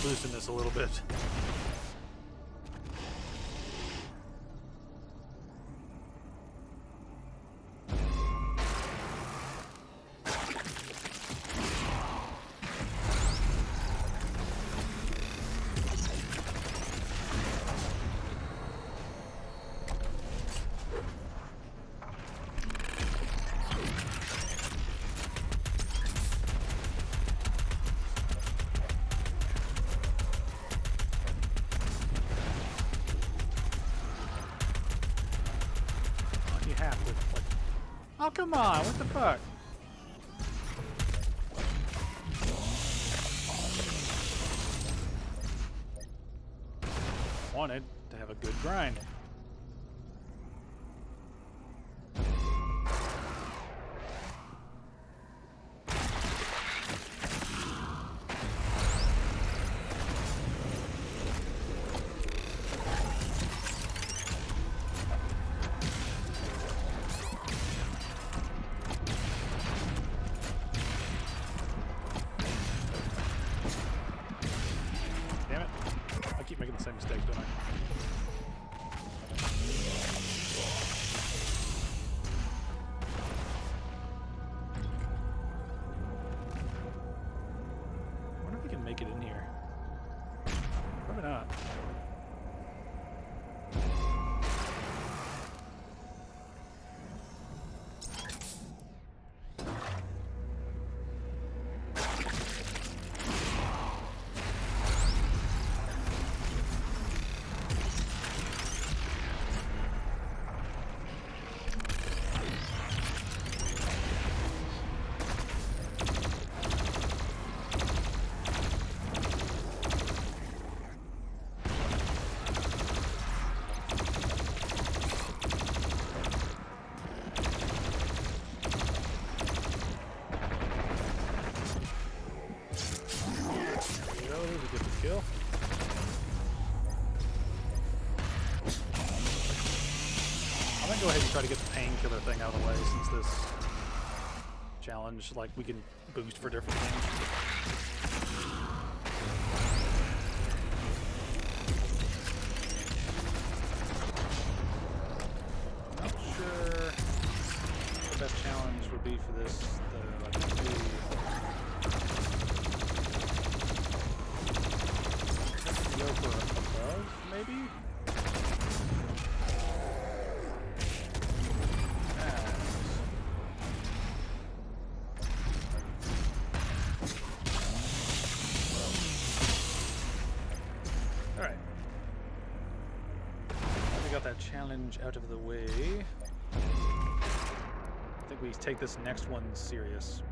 Loosen this a little bit. Oh, come on, what the fuck? Wanted to have a good grind. Damn it. I keep making the same mistake, don't I? particular thing out of the way since this challenge, like, we can boost for different things. I'm not sure what the best challenge would be for this, though. I think we go for above, maybe? Challenge out of the way. I think we take this next one serious.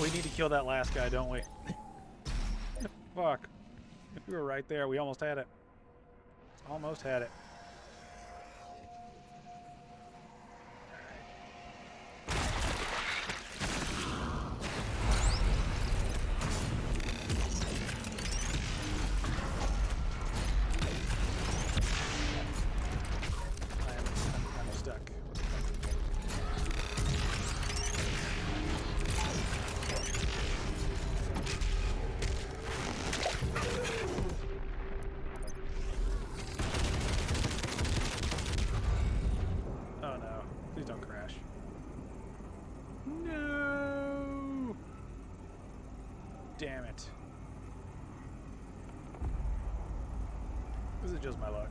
We need to kill that last guy, don't we? Fuck. We were right there. We almost had it. Almost had it. I'm stuck. Damn it. This is just my luck.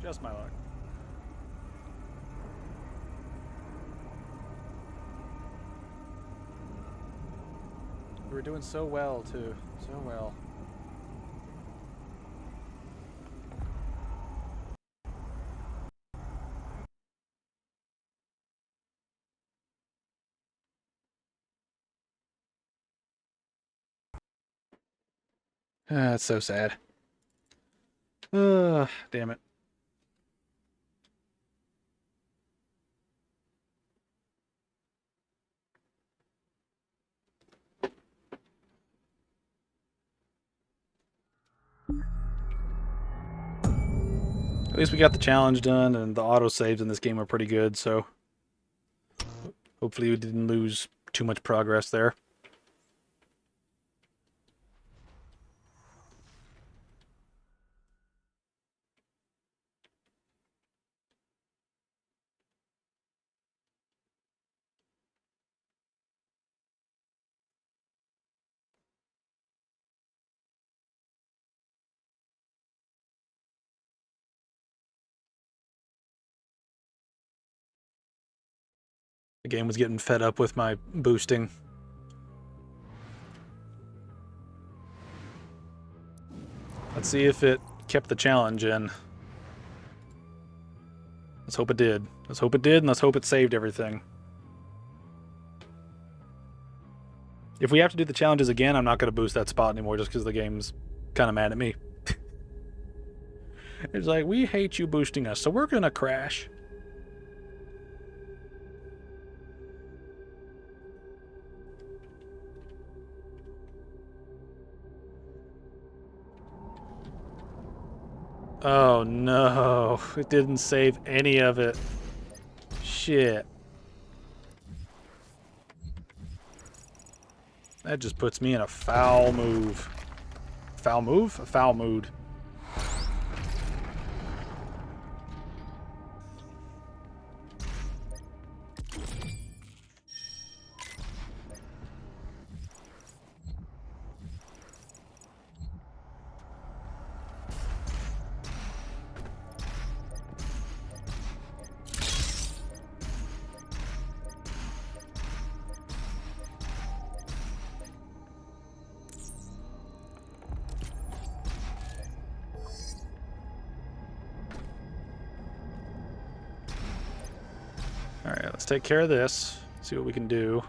Just my luck. We were doing so well, too. So well. That's so sad. Damn it. At least we got the challenge done, and the autosaves in this game are pretty good, so hopefully we didn't lose too much progress there. The game was getting fed up with my boosting. Let's see if it kept the challenge in. Let's hope it did. Let's hope it did, and let's hope it saved everything. If we have to do the challenges again, I'm not going to boost that spot anymore just because the game's kind of mad at me. It's like, we hate you boosting us, so we're going to crash. Oh no, it didn't save any of it. Shit. That just puts me in a foul move. Foul move? A foul mood. take care of this. See what we can do.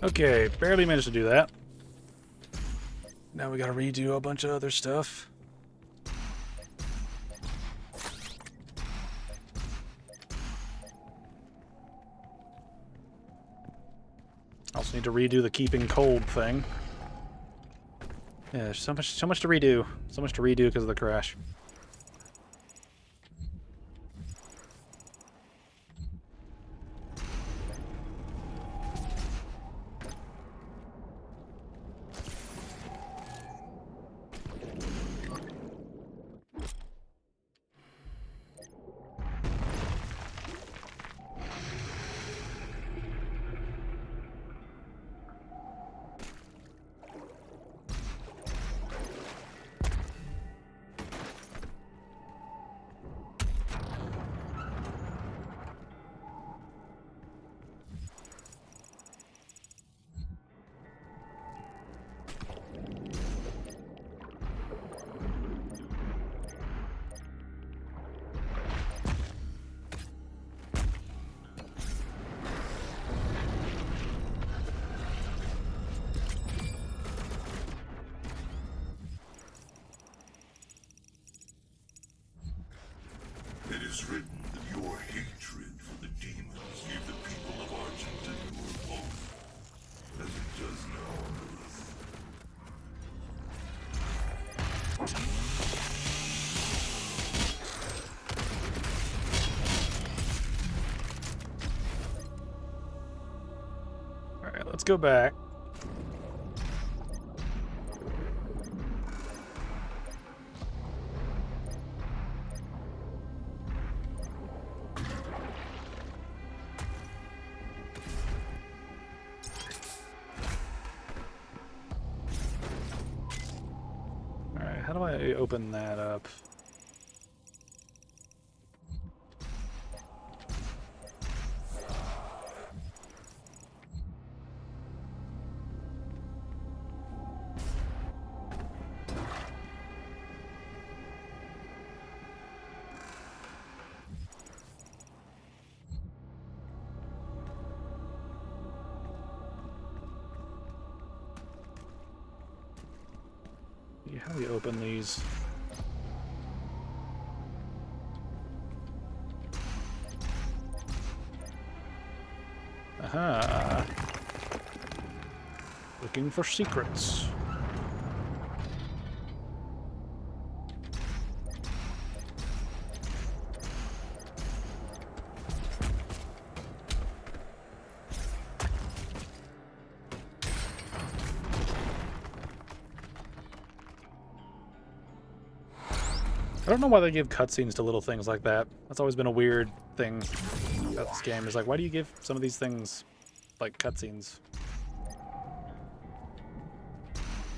Okay, barely managed to do that. Now we gotta redo a bunch of other stuff. Also need to redo the keeping cold thing. Yeah, there's so much to redo. So much to redo because of the crash. It is written that your hatred for the demons gave the people of Argentina hope, as it does now on Earth. Alright, let's go back. Alright, how do I open that up? How do we open these? Aha! Looking for secrets. I don't know why they give cutscenes to little things like that. That's always been a weird thing about this game. Is like, why do you give some of these things like cutscenes?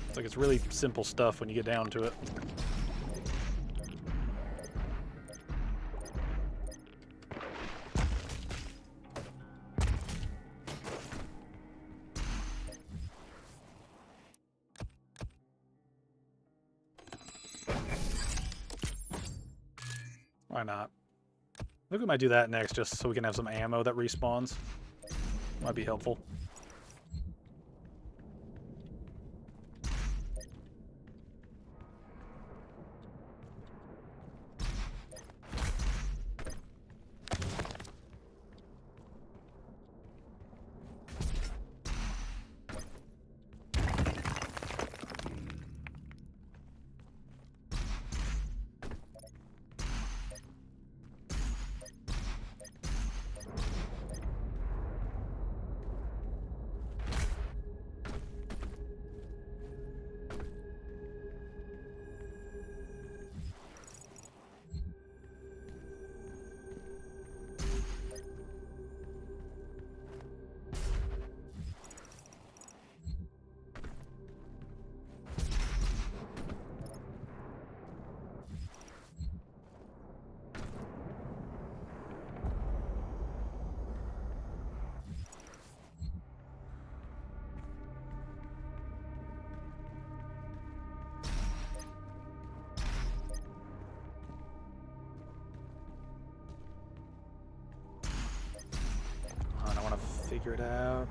It's like it's really simple stuff when you get down to it. Why not? I think we might do that next just so we can have some ammo that respawns. Might be helpful. figure it out.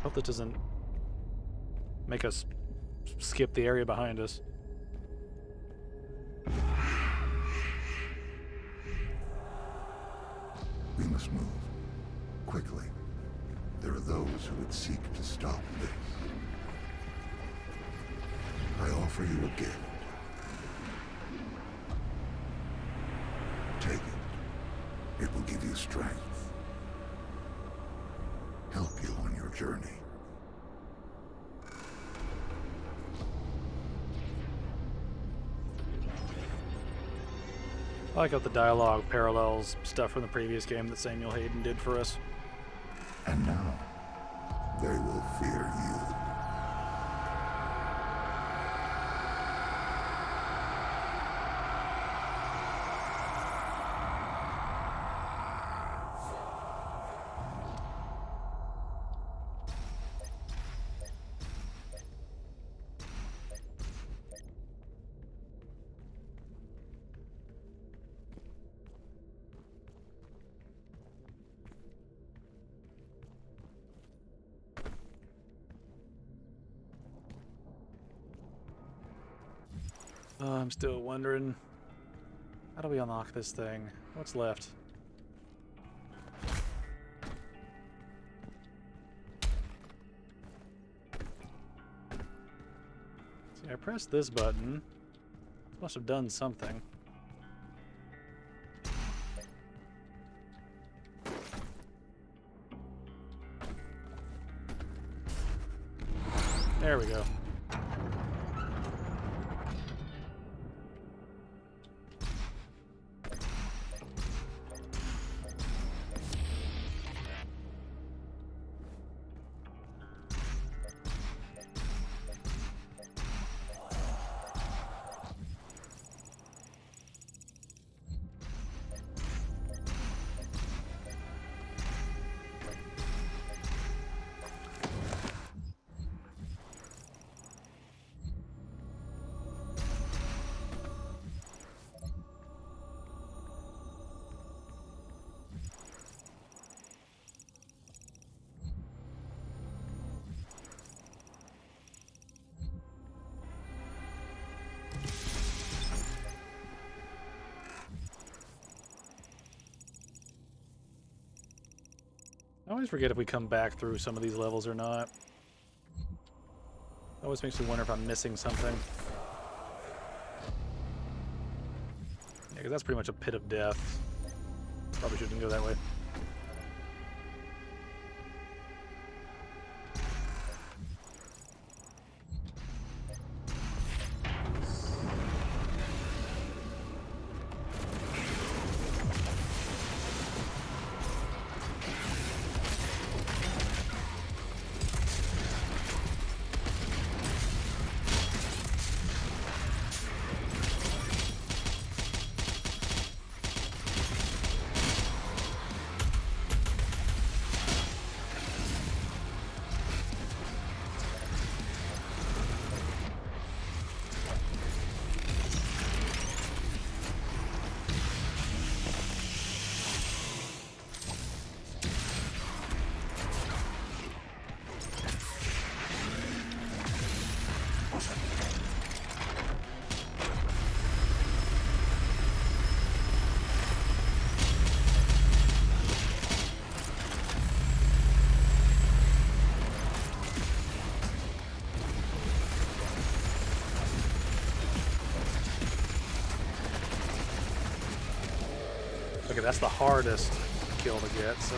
Hope that doesn't make us skip the area behind us. We must move. Quickly. There are those who would seek to stop this. I offer you a gift. Take it. It will give you strength. Help you on your journey. I like how the dialogue parallels stuff from the previous game that Samuel Hayden did for us. And now, they will fear you. I'm still wondering, how do we unlock this thing? What's left? See, I pressed this button. This must have done something. There we go. I always forget if we come back through some of these levels or not. It always makes me wonder if I'm missing something. Yeah, because that's pretty much a pit of death. Probably shouldn't go that way. Okay, that's the hardest kill to get, so...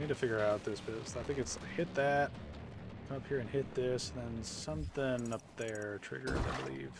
To figure out this bit. So I think it's hit that, come up here and hit this, and then something up there triggers, I believe.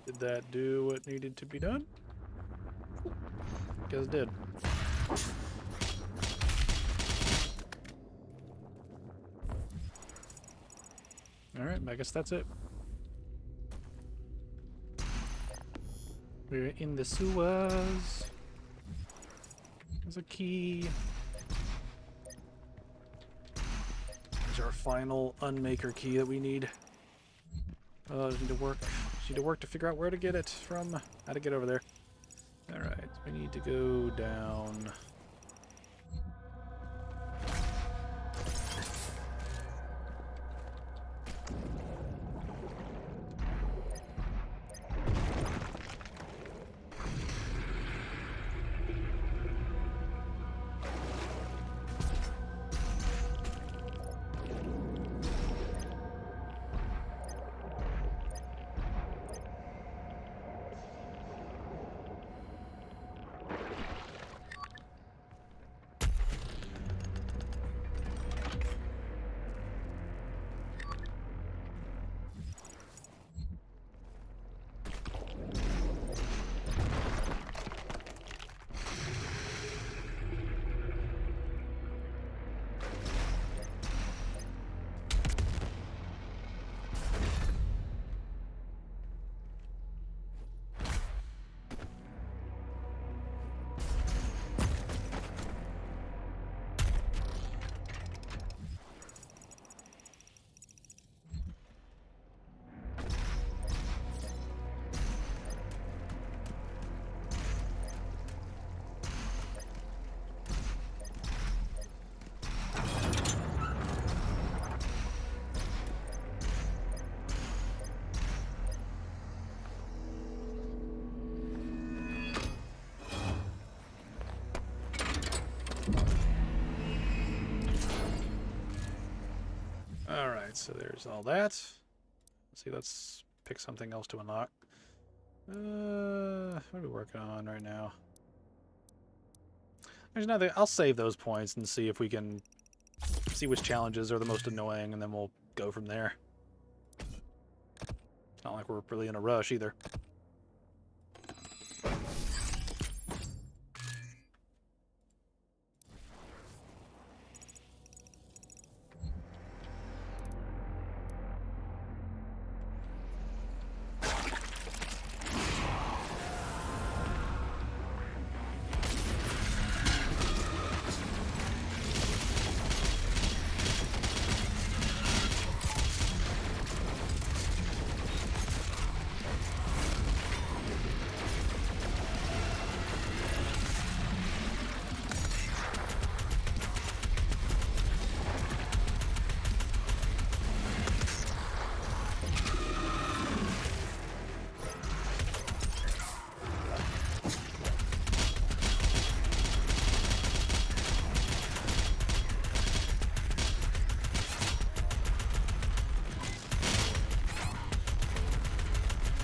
Did that do what needed to be done? Guess it did. Alright, I guess that's it. We're in the sewers. There's a key. There's our final unmaker key that we need. Just need to work. Just need to work to figure out where to get it from. How to get over there. Alright, we need to go down. Alright, so there's all that. Let's see, let's pick something else to unlock. What are we working on right now? There's nothing. I'll save those points and see if we can see which challenges are the most annoying, and then we'll go from there. It's not like we're really in a rush either.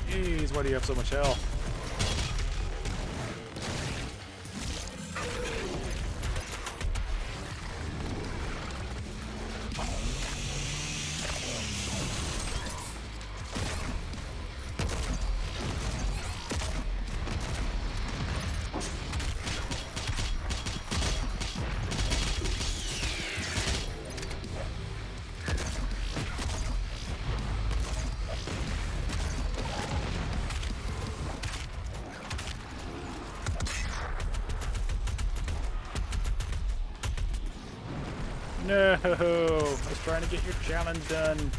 Jeez, why do you have so much health? No, I was trying to get your challenge done.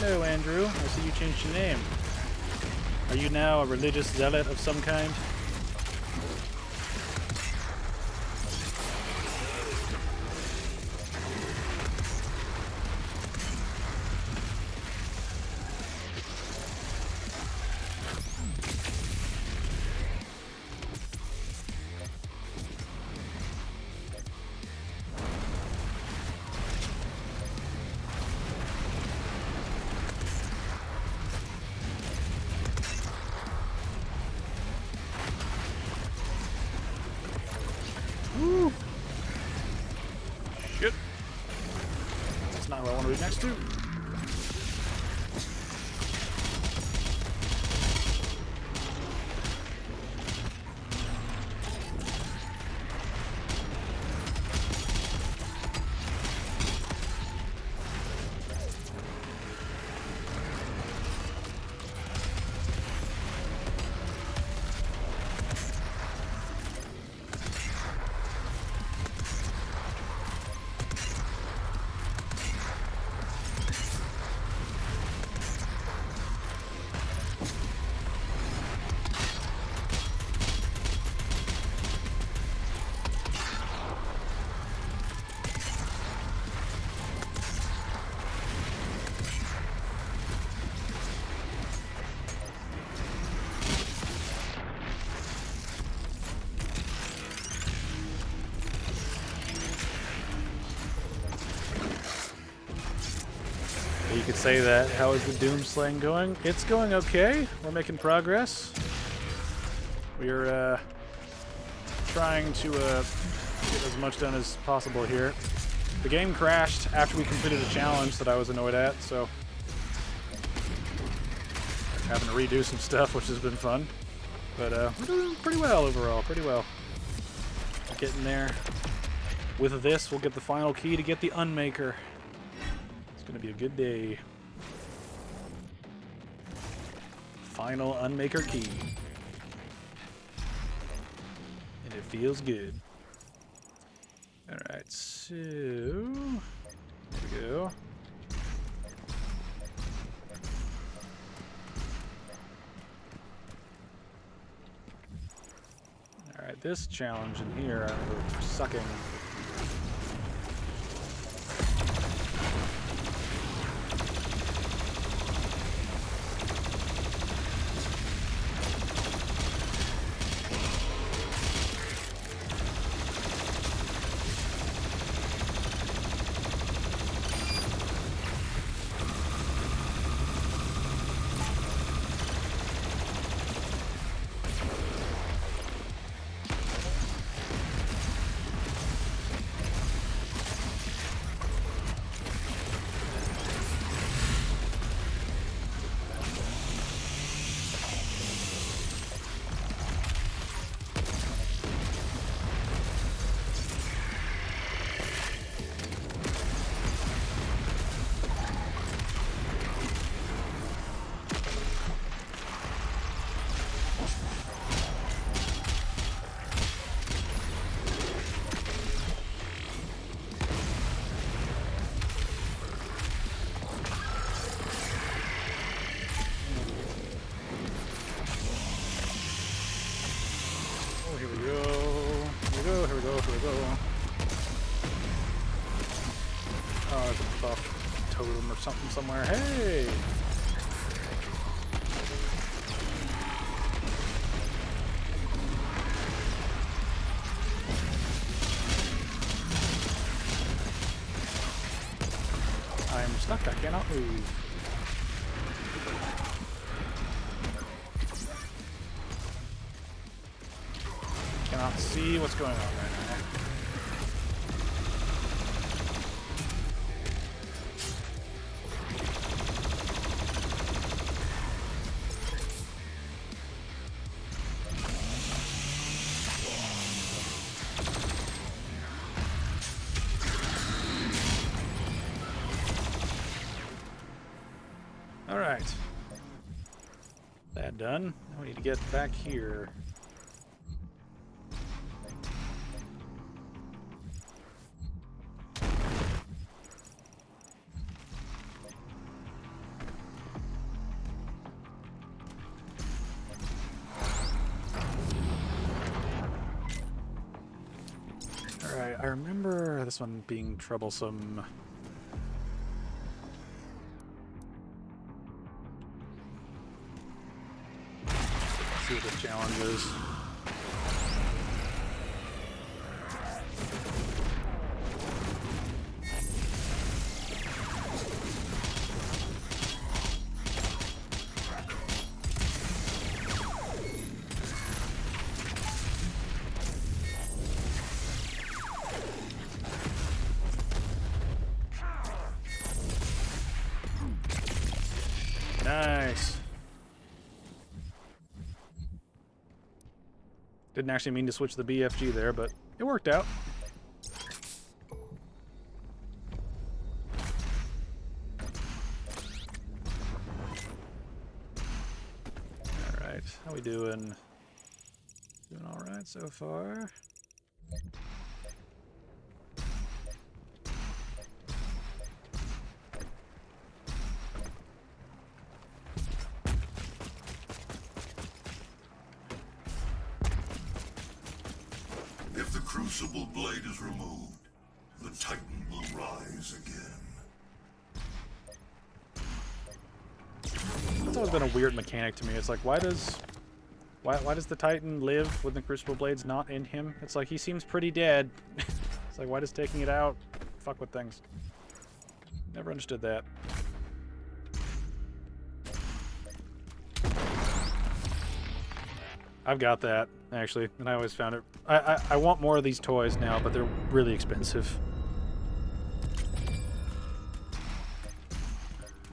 Hello, Andrew. I see you changed your name. Are you now a religious zealot of some kind? Woo! Shit. That's not what I want to be next to. You could say that. How is the Doom slaying going? It's going okay. We're making progress. We're trying to get as much done as possible here. The game crashed after we completed a challenge that I was annoyed at, so having to redo some stuff, which has been fun. But we're doing pretty well overall, pretty well. We're getting there. With this, we'll get the final key to get the Unmaker. It's gonna be a good day. Final Unmaker key. And it feels good. Alright, so there we go. Alright, this challenge in here, I remember sucking. somewhere. Hey! I'm stuck. I cannot move. Cannot see what's going on right now. All right. That done. Now we need to get back here. Alright, I remember this one being troublesome. Let's see what this challenge is. Nice. Didn't actually mean to switch the BFG there, but it worked out. Alright, how we doing? Doing alright so far. If the Crucible Blade is removed, the Titan will rise again. That's always been a weird mechanic to me. It's like, why does the Titan live when the Crucible Blade's not in him? It's like, he seems pretty dead. It's like, why does taking it out fuck with things? Never understood that. I've got that, actually, and I always found it... I want more of these toys now, but they're really expensive.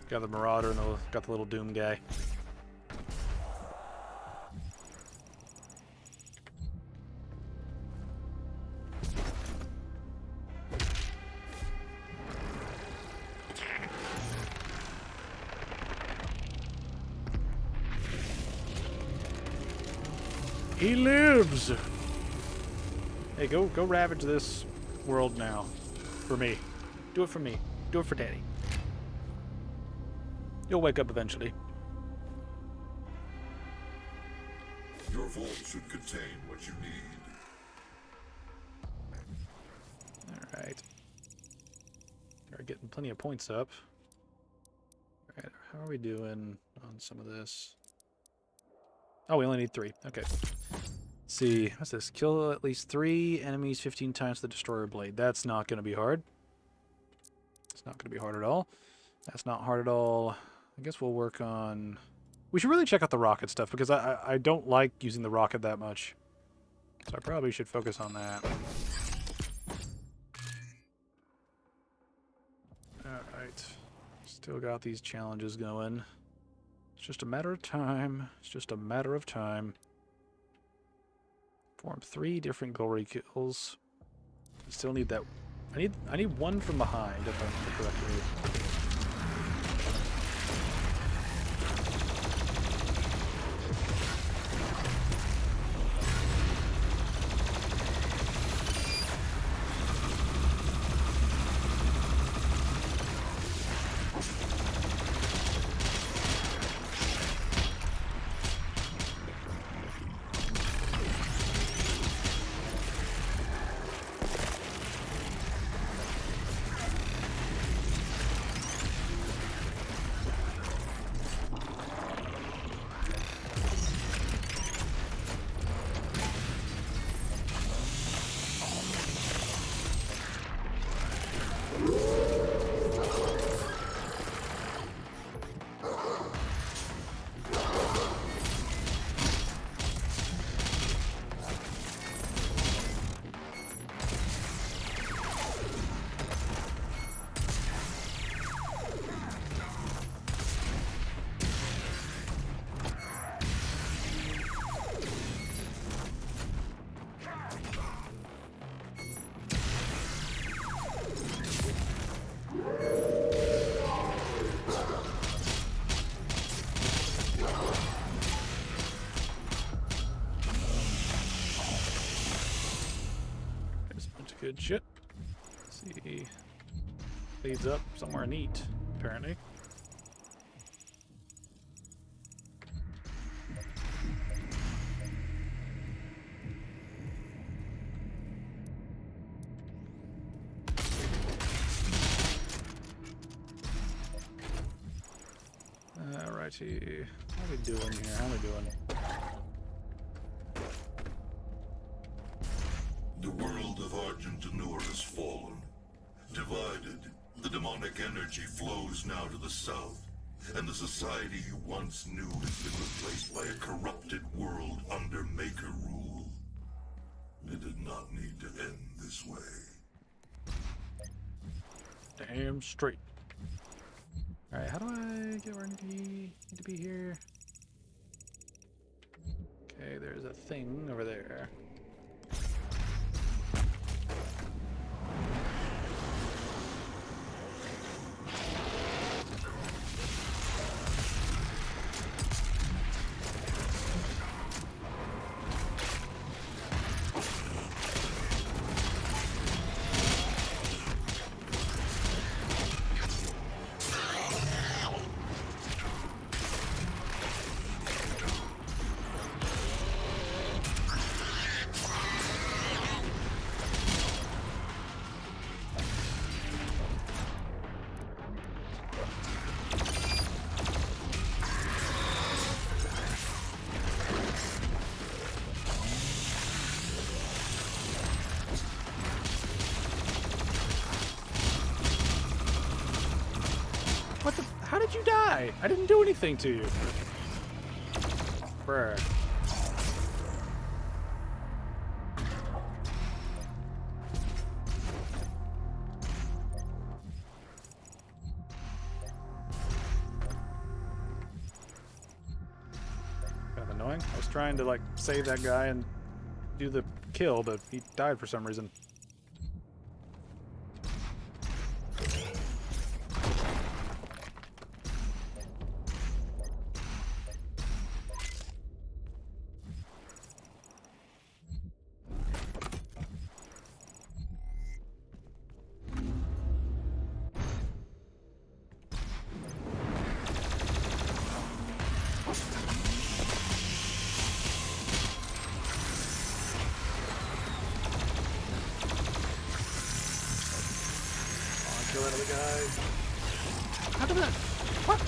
Got the Marauder and got the little Doom guy. He lives! Hey, go ravage this world now. For me. Do it for me. Do it for Daddy. You'll wake up eventually. Your vault should contain what you need. Alright. We're getting plenty of points up. Alright, how are we doing on some of this? Oh, we only need 3. Okay. Let's see. What's this? Kill at least 3 enemies 15 times the Destroyer Blade. That's not going to be hard. It's not going to be hard at all. That's not hard at all. I guess we'll work on... We should really check out the rocket stuff, because I don't like using the rocket that much. So I probably should focus on that. Alright. Still got these challenges going. It's just a matter of time. It's just a matter of time. Form 3 different glory kills. I still need that. I need one from behind, if I remember correctly. good shit. Let's see. Leads up somewhere neat, apparently. Alrighty. How are we doing here? How are we doing? The world of Argentanur has fallen. Divided, the demonic energy flows now to the south, and the society you once knew has been replaced by a corrupted world under Maker rule. It did not need to end this way. Damn straight. Alright, how do I get where I need to be here? Okay, there's a thing over there. What the? How did you die? I didn't do anything to you. Bruh. Kind of annoying. I was trying to, like, save that guy and do the kill, but he died for some reason. Kill that other guy. How did that? What?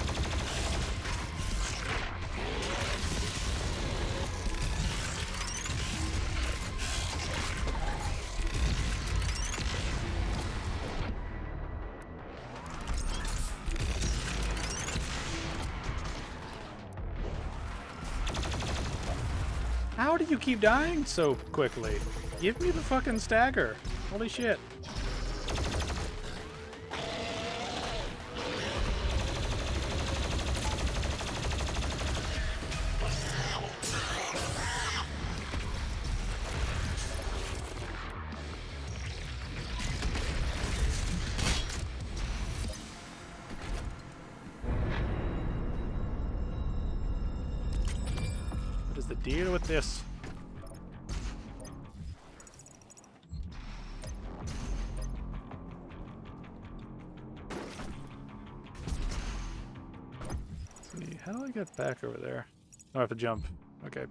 How do you keep dying so quickly? Give me the fucking stagger. Holy shit. What is the deal with this? Let's see, how do I get back over there? Oh, I have to jump. Okay.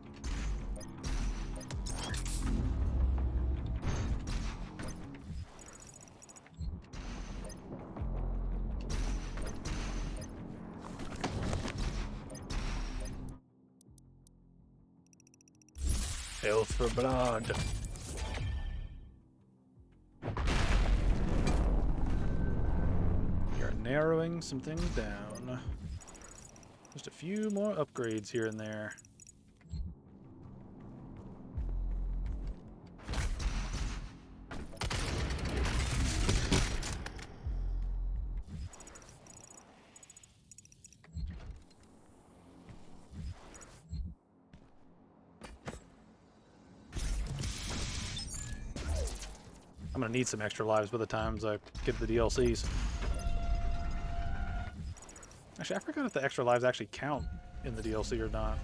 Filth for blood. We are narrowing some things down. Just a few more upgrades here and there. I'm gonna need some extra lives by the times I get the DLCs. Actually, I forgot if the extra lives actually count in the DLC or not.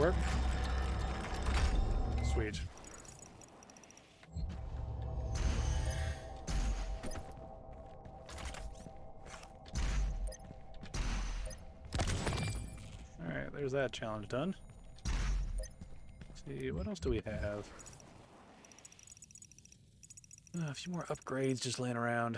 work? Sweet. Alright, there's that challenge done. Let's see, what else do we have? A few more upgrades just laying around.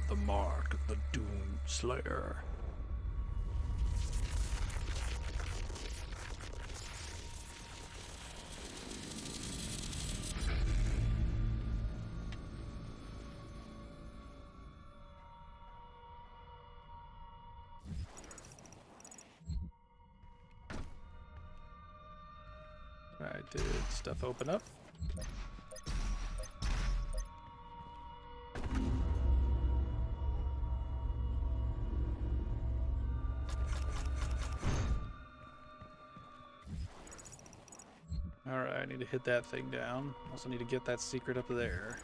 The mark of the Doom Slayer. Alright, did stuff open up? Alright, I need to hit that thing down. Also need to get that secret up there.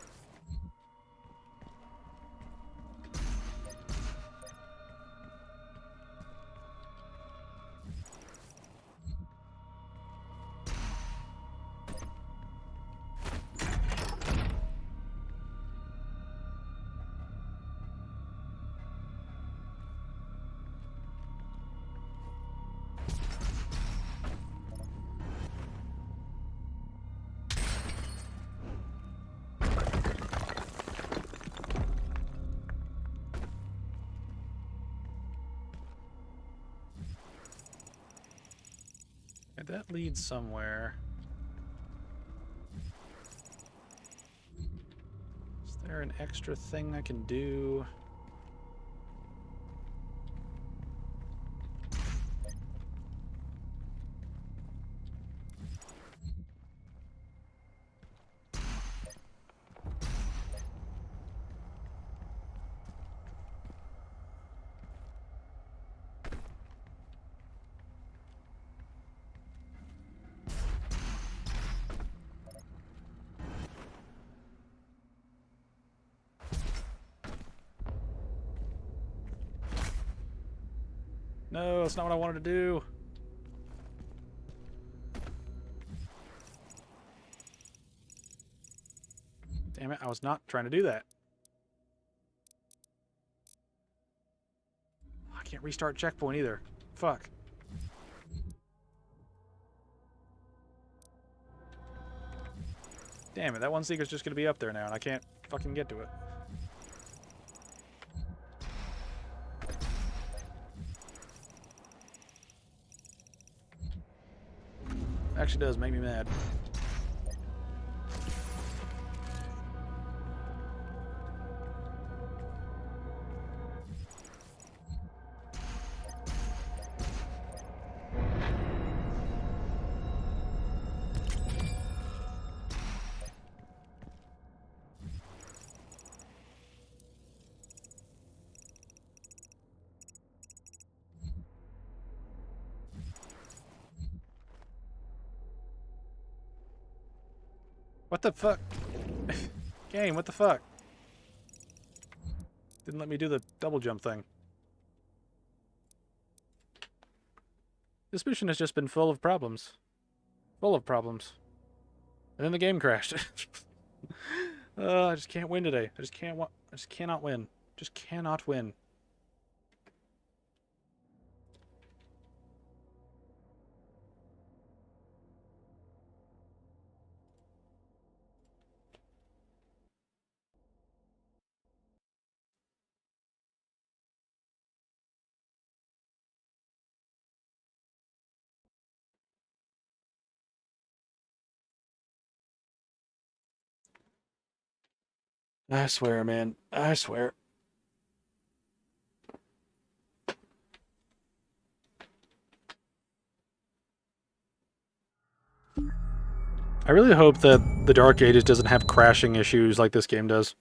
Okay, that leads somewhere. Is there an extra thing I can do? No, that's not what I wanted to do. Damn it, I was not trying to do that. I can't restart checkpoint either. Fuck. Damn it, that one secret's just gonna be up there now and I can't fucking get to it. Actually does make me mad. What the fuck? Game, what the fuck? Didn't let me do the double jump thing. This mission has just been full of problems. Full of problems. And then the game crashed. I just can't win today. I just cannot win. Just cannot win. I swear, man. I swear. I really hope that the Dark Ages doesn't have crashing issues like this game does.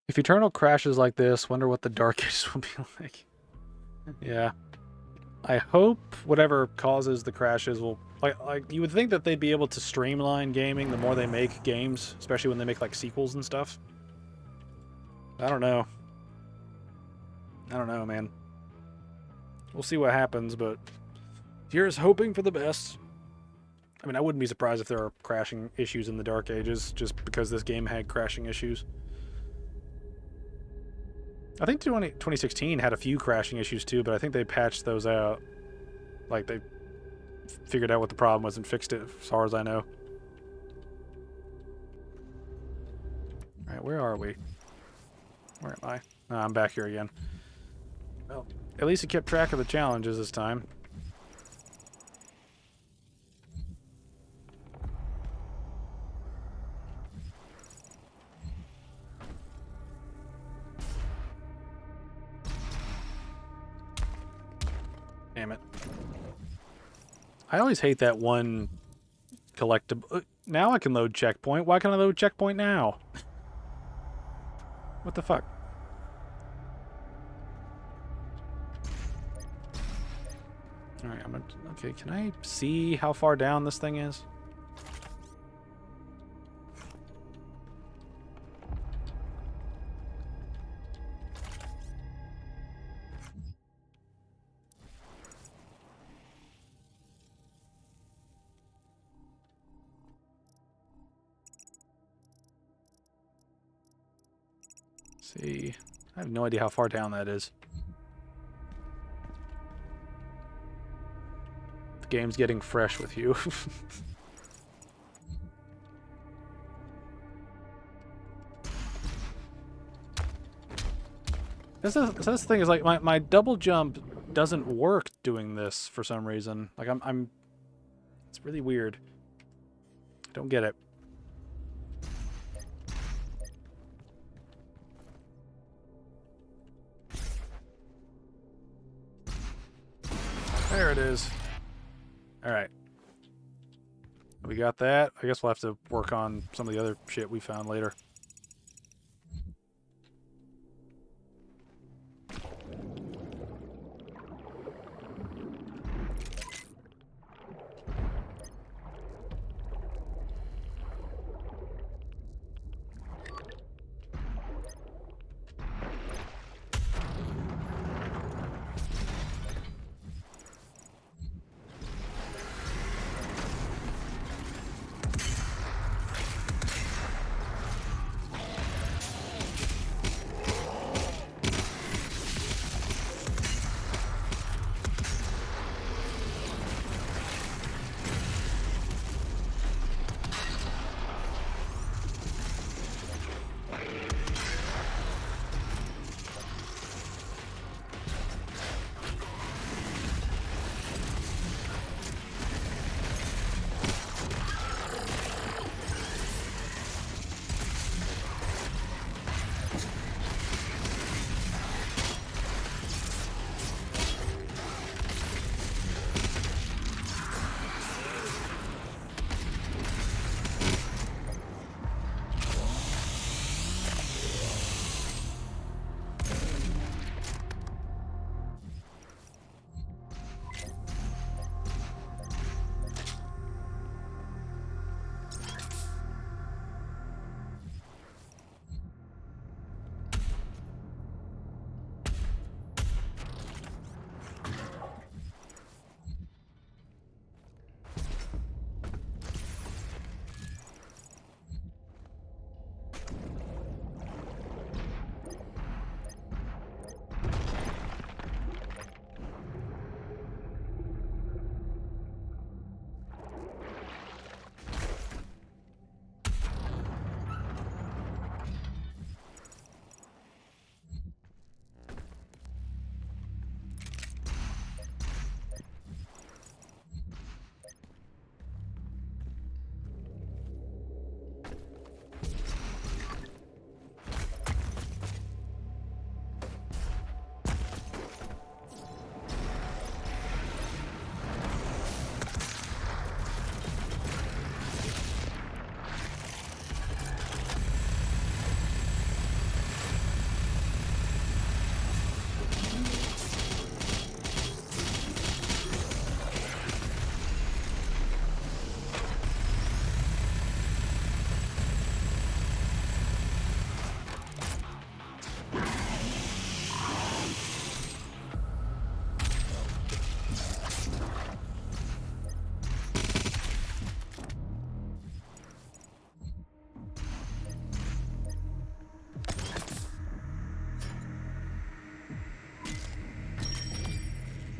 If Eternal crashes like this, wonder what the Dark Ages will be like. Yeah. I hope whatever causes the crashes will... Like you would think that they'd be able to streamline gaming the more they make games, especially when they make like sequels and stuff. I don't know. I don't know, man. We'll see what happens, but here's hoping for the best. I mean, I wouldn't be surprised if there are crashing issues in the Dark Ages, just because this game had crashing issues. I think 2016 had a few crashing issues too, but I think they patched those out. Like, they figured out what the problem was and fixed it, as far as I know. Alright, where are we? Where am I? Oh, I'm back here again. Well, at least it kept track of the challenges this time. Damn it. I always hate that one collectible. Now I can load checkpoint. Why can't I load checkpoint now? What the fuck? Alright, I'm gonna... Okay, can I see how far down this thing is? See, I have no idea how far down that is. The game's getting fresh with you. That's the thing is, like, my double jump doesn't work doing this for some reason. Like, it's really weird. I don't get it. There it is. Alright. We got that. I guess we'll have to work on some of the other shit we found later.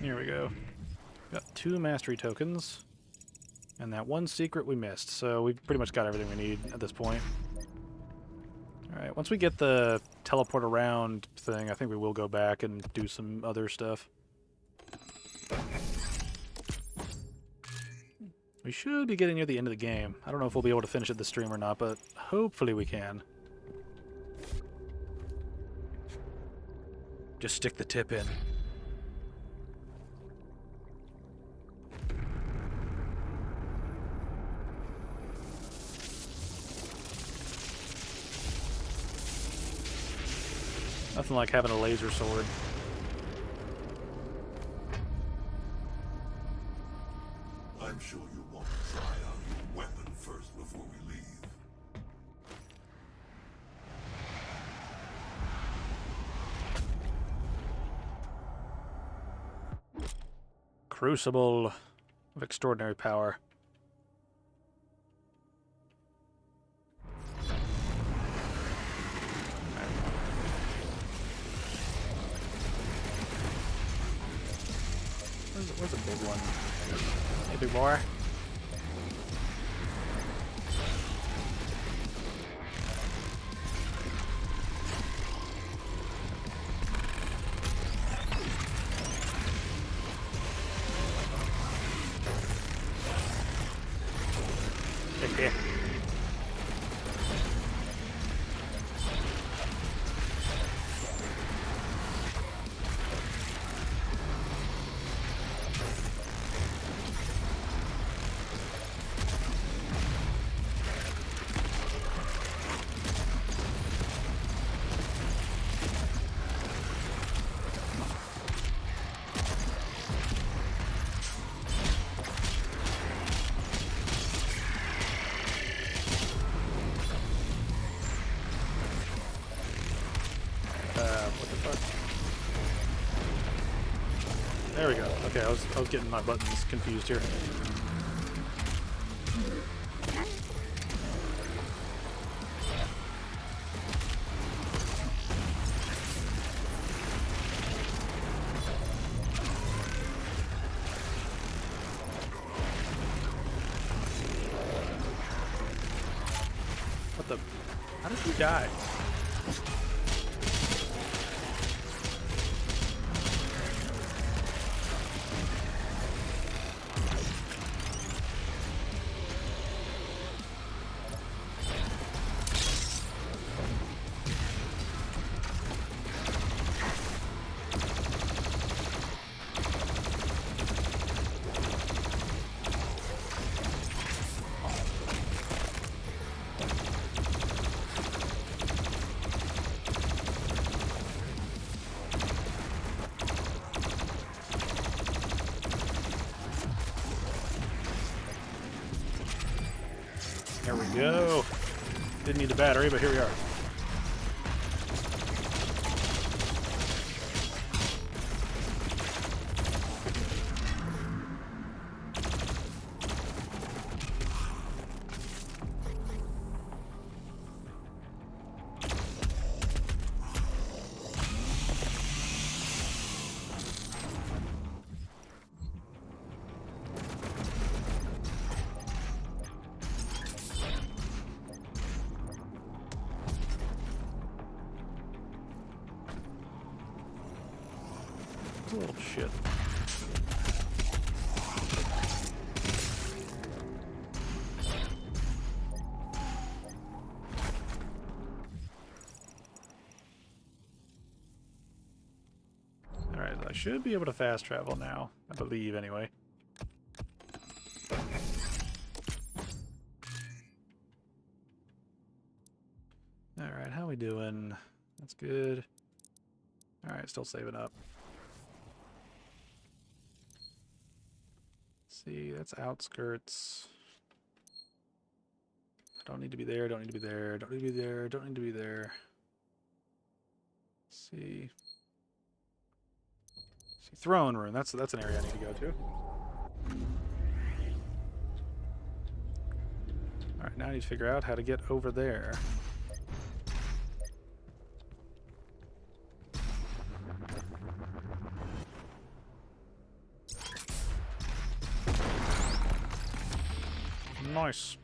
Here we go. Got 2 mastery tokens. And that one secret we missed, so we've pretty much got everything we need at this point. Alright, once we get the teleport around thing, I think we will go back and do some other stuff. We should be getting near the end of the game. I don't know if we'll be able to finish it this stream or not, but hopefully we can. Just stick the tip in. Nothing like having a laser sword. I'm sure you want to try out your weapon first before we leave. Crucible of extraordinary power. Where's the big one? Hey, big boy. Yeah. What the fuck? There we go. Okay, I was getting my buttons confused here. What the? How did you die? There we go. Didn't need the battery, but here we are. Oh, shit. Alright, I should be able to fast travel now. I believe, anyway. Alright, how we doing? That's good. Alright, still saving up. See, that's outskirts. Don't need to be there, don't need to be there, don't need to be there, don't need to be there. Let's see. See, throne room, that's an area I need to go to. Alright, now I need to figure out how to get over there. Nice.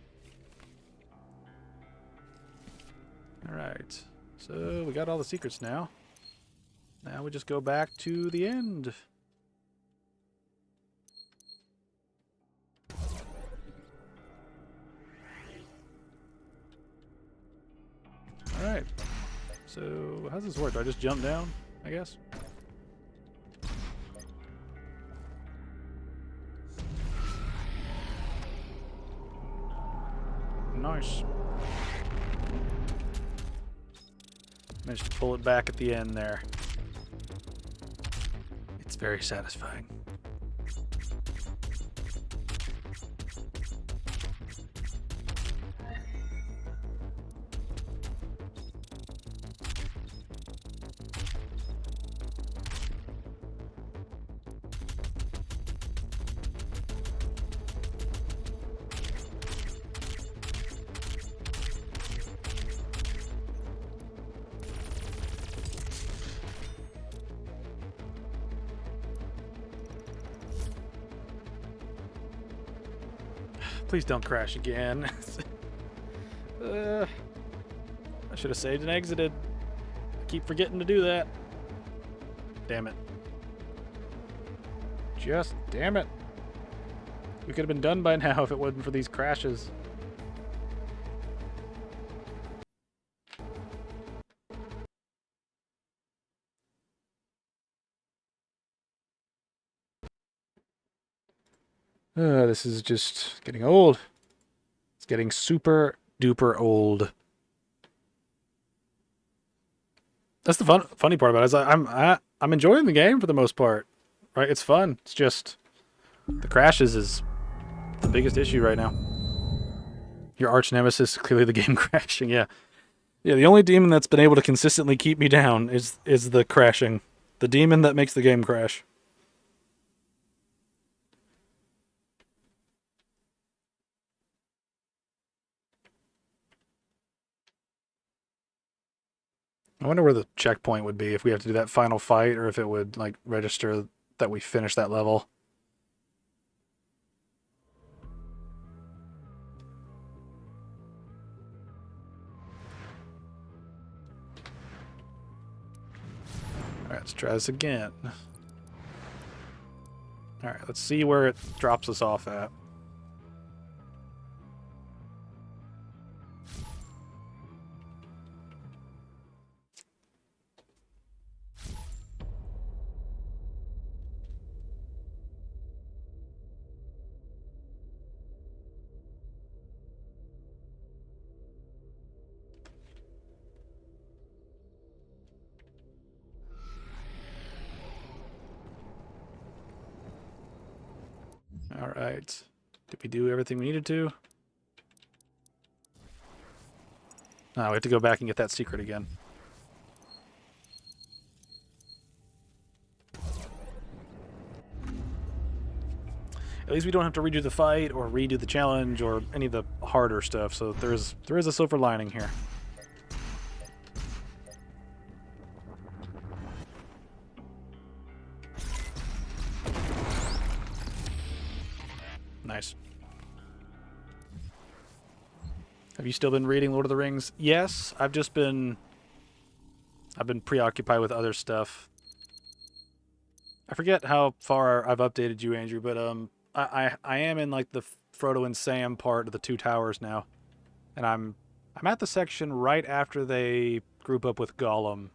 Alright. So we got all the secrets now. Now we just go back to the end. Alright. So how does this work? Do I just jump down, I guess? Nice. Managed to pull it back at the end there. It's very satisfying. Please don't crash again. I should have saved and exited. I keep forgetting to do that. Damn it. Just damn it. We could have been done by now if it wasn't for these crashes. This is just getting old. It's getting super duper old. That's the funny part about it. Is I'm enjoying the game for the most part. Right? It's fun. It's just the crashes is the biggest issue right now. Your arch nemesis is clearly the game crashing. Yeah, yeah. The only demon that's been able to consistently keep me down is the crashing. The demon that makes the game crash. I wonder where the checkpoint would be if we have to do that final fight, or if it would like register that we finished that level. Alright, let's try this again. Alright, let's see where it drops us off at. Alright. Did we do everything we needed to? No, we have to go back and get that secret again. At least we don't have to redo the fight or redo the challenge or any of the harder stuff, so there is a silver lining here. Nice. Have you still been reading Lord of the Rings? Yes, I've been preoccupied with other stuff. I forget how far I've updated you, Andrew, but I am in like the Frodo and Sam part of the Two Towers now. And I'm at the section right after they group up with Gollum.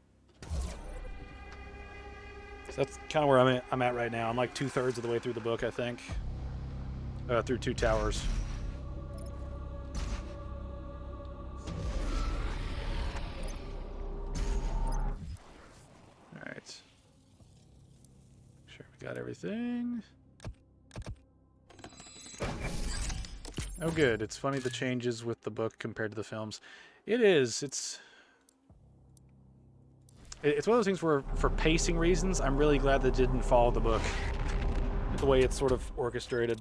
So that's kind of where I'm at right now. I'm like 2/3 of the way through the book, I think. Through Two Towers. Alright. Make sure we got everything. Oh good, it's funny the changes with the book compared to the films. It is, it's one of those things where, for pacing reasons, I'm really glad that it didn't follow the book. The way it's sort of orchestrated.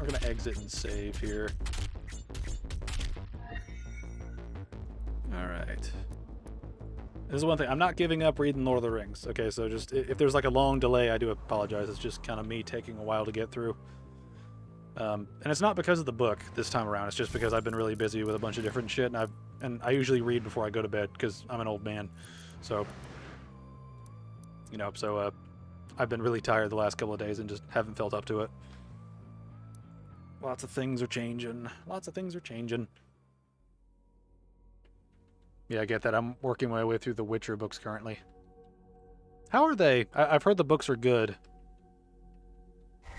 We're gonna exit and save here. All right. This is one thing. I'm not giving up reading Lord of the Rings. Okay, so just if there's like a long delay, I do apologize. It's just kind of me taking a while to get through. And it's not because of the book this time around. It's just because I've been really busy with a bunch of different shit, and I usually read before I go to bed because I'm an old man. So, I've been really tired the last couple of days and just haven't felt up to it. Lots of things are changing. Lots of things are changing. Yeah, I get that. I'm working my way through the Witcher books currently. How are they? I've heard the books are good.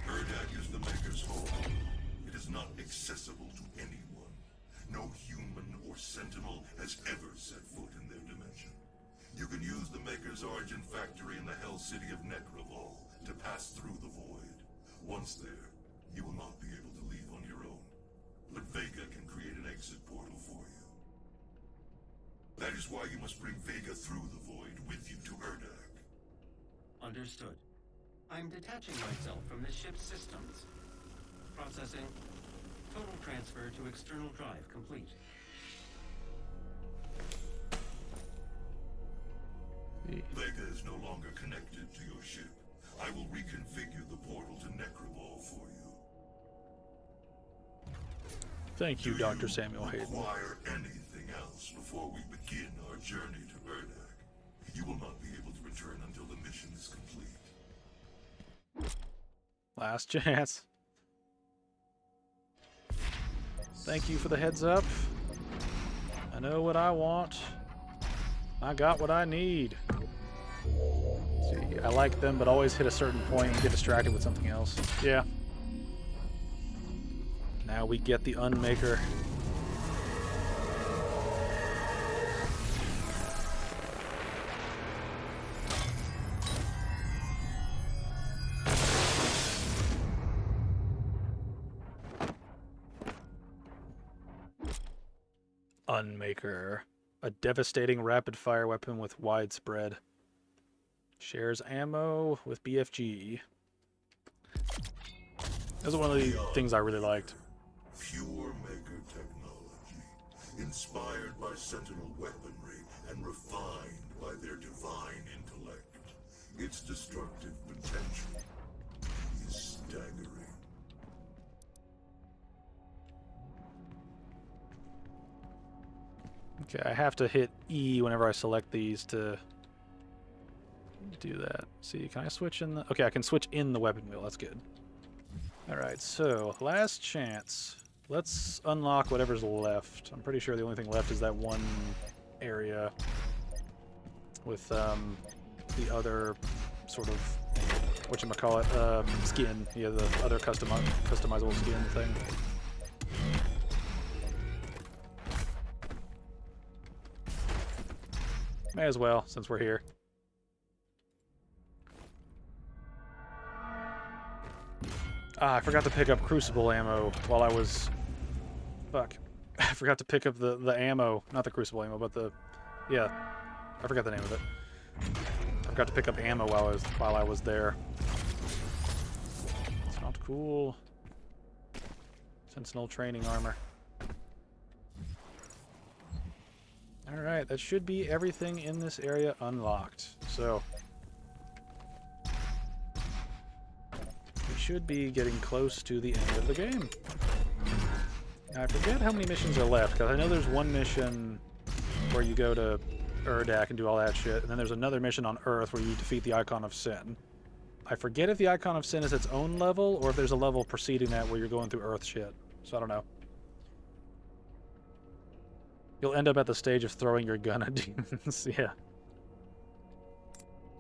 Erdak is the Maker's home. It is not accessible to anyone. No human or sentinel has ever set foot in their dimension. You can use the Maker's origin factory in the Hell City of Necravol to pass through the void. Once there, you will not be able to leave on your own. But Vega can create an exit portal for you. That is why you must bring Vega through the void with you to Erdak. Understood. I'm detaching myself from the ship's systems. Processing. Total transfer to external drive complete. Vega is no longer connected to your ship. I will reconfigure the portal to Necravol for you. Thank you, Dr. Samuel Hayden. Require anything else before we begin our journey to Erdak? You will not be able to return until the mission is complete. Last chance. Thank you for the heads up. I know what I want. I got what I need. See, I like them, but always hit a certain point and get distracted with something else. Yeah. Now we get the Unmaker. Unmaker. A devastating rapid-fire weapon with widespread. Shares ammo with BFG. That's one of the things I really liked. Pure Maker technology, inspired by Sentinel weaponry and refined by their divine intellect. Its destructive potential is staggering. Okay, I have to hit E whenever I select these to do that. See, can I switch in the... Okay, I can switch in the weapon wheel. That's good. Alright, so, last chance. Let's unlock whatever's left. I'm pretty sure the only thing left is that one area with the other sort of, whatchamacallit, skin. Yeah, the other customizable skin thing. May as well, since we're here. Ah, I forgot to pick up Crucible ammo while I was... Fuck. I forgot to pick up the ammo. Not the Crucible ammo, but the... Yeah. I forgot the name of it. I forgot to pick up ammo while I was there. It's not cool. Sentinel training armor. Alright, that should be everything in this area unlocked. So... we should be getting close to the end of the game. Now, I forget how many missions are left, because I know there's one mission where you go to Erdak and do all that shit, and then there's another mission on Earth where you defeat the Icon of Sin. I forget if the Icon of Sin is its own level, or if there's a level preceding that where you're going through Earth shit. So I don't know. You'll end up at the stage of throwing your gun at demons. Yeah.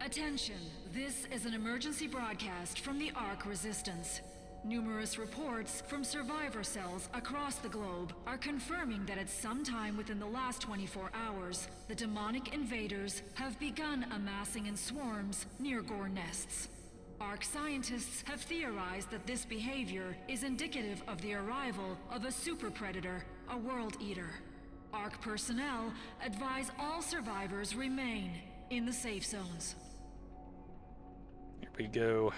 Attention, this is an emergency broadcast from the Ark Resistance. Numerous reports from survivor cells across the globe are confirming that at some time within the last 24 hours, the demonic invaders have begun amassing in swarms near Gore nests. Ark scientists have theorized that this behavior is indicative of the arrival of a super predator, a world eater. Ark personnel advise all survivors remain in the safe zones. Here we go.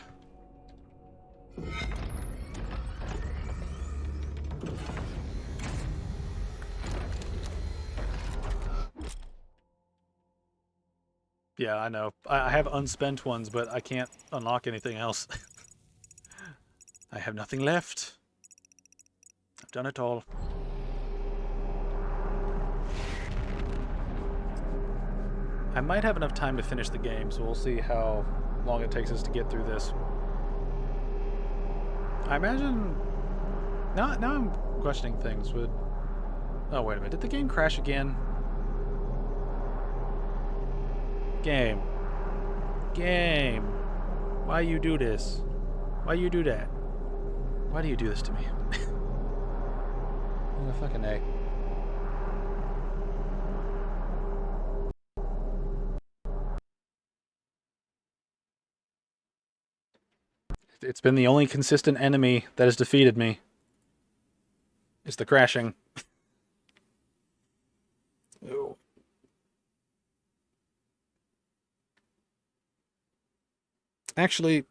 Yeah, I know. I have unspent ones, but I can't unlock anything else. I have nothing left. I've done it all. I might have enough time to finish the game, so we'll see how long it takes us to get through this. I imagine... Now I'm questioning things. Oh, wait a minute. Did the game crash again? Game. Game. Why you do this? Why you do that? Why do you do this to me? Oh, fucking A. It's been the only consistent enemy that has defeated me. It's the crashing. Ooh. Actually,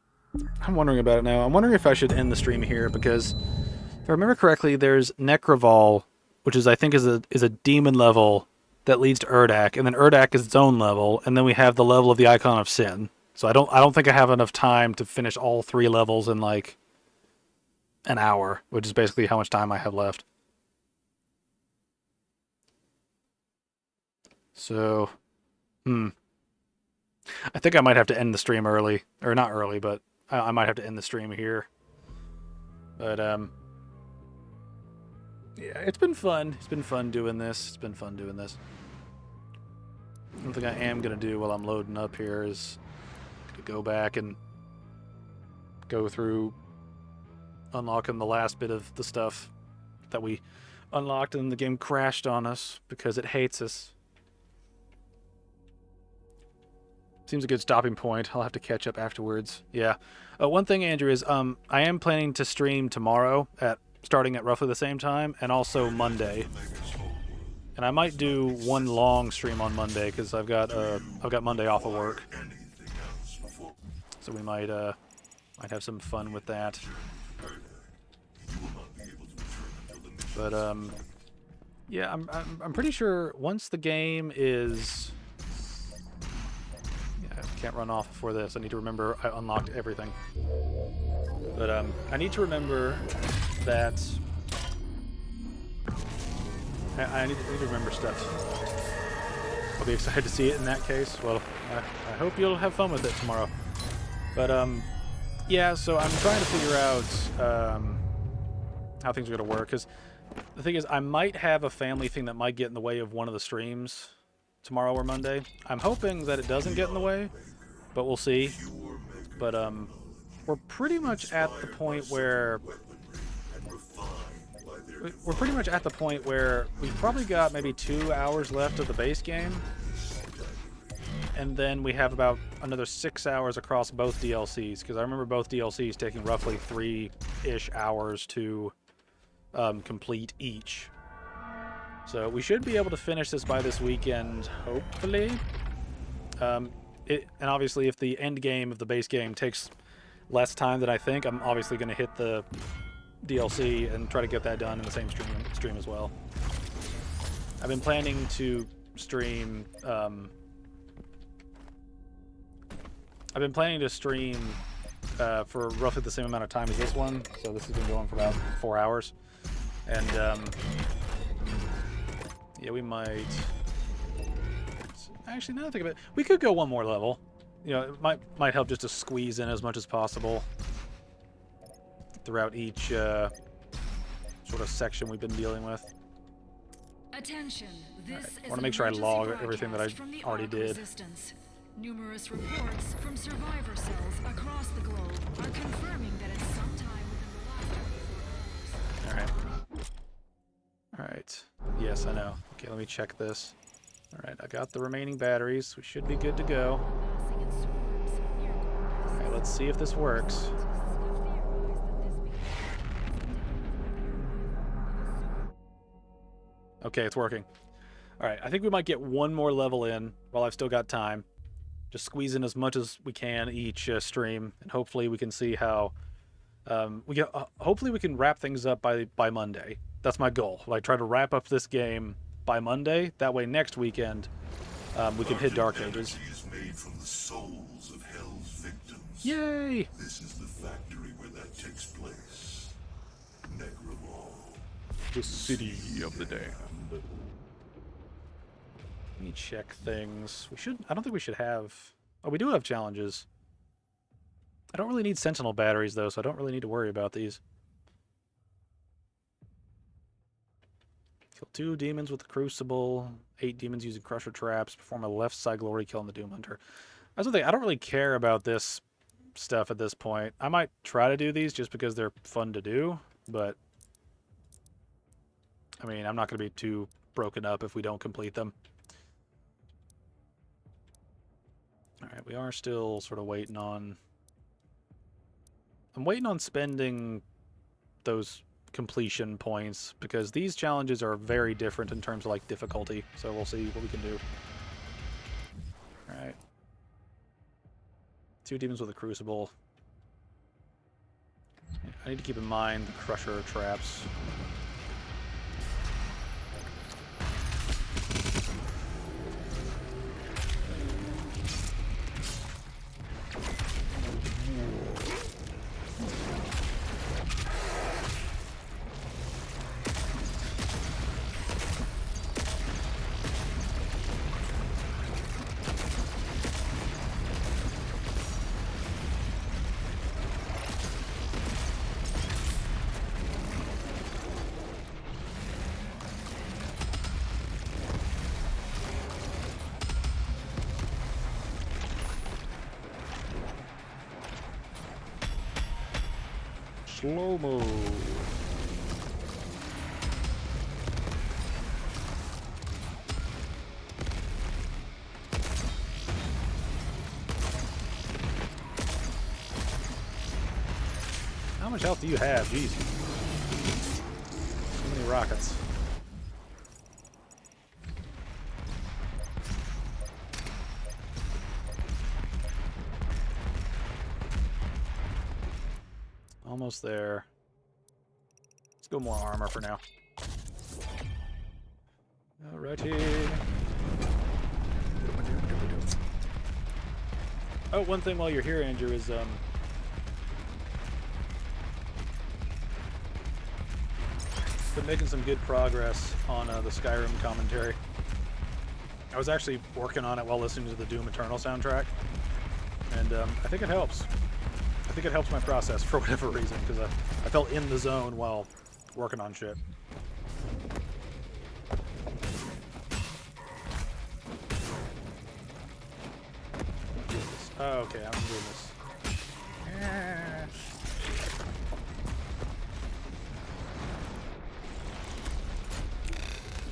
I'm wondering about it now. I'm wondering if I should end the stream here because if I remember correctly, there's Necroval, which is I think is a demon level that leads to Urdak, and then Urdak is its own level, and then we have the level of the Icon of Sin. So I don't think I have enough time to finish all 3 levels in like an hour, which is basically how much time I have left. So, I think I might have to end the stream early. Or not early, but I might have to end the stream here. But, yeah, it's been fun. It's been fun doing this. It's been fun doing this. One thing I am going to do while I'm loading up here is to go back and go through unlocking the last bit of the stuff that we unlocked and the game crashed on us because it hates us. Seems a good stopping point. I'll have to catch up afterwards. Yeah. One thing, Andrew, is I am planning to stream tomorrow starting at roughly the same time, and also Monday. And I might do one long stream on Monday because I've got Monday off of work, so we might have some fun with that. But yeah, I'm pretty sure once the game is. Can't run off before this. I need to remember I unlocked everything. But I need to remember that I need to remember stuff. I'll be excited to see it in that case. Well, I hope you'll have fun with it tomorrow. But yeah, so I'm trying to figure out how things are going to work. Because the thing is, I might have a family thing that might get in the way of one of the streams tomorrow or Monday. I'm hoping that it doesn't get in the way, but we'll see. But we're pretty much at the point where we've probably got maybe 2 hours left of the base game, and then we have about another 6 hours across both DLCs, because I remember both DLCs taking roughly 3-ish hours to complete each. So we should be able to finish this by this weekend, hopefully. And obviously, if the end game of the base game takes less time than I think, I'm obviously going to hit the DLC and try to get that done in the same stream as well. I've been planning to stream. For roughly the same amount of time as this one, so this has been going for about 4 hours, and yeah, we might. Actually, now that I think of it, we could go one more level. You know, it might help just to squeeze in as much as possible throughout each sort of section we've been dealing with. Attention. This I want to make sure I log everything that I already did. Resistance. Numerous reports from survivor cells across the globe are confirming that at some time within the last 24 hours. Alright. Yes, I know. Okay, let me check this. Alright, I got the remaining batteries. We should be good to go. Alright, let's see if this works. Okay, it's working. Alright, I think we might get one more level in while I've still got time. Just squeeze in as much as we can each stream, and hopefully we can see how hopefully we can wrap things up by Monday. That's my goal. Like, try to wrap up this game by Monday. That way next weekend we can hit Dark Ages. Energy is made from the souls of Hell's victims. Yay! This is the factory where that takes place. Negravol. The city of the damned. Let me check things. We should. I don't think we should have. Oh, we do have challenges. I don't really need Sentinel batteries though, so I don't really need to worry about these. Kill 2 demons with the Crucible. 8 demons using Crusher traps. Perform a left side glory kill on the Doom Hunter. That's the thing. I don't really care about this stuff at this point. I might try to do these just because they're fun to do, but I mean, I'm not going to be too broken up if we don't complete them. Alright, we are still sort of waiting on... I'm waiting on spending those completion points, because these challenges are very different in terms of, like, difficulty, so we'll see what we can do. Alright. 2 demons with a Crucible. I need to keep in mind the Crusher traps. Slow-mo. How much health do you have? Jeez. So many rockets. Almost there. Let's go more armor for now. Alrighty. Oh, one thing while you're here, Andrew, is been making some good progress on the Skyrim commentary. I was actually working on it while listening to the Doom Eternal soundtrack, and I think it helps. I think it helps my process for whatever reason, because I felt in the zone while working on shit. Oh, okay, I'm doing this.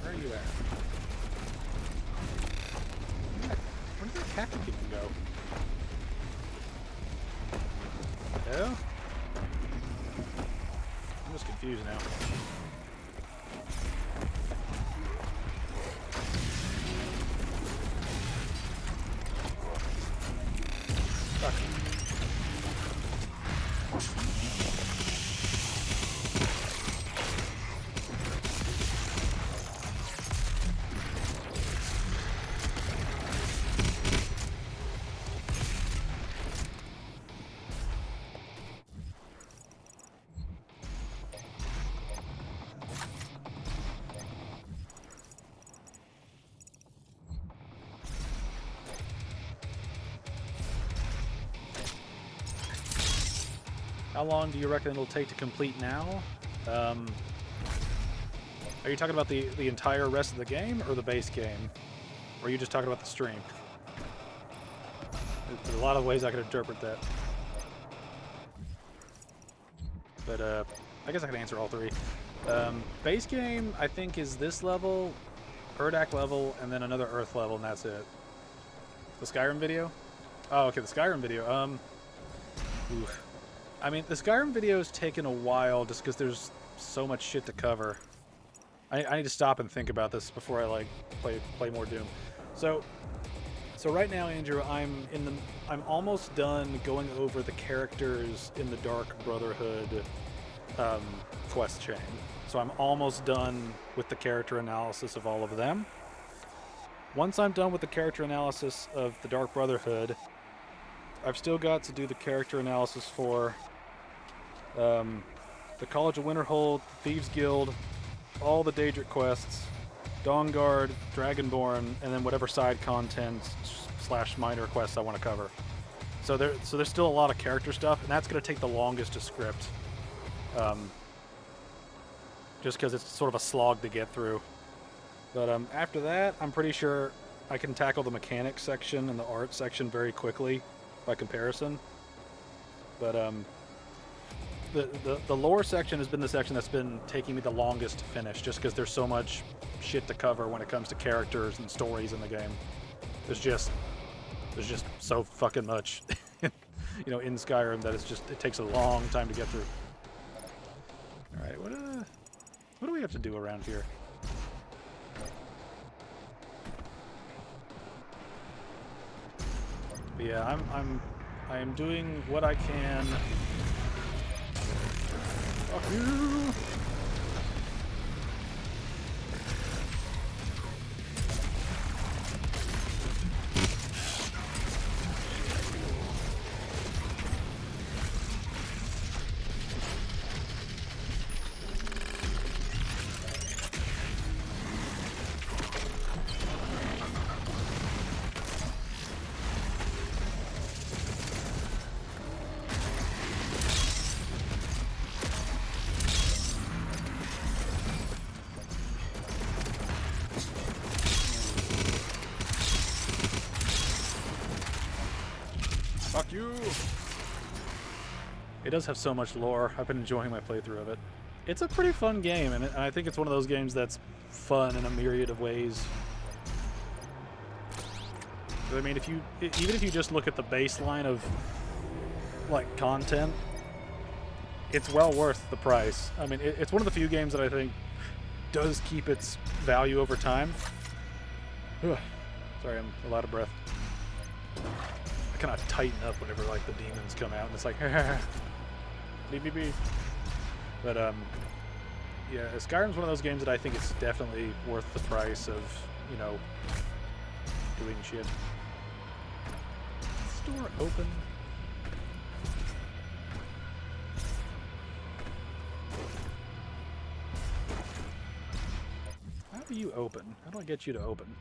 Where are you at? Where did that Captain Kingdom go? Yeah? I'm just confused now. Fuck. How long do you reckon it'll take to complete now? Are you talking about the entire rest of the game or the base game? Or are you just talking about the stream? There's a lot of ways I could interpret that. But I guess I can answer all three. Base game, I think, is this level, Urdak level, and then another Earth level, and that's it. The Skyrim video? Oh, okay, the Skyrim video. Oof. I mean, the Skyrim video's taken a while just because there's so much shit to cover. I need to stop and think about this before I like play more Doom. So right now, Andrew, I'm almost done going over the characters in the Dark Brotherhood quest chain. So I'm almost done with the character analysis of all of them. Once I'm done with the character analysis of the Dark Brotherhood, I've still got to do the character analysis for the College of Winterhold, Thieves Guild, all the Daedric quests, Dawnguard, Dragonborn, and then whatever side content / minor quests I want to cover. So there's still a lot of character stuff, and that's going to take the longest to script. Just because it's sort of a slog to get through. But after that, I'm pretty sure I can tackle the mechanics section and the art section very quickly by comparison. But the lore section has been the section that's been taking me the longest to finish, just because there's so much shit to cover when it comes to characters and stories in the game. There's just so fucking much, you know, in Skyrim that it takes a long time to get through. All right, what do we have to do around here? But yeah, I am doing what I can. Fuck you! Fuck you! It does have so much lore. I've been enjoying my playthrough of it. It's a pretty fun game, and I think it's one of those games that's fun in a myriad of ways. I mean, even if you just look at the baseline of like content, it's well worth the price. I mean, it's one of the few games that I think does keep its value over time. Sorry, I'm a lot of breath. I kind of tighten up whenever like the demons come out, and it's like, leave me be. But yeah, Skyrim's one of those games that I think it's definitely worth the price of, you know, doing shit. Is this door open? How do you open? How do I get you to open?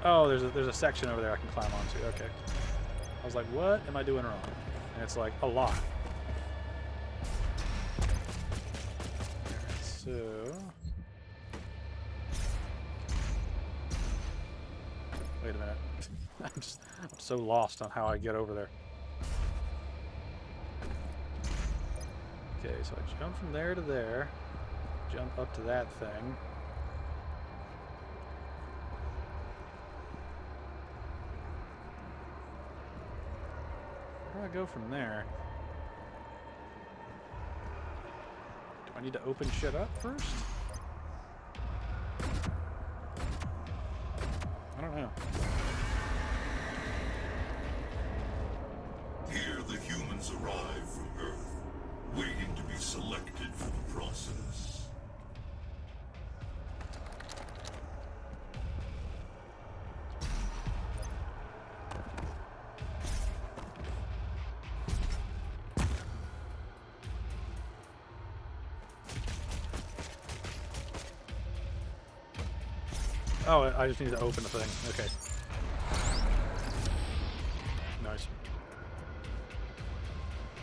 Oh, there's a section over there I can climb onto. Okay. I was like, what am I doing wrong? And it's like, a lot. Alright, so... Wait a minute. I'm so lost on how I get over there. Okay, so I jump from there to there. Jump up to that thing. Where do I go from there? Do I need to open shit up first? I don't know. Here the humans arrive from Earth, waiting to be selected for the process. Oh, I just need to open the thing. Okay. Nice.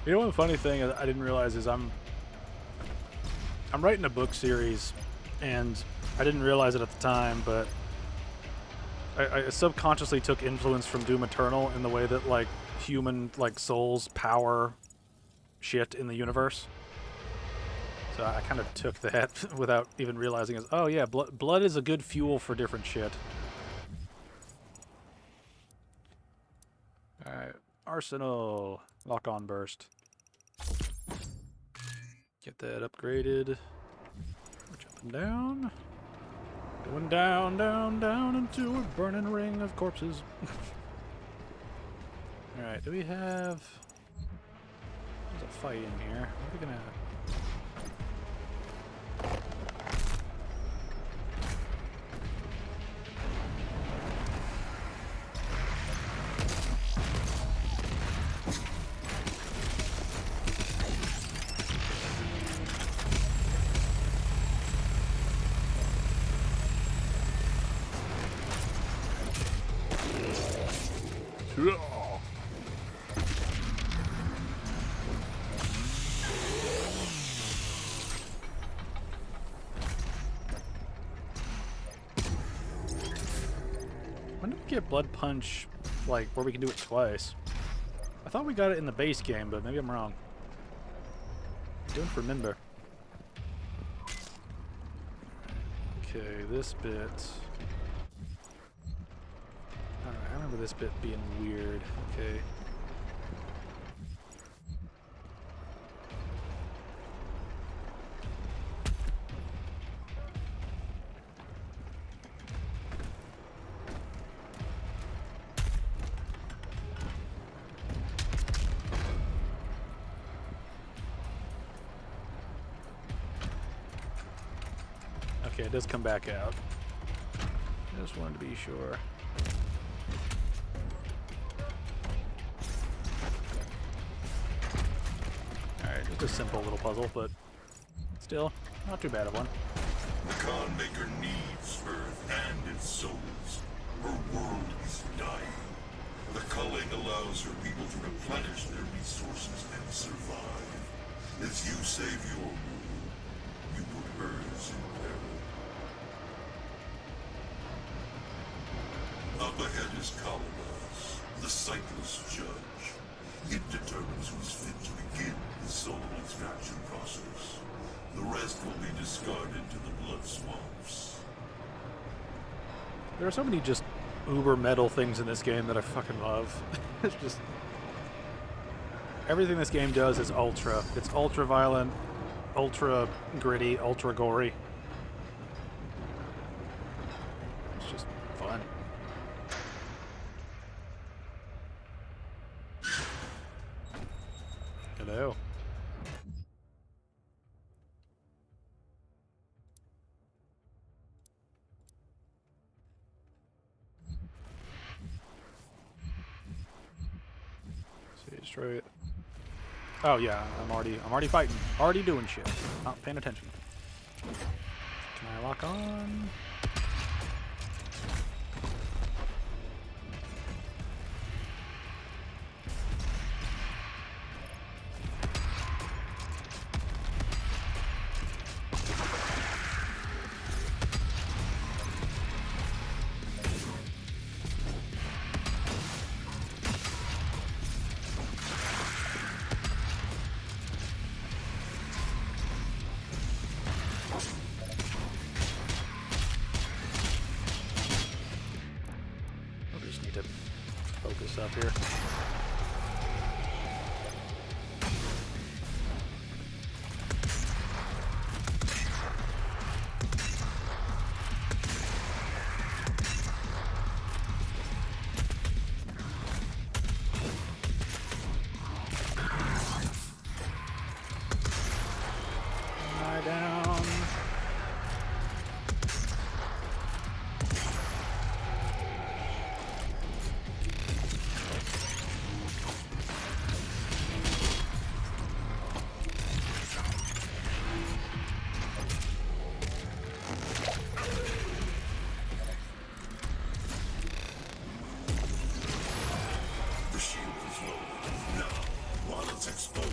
You know, one funny thing I didn't realize is I'm writing a book series, and I didn't realize it at the time, but I subconsciously took influence from Doom Eternal in the way that like human like souls power shit in the universe. So I kind of took that without even realizing it. Oh yeah, blood is a good fuel for different shit. Alright, Arsenal. Lock on burst. Get that upgraded. We're jumping down. Going down, down, down into a burning ring of corpses. Alright, do we have... There's a fight in here. What are we gonna... When did we get Blood Punch, like, where we can do it twice? I thought we got it in the base game, but maybe I'm wrong. I don't remember. Okay, this bit... Alright, I remember this bit being weird. Okay. Okay, it does come back out. Just wanted to be sure. Alright, just a simple little puzzle, but still, not too bad of one. The Khan Maker needs Earth and its souls. Her world is dying. The culling allows her people to replenish their resources and survive. As you save your world, you put hers in peril. Up ahead is Kaladas, the sightless judge. It determines who's fit to begin the soul extraction process. The rest will be discarded to the blood swamps. There are so many just uber metal things in this game that I fucking love. It's just... everything this game does is ultra. It's ultra violent, ultra gritty, ultra gory. It's just fun. Hello. See, destroy it. Oh yeah, I'm already fighting. Already doing shit. Not paying attention. Can I lock on? Focus up here. Lie down. The shield is low. Now, while it's exposed.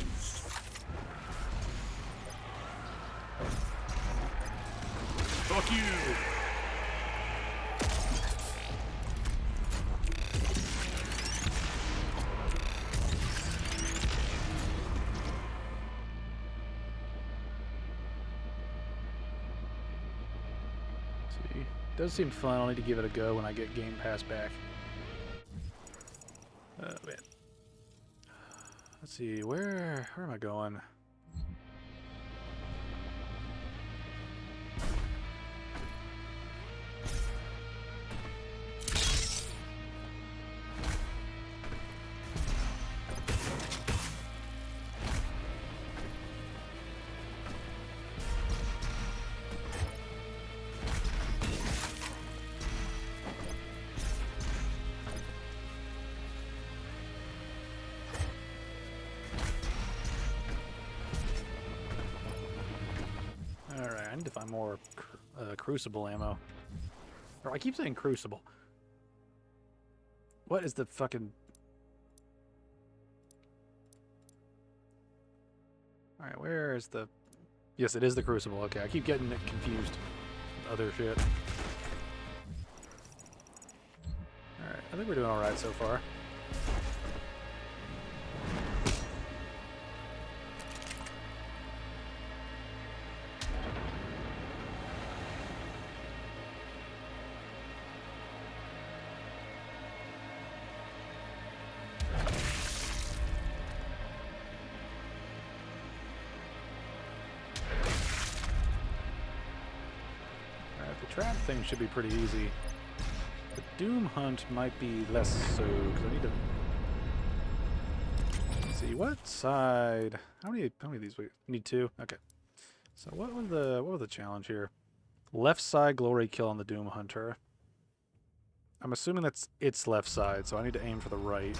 Fuck you! See, does seem fun. I'll need to give it a go when I get Game Pass back. Oh man. Let's see, where am I going? find more crucible ammo. Or I keep saying crucible. What is the fucking... Alright, where is the... Yes, it is the crucible. Okay, I keep getting it confused with other shit. Alright, I think we're doing alright so far. Trap thing should be pretty easy. The Doom Hunt might be less so, because I need to... Let's see, what side... How many of these we need? 2? Okay. So what was the challenge here? Left side glory kill on the Doom Hunter. I'm assuming that's its left side, so I need to aim for the right.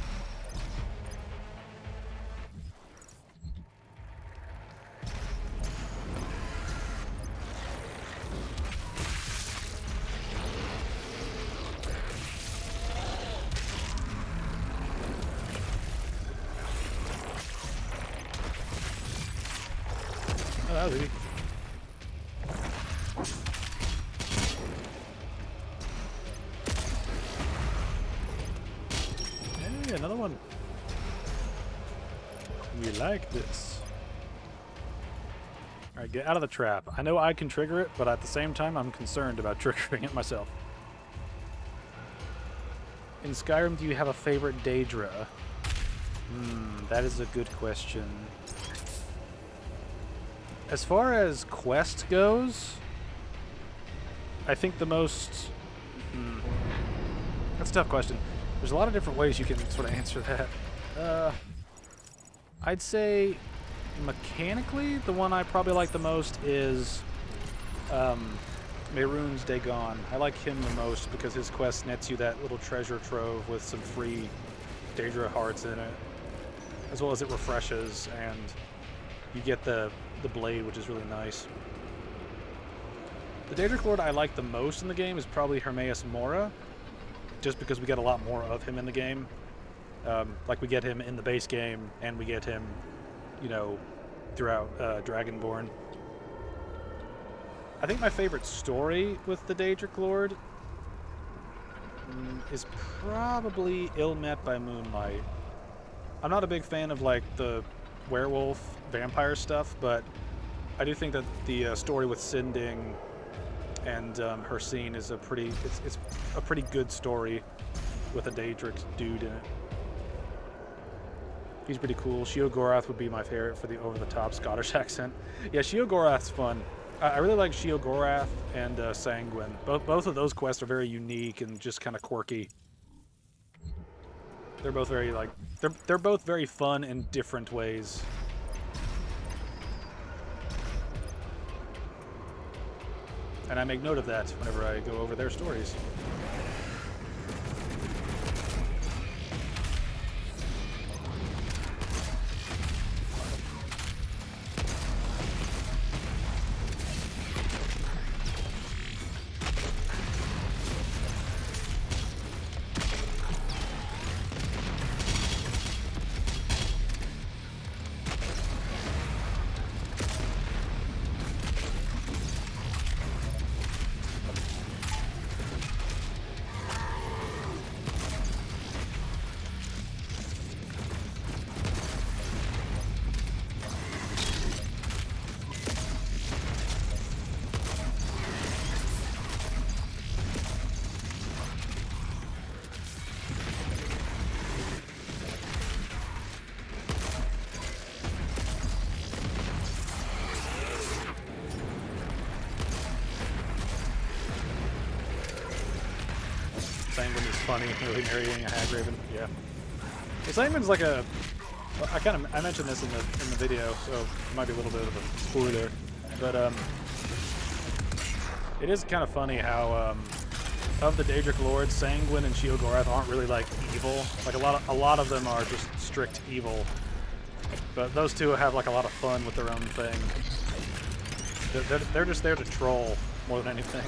Oh, that was easy. Hey, another one. We like this. Alright, get out of the trap. I know I can trigger it, but at the same time, I'm concerned about triggering it myself. In Skyrim, do you have a favorite Daedra? That is a good question. As far as quest goes, I think the most... That's a tough question. There's a lot of different ways you can sort of answer that. I'd say mechanically, the one I probably like the most is Mehrunes Dagon. I like him the most because his quest nets you that little treasure trove with some free Daedra hearts in it, as well as it refreshes, and you get the blade, which is really nice. The Daedric Lord I like the most in the game is probably Hermaeus Mora, just because we get a lot more of him in the game. Like we get him in the base game, and we get him, you know, throughout Dragonborn. I think my favorite story with the Daedric Lord is probably Ill Met by Moonlight. I'm not a big fan of like the werewolf vampire stuff, but I do think that the story with Sinding and her scene is it's a pretty good story with a Daedric dude in it. He's pretty cool. Sheogorath would be my favorite for the over-the-top Scottish accent. Yeah, Sheogorath's fun. I really like Sheogorath and Sanguine. Both of those quests are very unique and just kind of quirky. They're both very like they're both very fun in different ways. And I make note of that whenever I go over their stories. Sanguine is funny, really marrying a Hagraven. Yeah. Well, Sanguine's like a... I mentioned this in the video, so it might be a little bit of a spoiler, but it is kind of funny how of the Daedric Lords, Sanguine and Sheogorath aren't really like evil. Like a lot of them are just strict evil, but those two have like a lot of fun with their own thing. They're just there to troll more than anything.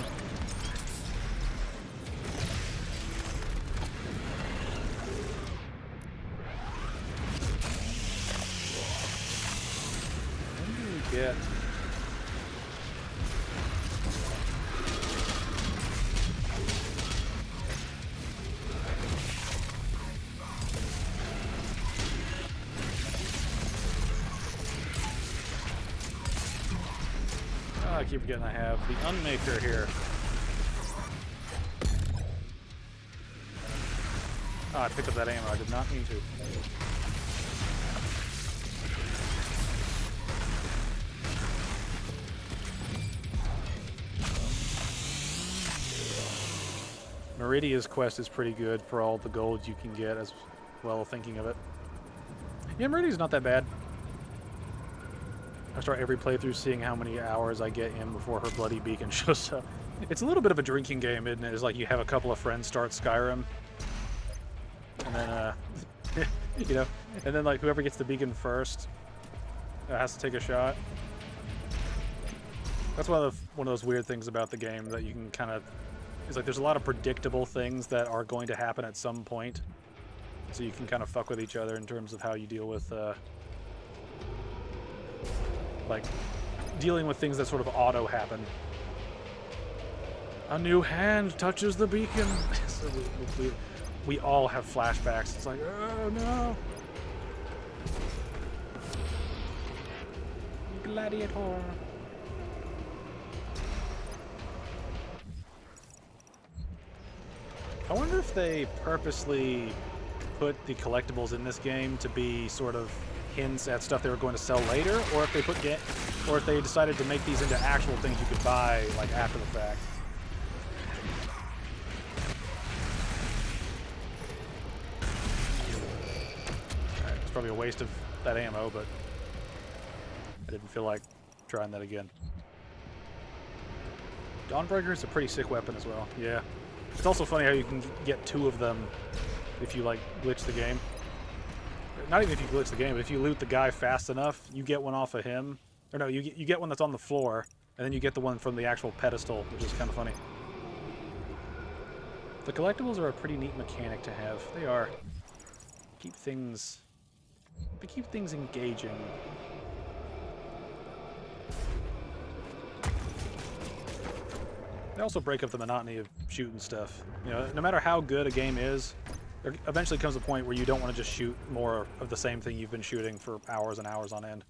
When do we get... I keep forgetting I have the Unmaker here. Oh, I picked up that ammo. I did not mean to. Meridia's quest is pretty good for all the gold you can get, as well, thinking of it. Yeah, Meridia's not that bad. I start every playthrough seeing how many hours I get in before her bloody beacon shows up. It's a little bit of a drinking game, isn't it? It's like you have a couple of friends start Skyrim, and then, you know, and then like whoever gets the beacon first has to take a shot. That's one of those weird things about the game that you can kind of... It's like there's a lot of predictable things that are going to happen at some point, so you can kind of fuck with each other in terms of how you deal with... like dealing with things that sort of auto happen. A new hand touches the beacon. So we all have flashbacks. It's like, oh no. Gladiator. I wonder if they purposely put the collectibles in this game to be sort of hints at stuff they were going to sell later, or if they decided to make these into actual things you could buy like after the fact. Alright, it's probably a waste of that ammo, but I didn't feel like trying that again. Dawnbreaker is a pretty sick weapon as well. Yeah. It's also funny how you can get two of them if you like glitch the game. Not even if you glitch the game, but if you loot the guy fast enough, you get one off of him. Or no, you get one that's on the floor, and then you get the one from the actual pedestal, which is kind of funny. The collectibles are a pretty neat mechanic to have. They are. They keep things engaging. They also break up the monotony of shooting stuff. You know, no matter how good a game is, there eventually comes a point where you don't want to just shoot more of the same thing you've been shooting for hours and hours on end.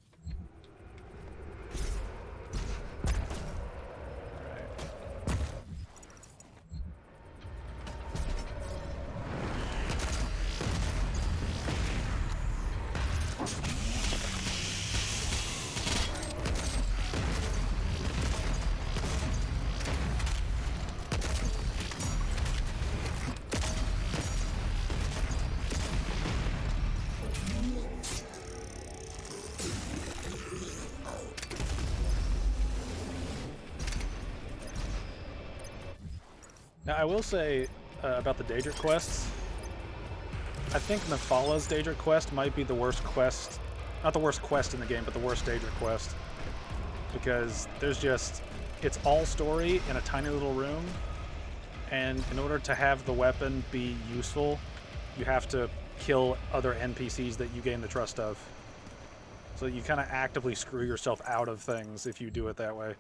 Now, I will say about the Daedric quests, I think Nephala's Daedric quest might be the worst quest, not the worst quest in the game, but the worst Daedric quest. Because there's just, it's all story in a tiny little room, and in order to have the weapon be useful, you have to kill other NPCs that you gain the trust of. So you kind of actively screw yourself out of things if you do it that way.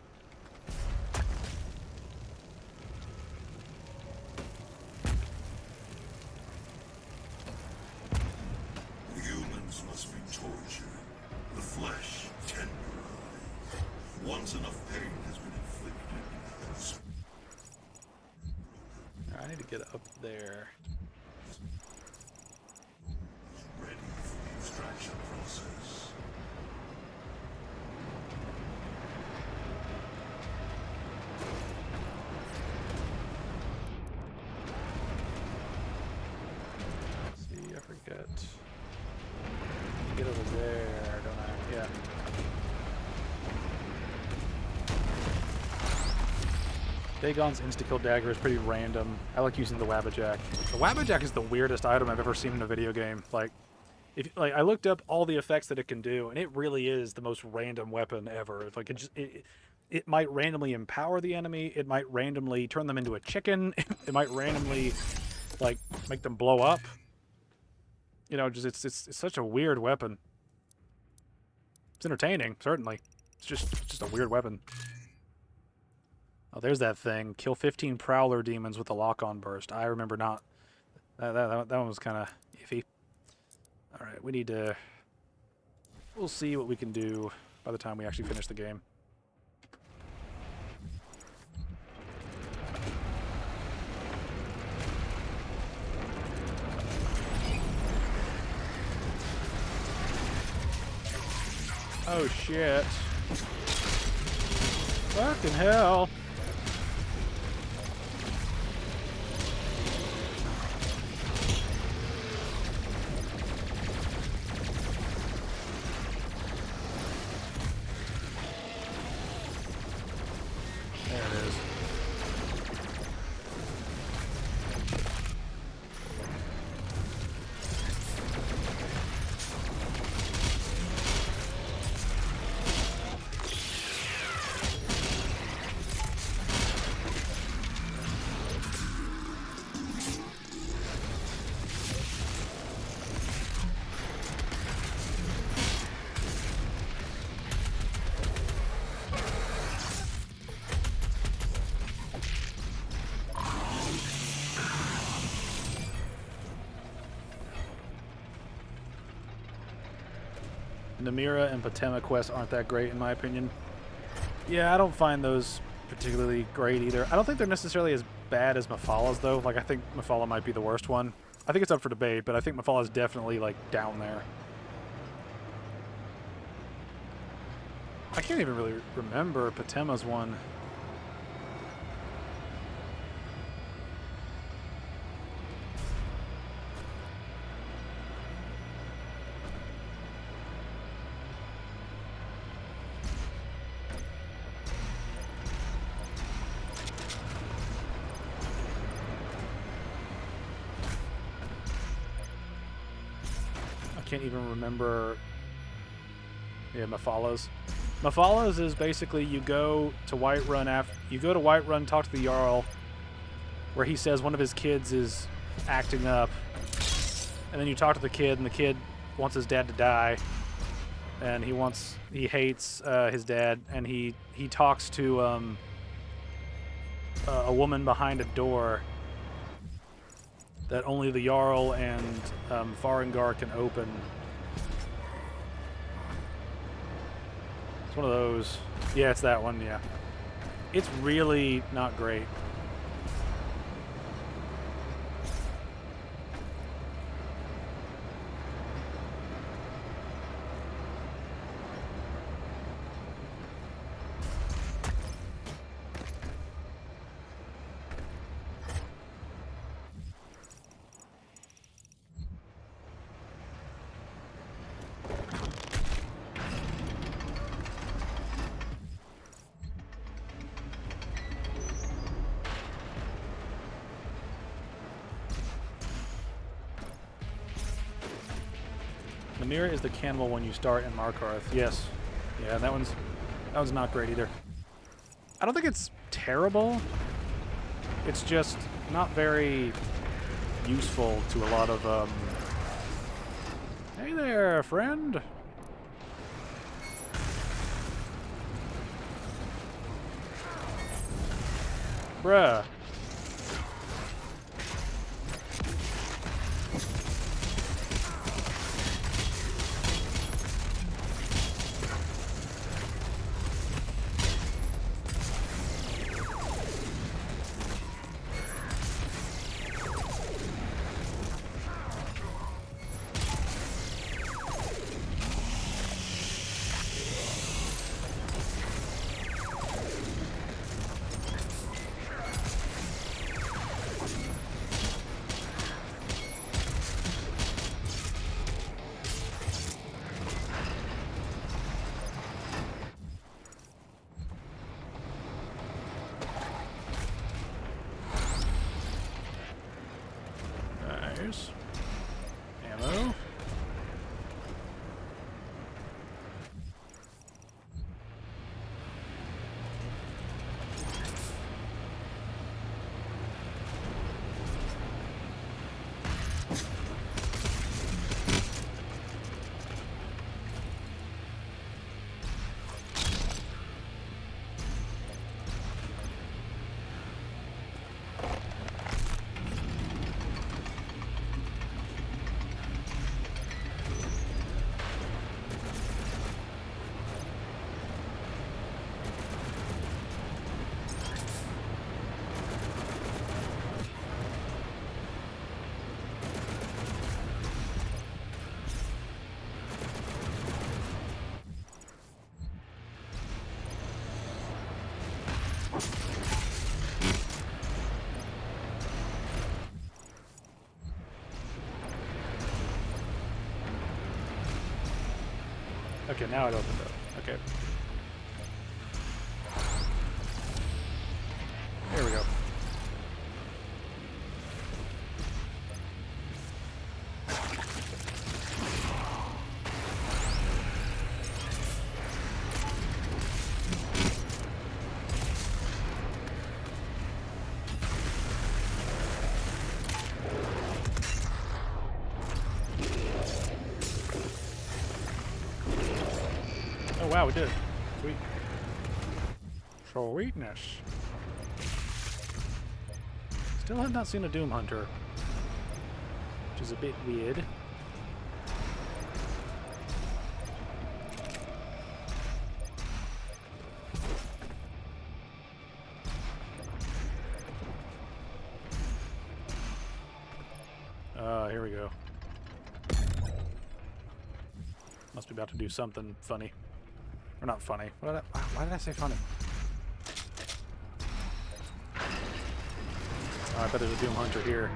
Once enough pain has been inflicted. I need to get up there. Ready for the extraction process. Let's see, I forget. Get over there, don't I? Yeah. Dagon's insta-kill dagger is pretty random. I like using the Wabbajack. The Wabbajack is the weirdest item I've ever seen in a video game. Like, I looked up all the effects that it can do, and it really is the most random weapon ever. Like, it might randomly empower the enemy. It might randomly turn them into a chicken. It might randomly, like, make them blow up. You know, just it's such a weird weapon. It's entertaining, certainly. It's just a weird weapon. Oh, there's that thing. Kill 15 Prowler demons with a lock-on burst. I remember not. That one was kind of iffy. All right, we need to... We'll see what we can do by the time we actually finish the game. Oh, shit. Fucking hell. There it is. Namira and Patema quests aren't that great, in my opinion. Yeah, I don't find those particularly great either. I don't think they're necessarily as bad as Mafala's, though. Like, I think Mafala might be the worst one. I think it's up for debate, but I think Mafala's definitely, like, down there. I can't even really remember Patema's one. Can't even remember. Yeah, Mafala's. Mafala's is basically you go to Whiterun, talk to the Jarl, where he says one of his kids is acting up, and then you talk to the kid, and the kid wants his dad to die, and he hates his dad, and he talks to a woman behind a door that only the Jarl and Farengar can open. It's one of those. Yeah, it's that one, yeah. It's really not great. Namira is the cannibal when you start in Markarth. Yes. Yeah, that one's not great either. I don't think it's terrible. It's just not very useful to a lot of Hey there, friend. Bruh. Ammo. Okay, now it opened up. Okay. There we go. Oh wow, we did it. Sweet. Sweetness. Still have not seen a Doom Hunter, which is a bit weird. Here we go. Must be about to do something funny. Or not funny. Why did I say funny? Oh, I bet there's a Doom Hunter here.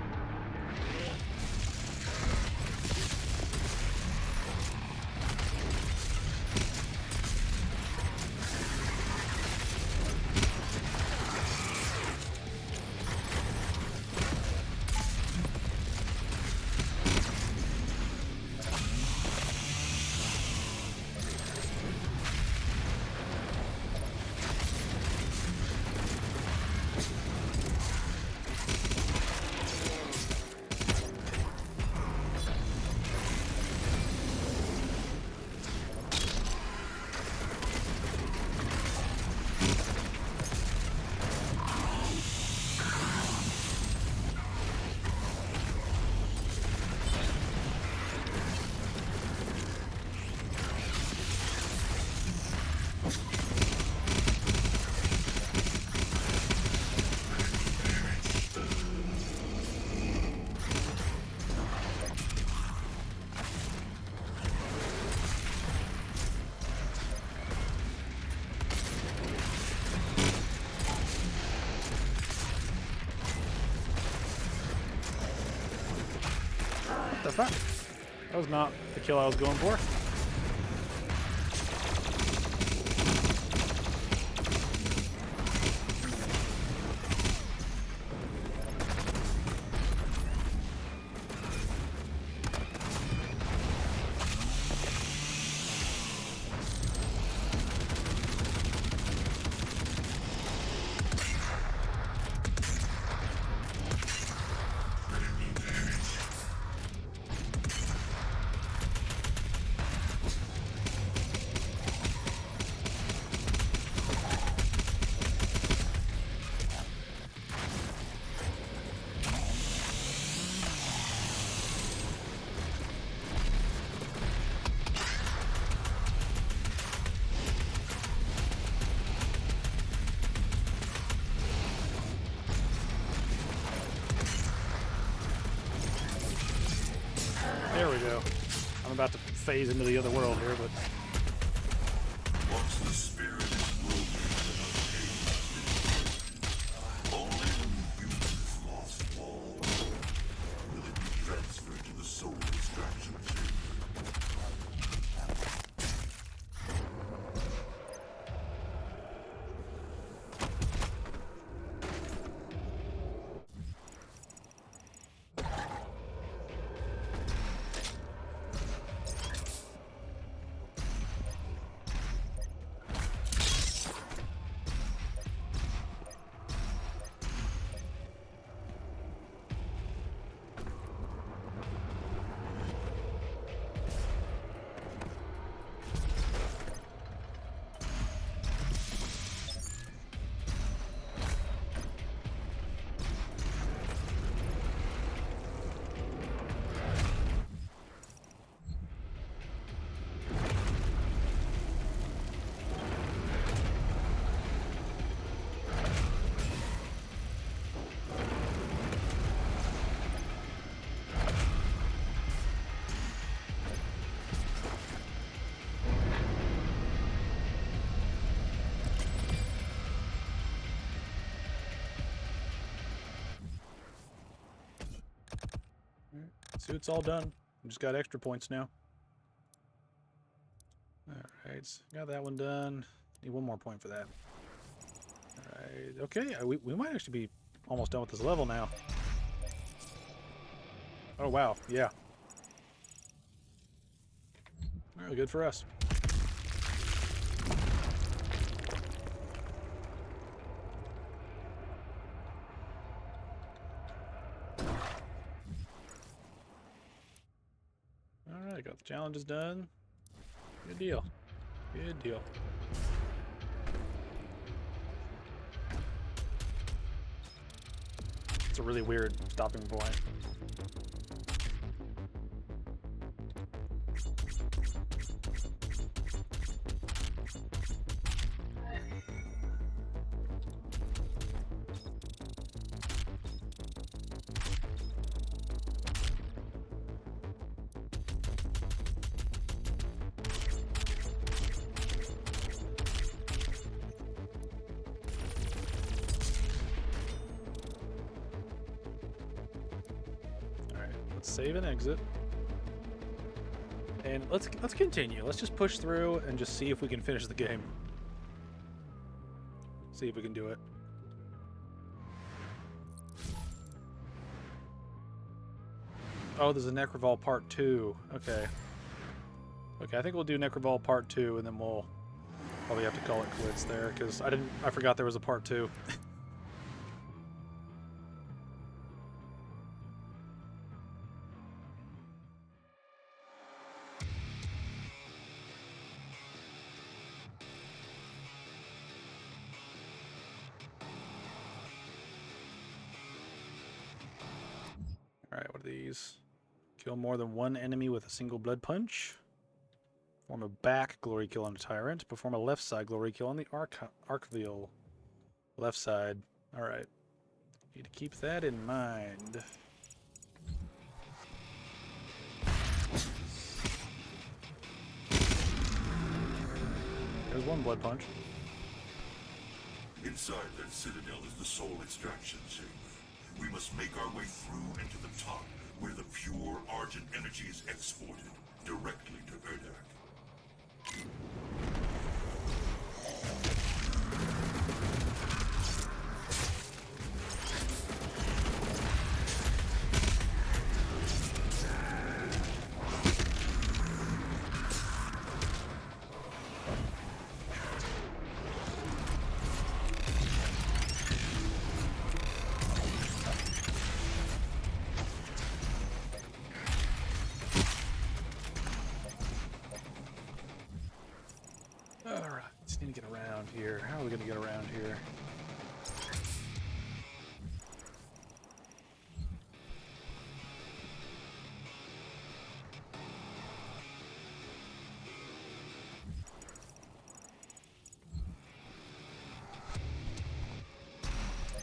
The fuck? That was not the kill I was going for. There we go. I'm about to phase into the other world here, but Once the spirit is broken and only when the human is lost all will it be transferred to the soul extraction chamber. suit's all done. Just got extra points now. All right. Alright, got that one done. Need one more point for that. Alright, okay, we might actually be almost done with this level now. Oh wow, yeah. Really good for us. Alright, got the challenges done. Good deal. Good deal. It's a really weird stopping point. Save and exit. And let's continue. Let's just push through and just see if we can finish the game. See if we can do it. Oh, there's a Necrovol Part 2. Okay. Okay, I think we'll do Necrovol Part 2 and then we'll probably have to call it quits there because I forgot there was a Part 2. Alright, what are these? Kill more than one enemy with a single blood punch. Perform a back glory kill on a tyrant. Perform a left side glory kill on the Arkville. Left side. Alright. Need to keep that in mind. There's one blood punch. Inside that citadel is the soul extraction chamber. We must make our way through and to the top, where the pure Argent energy is exported directly to Urdak. Alright, just need to get around here. How are we going to get around here?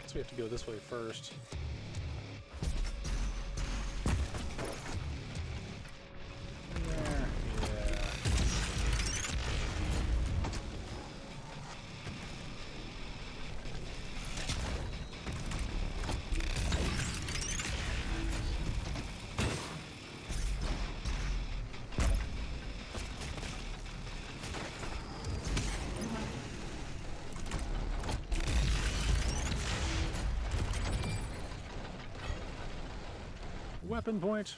So we have to go this way first. Weapon point.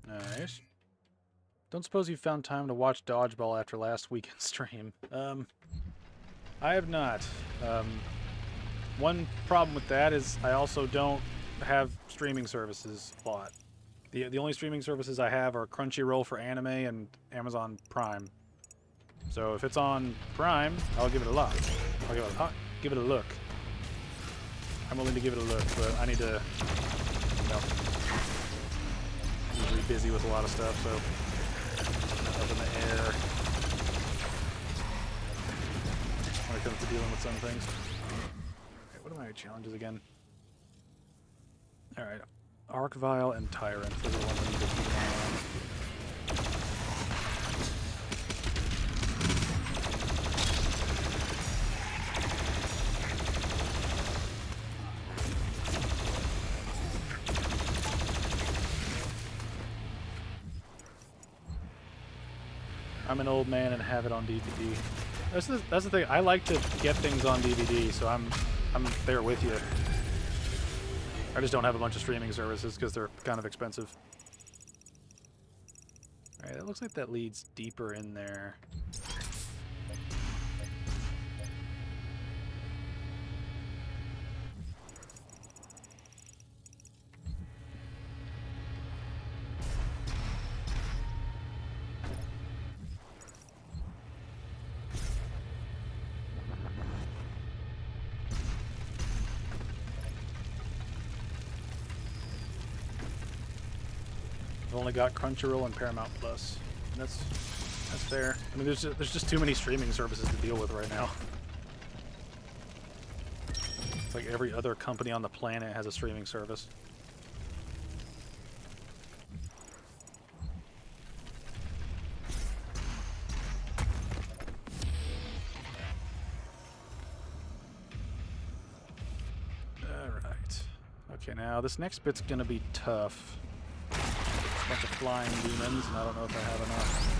Nice. Don't suppose you found time to watch Dodgeball after last weekend's stream. I have not. One problem with that is I also don't have streaming services a lot. The only streaming services I have are Crunchyroll for anime and Amazon Prime. So if it's on Prime, I'll give it a look. I'll give it a look. I'm willing to give it a look, but I need to, I'm usually busy with a lot of stuff, so up in the air when it comes to dealing with some things. Okay, what are my challenges again? Alright, Arkvile and Tyrant. Those are the ones I need to keep on. I'm an old man and have it on DVD. That's the thing. I like to get things on DVD, so I'm there with you. I just don't have a bunch of streaming services because they're kind of expensive. Alright, it looks like that leads deeper in there. I've only got Crunchyroll and Paramount Plus. And that's fair. I mean, there's just too many streaming services to deal with right now. It's like every other company on the planet has a streaming service. Alright. Okay, now this next bit's gonna be tough. A bunch of flying demons, and I don't know if I have enough.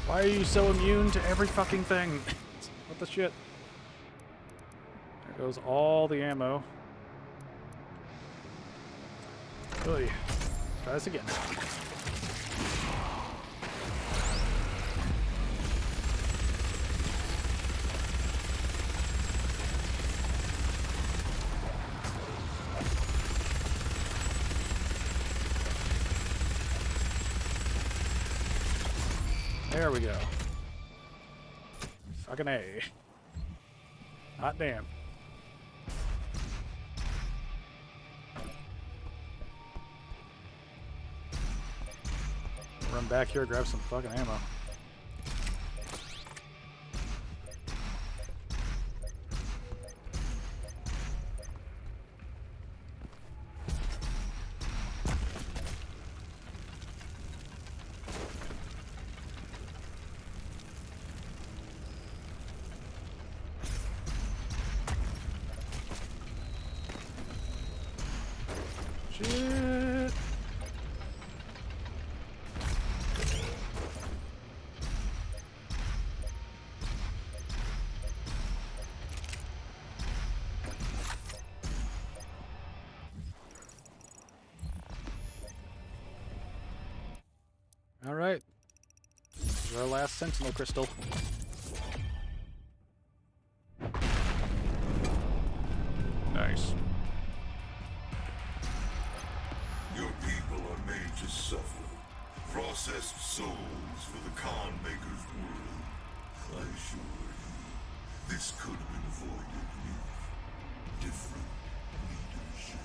Why are you so immune to every fucking thing? What the shit? There goes all the ammo. Oy. Try this again. There we go. Fucking A. Hot damn. Run back here, grab some fucking ammo. Shit. All right. This is our last Sentinel crystal. Nice. Your people are made to suffer. Processed souls for the Khan Maker's world. I assure you, this could have been avoided with different leadership.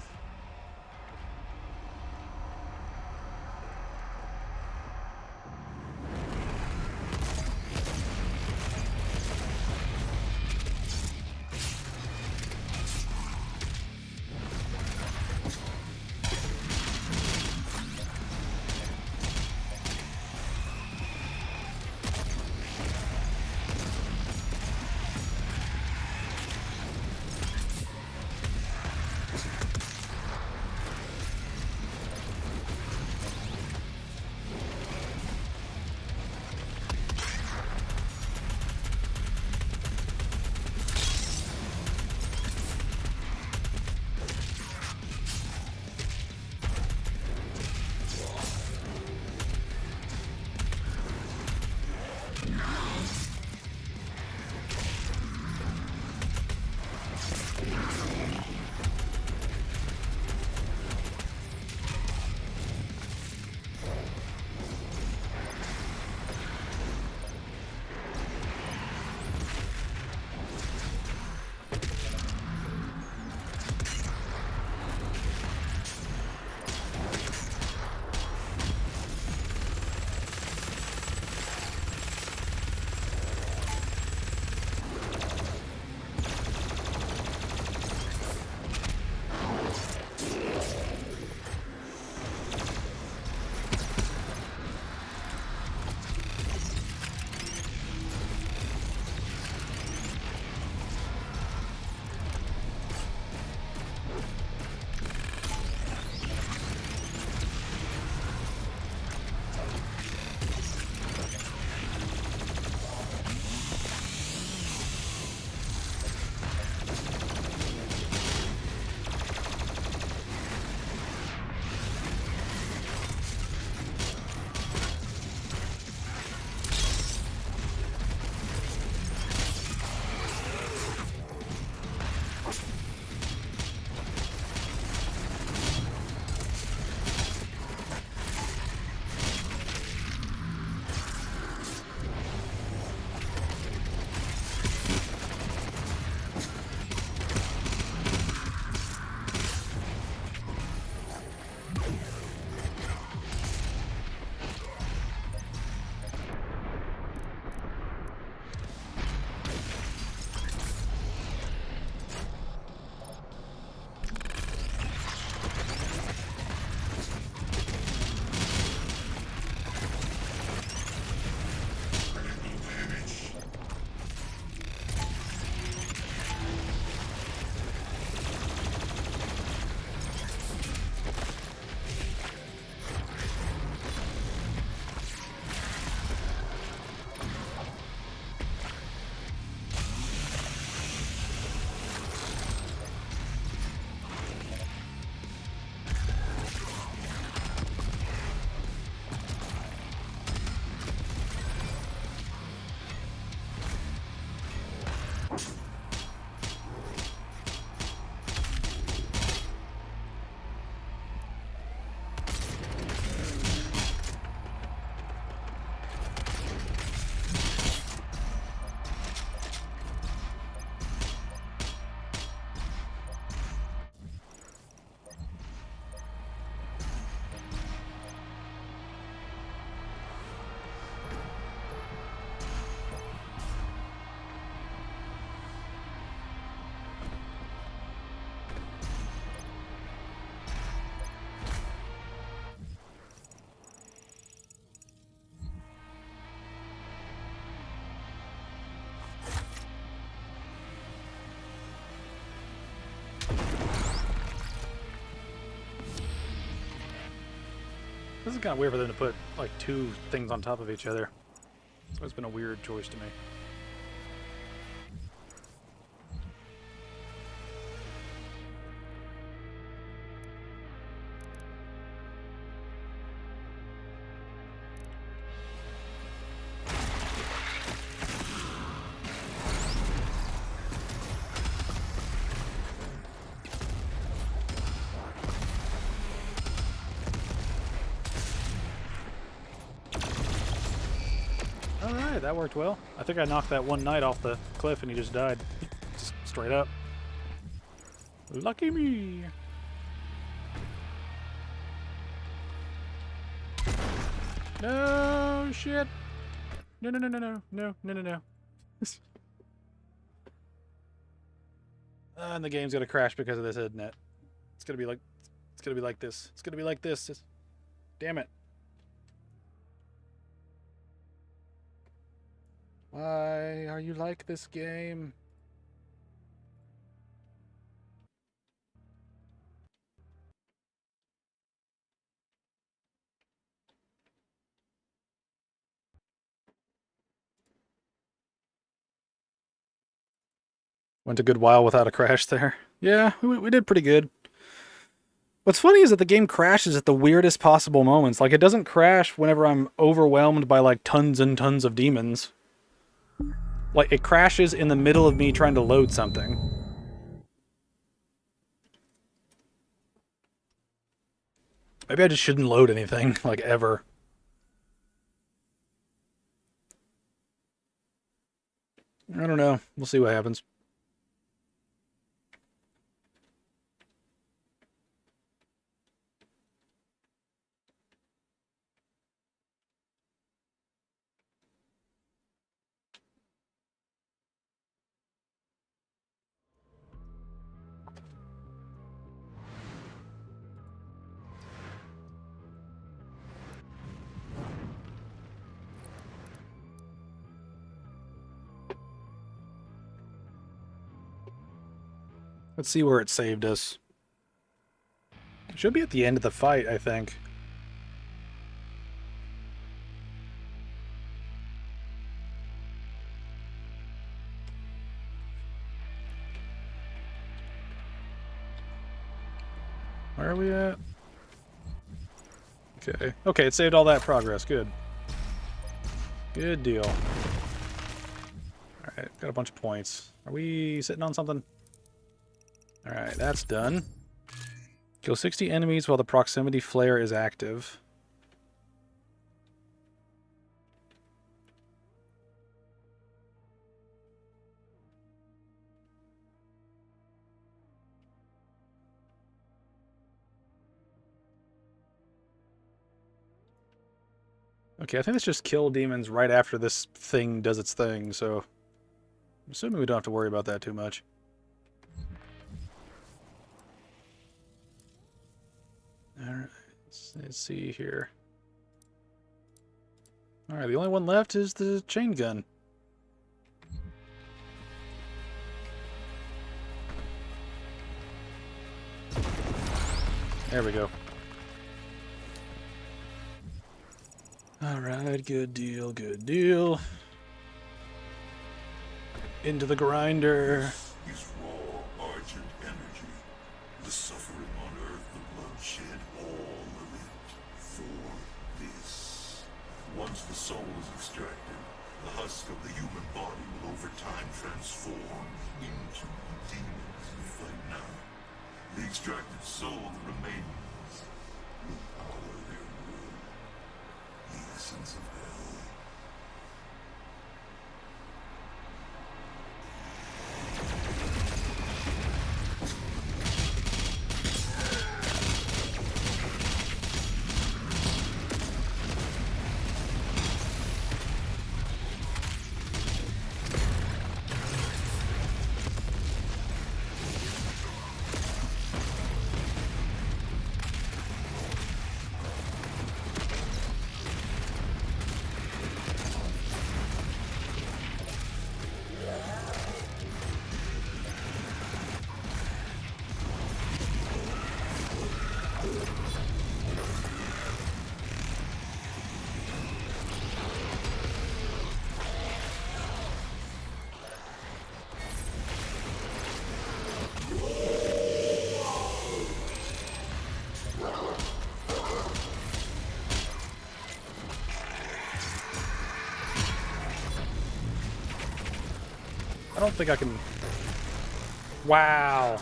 This is kind of weird for them to put like two things on top of each other. It's always been a weird choice to me. Alright, that worked well. I think I knocked that one knight off the cliff and he just died. Just straight up. Lucky me! No shit! No, no, no, no, no, no, no, no, no. And the game's gonna crash because of this head net. It's gonna be like this. It's gonna be like this. Damn it. Why are you like this game? Went a good while without a crash there. Yeah, we did pretty good. What's funny is that the game crashes at the weirdest possible moments. Like, it doesn't crash whenever I'm overwhelmed by, like, tons and tons of demons. Like, it crashes in the middle of me trying to load something. Maybe I just shouldn't load anything, like, ever. I don't know. We'll see what happens. Let's see where it saved us. It should be at the end of the fight, I think. Where are we at? Okay. Okay, it saved all that progress. Good. Good deal. Alright, got a bunch of points. Are we sitting on something? Alright, that's done. Kill 60 enemies while the proximity flare is active. Okay, I think let's just kill demons right after this thing does its thing, so I'm assuming we don't have to worry about that too much. Alright, let's see here. Alright, the only one left is the chain gun. There we go. Alright, good deal, good deal. Into the grinder. This is raw argent energy. The suffering on Earth, the bloodshed, all of it for this. Once the soul is extracted, the husk of the human body will over time transform into the demons you fight now. The extracted soul that remains will power their will. The essence of hell. I don't think I can... Wow.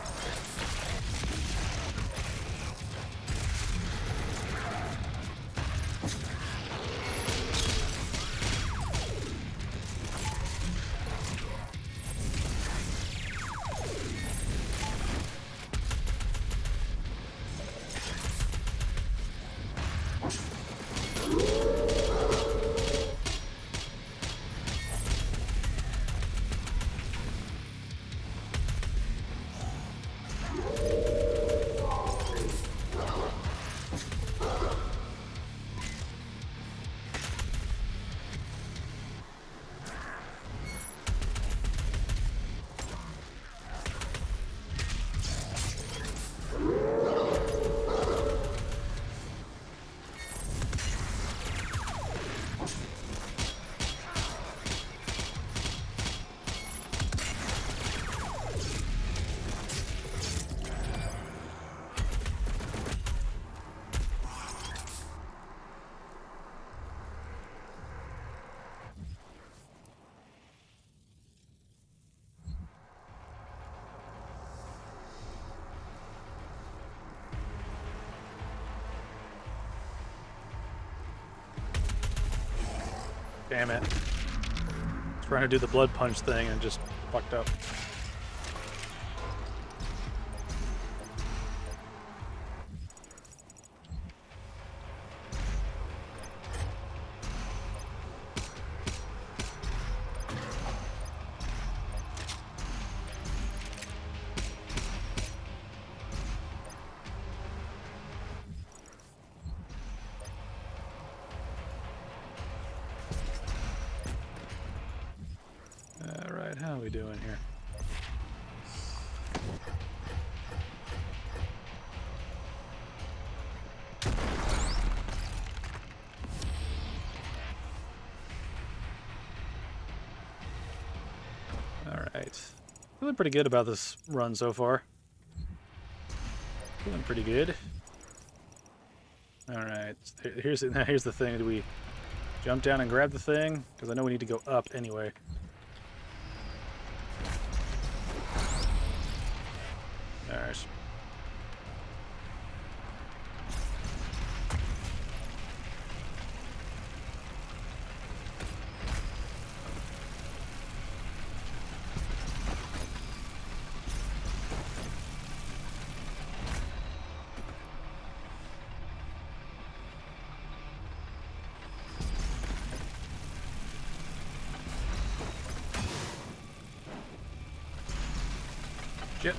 Damn it. Trying to do the blood punch thing and just fucked up. How are we doing here? Alright. Feeling pretty good about this run so far. Feeling pretty good. Alright. Here's the thing. Do we jump down and grab the thing? Because I know we need to go up anyway. Alright. Shit.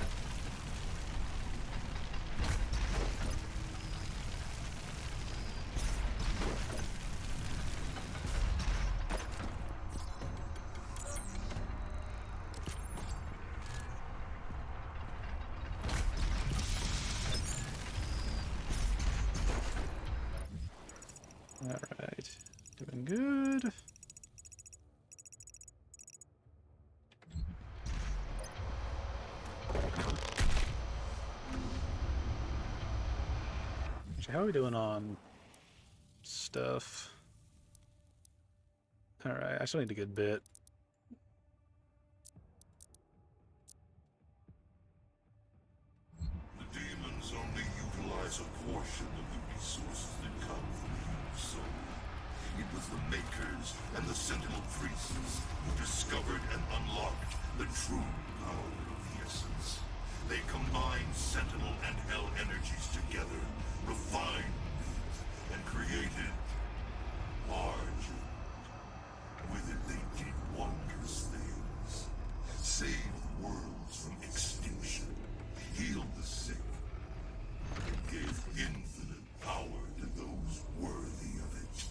Alright. Doing good. How are we doing on stuff? Alright, I still need a good bit. The demons only utilize a portion of the resources that come from the human soul. It was the Makers and the Sentinel Priests who discovered and unlocked the true power of the essence. They combined Sentinel and Hell energies together, refined and created Argent. With it they did wondrous things. Saved worlds from extinction, healed the sick, and gave infinite power to those worthy of it.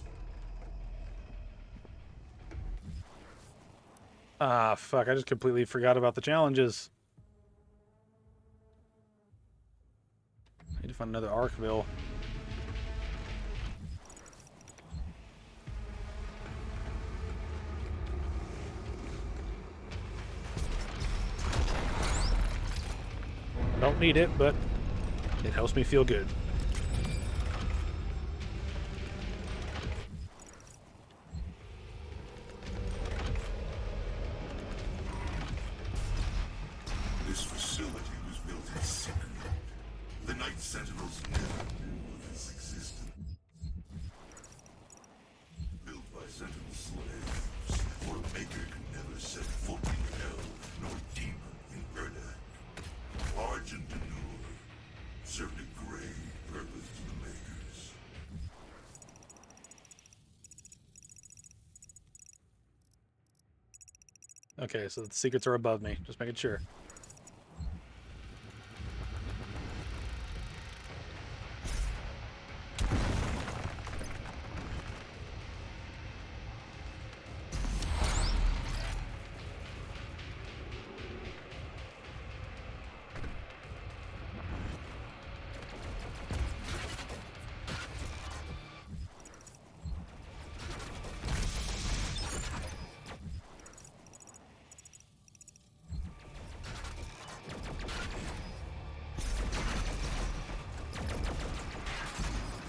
Ah, fuck, I just completely forgot about the challenges. I need to find another Arkville. Don't need it, but it helps me feel good. never knew of his existence. Built by Sentinel slaves, for a maker could never set foot in hell, nor demon in Erdak. Argent Denur served a grave purpose to the makers. Okay, so the secrets are above me. Just making sure.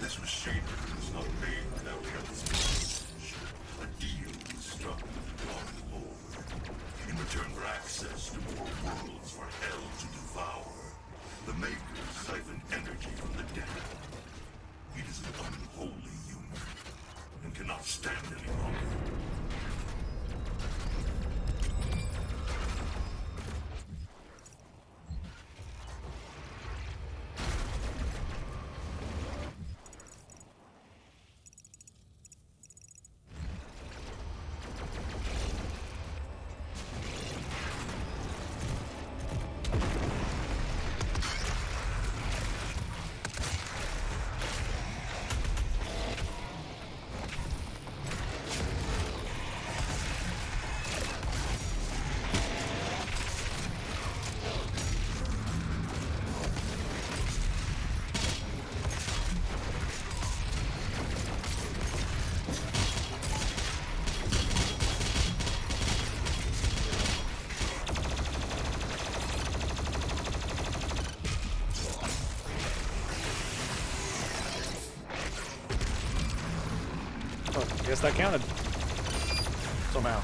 This receiver is not made without Hell's message. A deal was struck with the Dark Lord. In return for access to more worlds for Hell to devour, the makers siphon energy from the dead. It is an unholy union, and cannot stand any longer. Oh, I guess that counted. Somehow.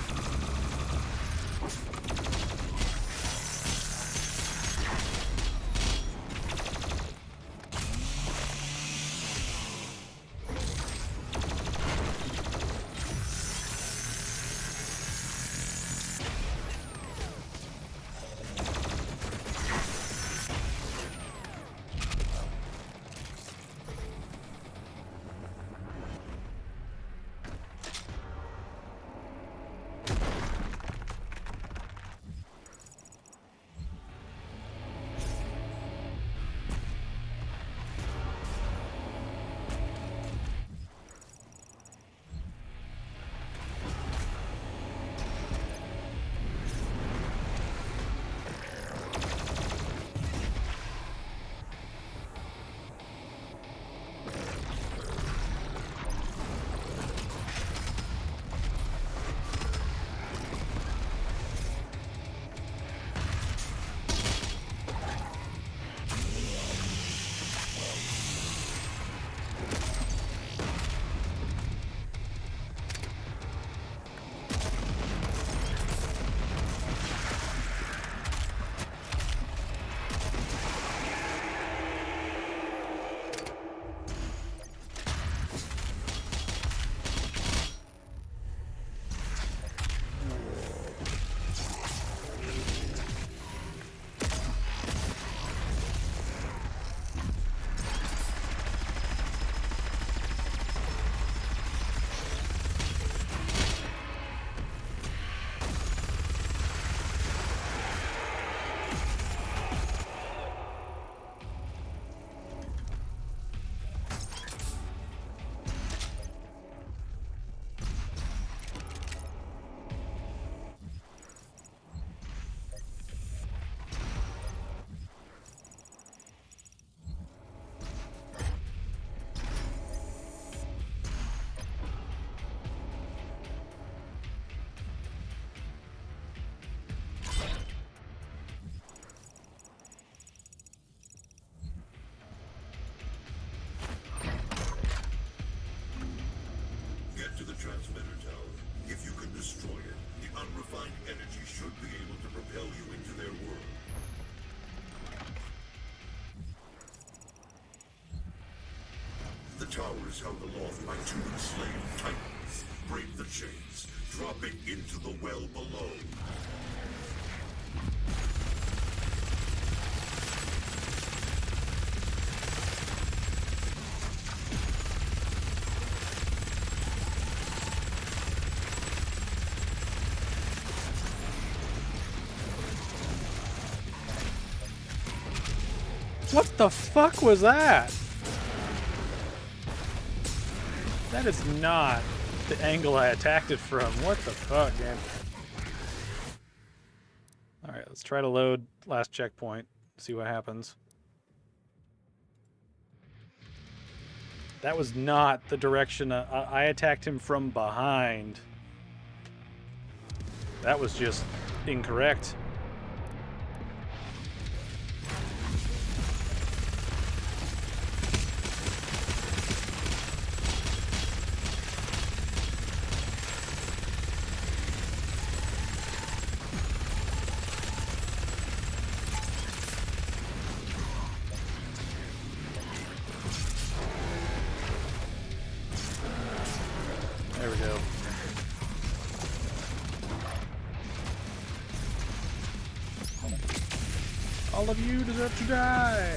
towers held aloft by two enslaved titans. Break the chains, dropping into the well below. What the fuck was that? That is not the angle I attacked it from. What the fuck, man? Alright, let's try to load last checkpoint. See what happens. That was not the direction I attacked him from behind. That was just incorrect. There we go. All of you deserve to die!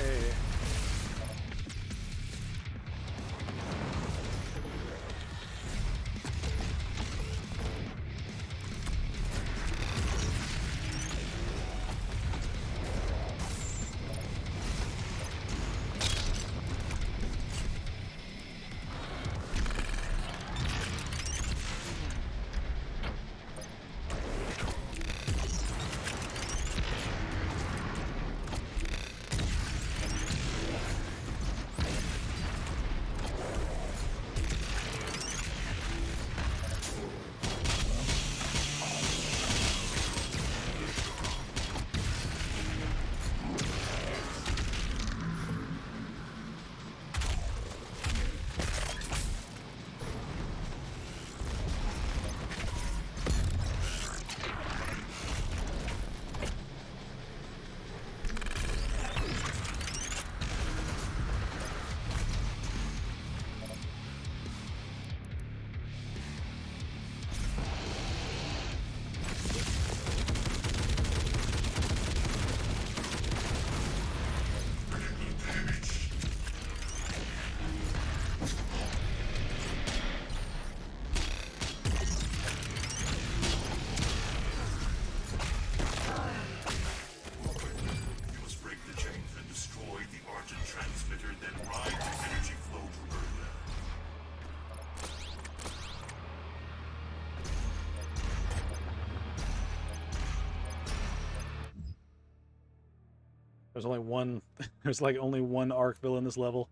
There's only one. There's like only one Arkville in this level.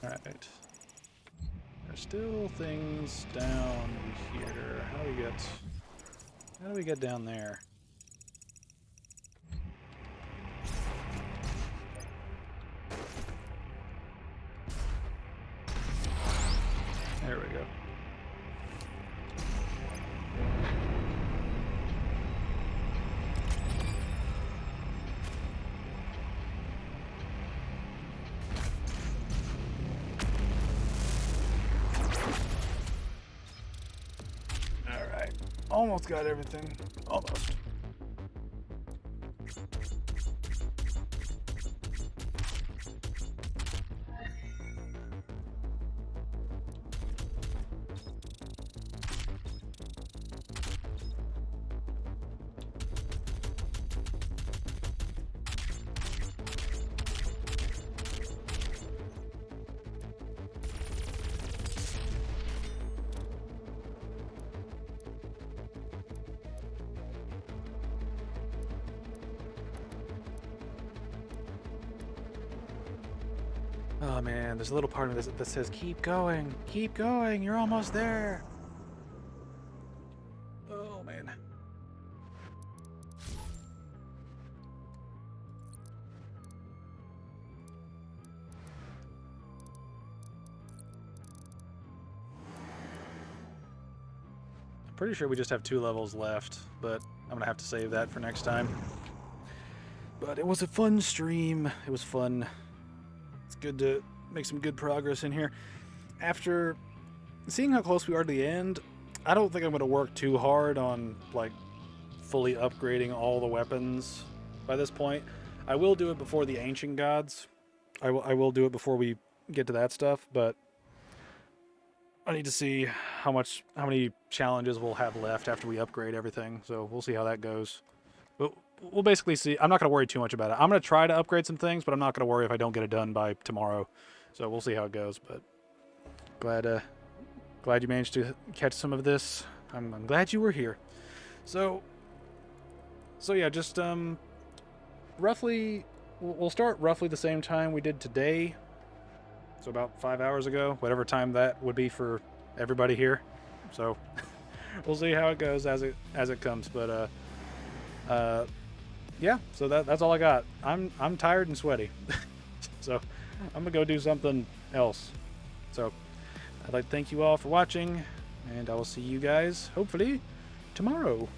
Alright. There's still things down here. How do we get down there? There we go. Almost got everything. Almost. Oh man, there's a little part of this that says, keep going, you're almost there. Oh man. I'm pretty sure we just have 2 levels left, but I'm gonna have to save that for next time. But it was a fun stream. It was fun. It's good to make some good progress in here. After seeing how close we are to the end, I don't think I'm going to work too hard on like fully upgrading all the weapons by this point. I will do it before the Ancient Gods. I will do it before we get to that stuff, but I need to see how many challenges we'll have left after we upgrade everything. So we'll see how that goes. But we'll basically see. I'm not going to worry too much about it. I'm going to try to upgrade some things, but I'm not going to worry if I don't get it done by tomorrow. So we'll see how it goes. But glad you managed to catch some of this. I'm glad you were here. So yeah, just roughly, we'll start roughly the same time we did today. So about 5 hours ago, whatever time that would be for everybody here. So we'll see how it goes as it comes. But yeah, so that's all I got. I'm tired and sweaty. So I'm gonna go do something else. So I'd like to thank you all for watching, and I will see you guys hopefully tomorrow.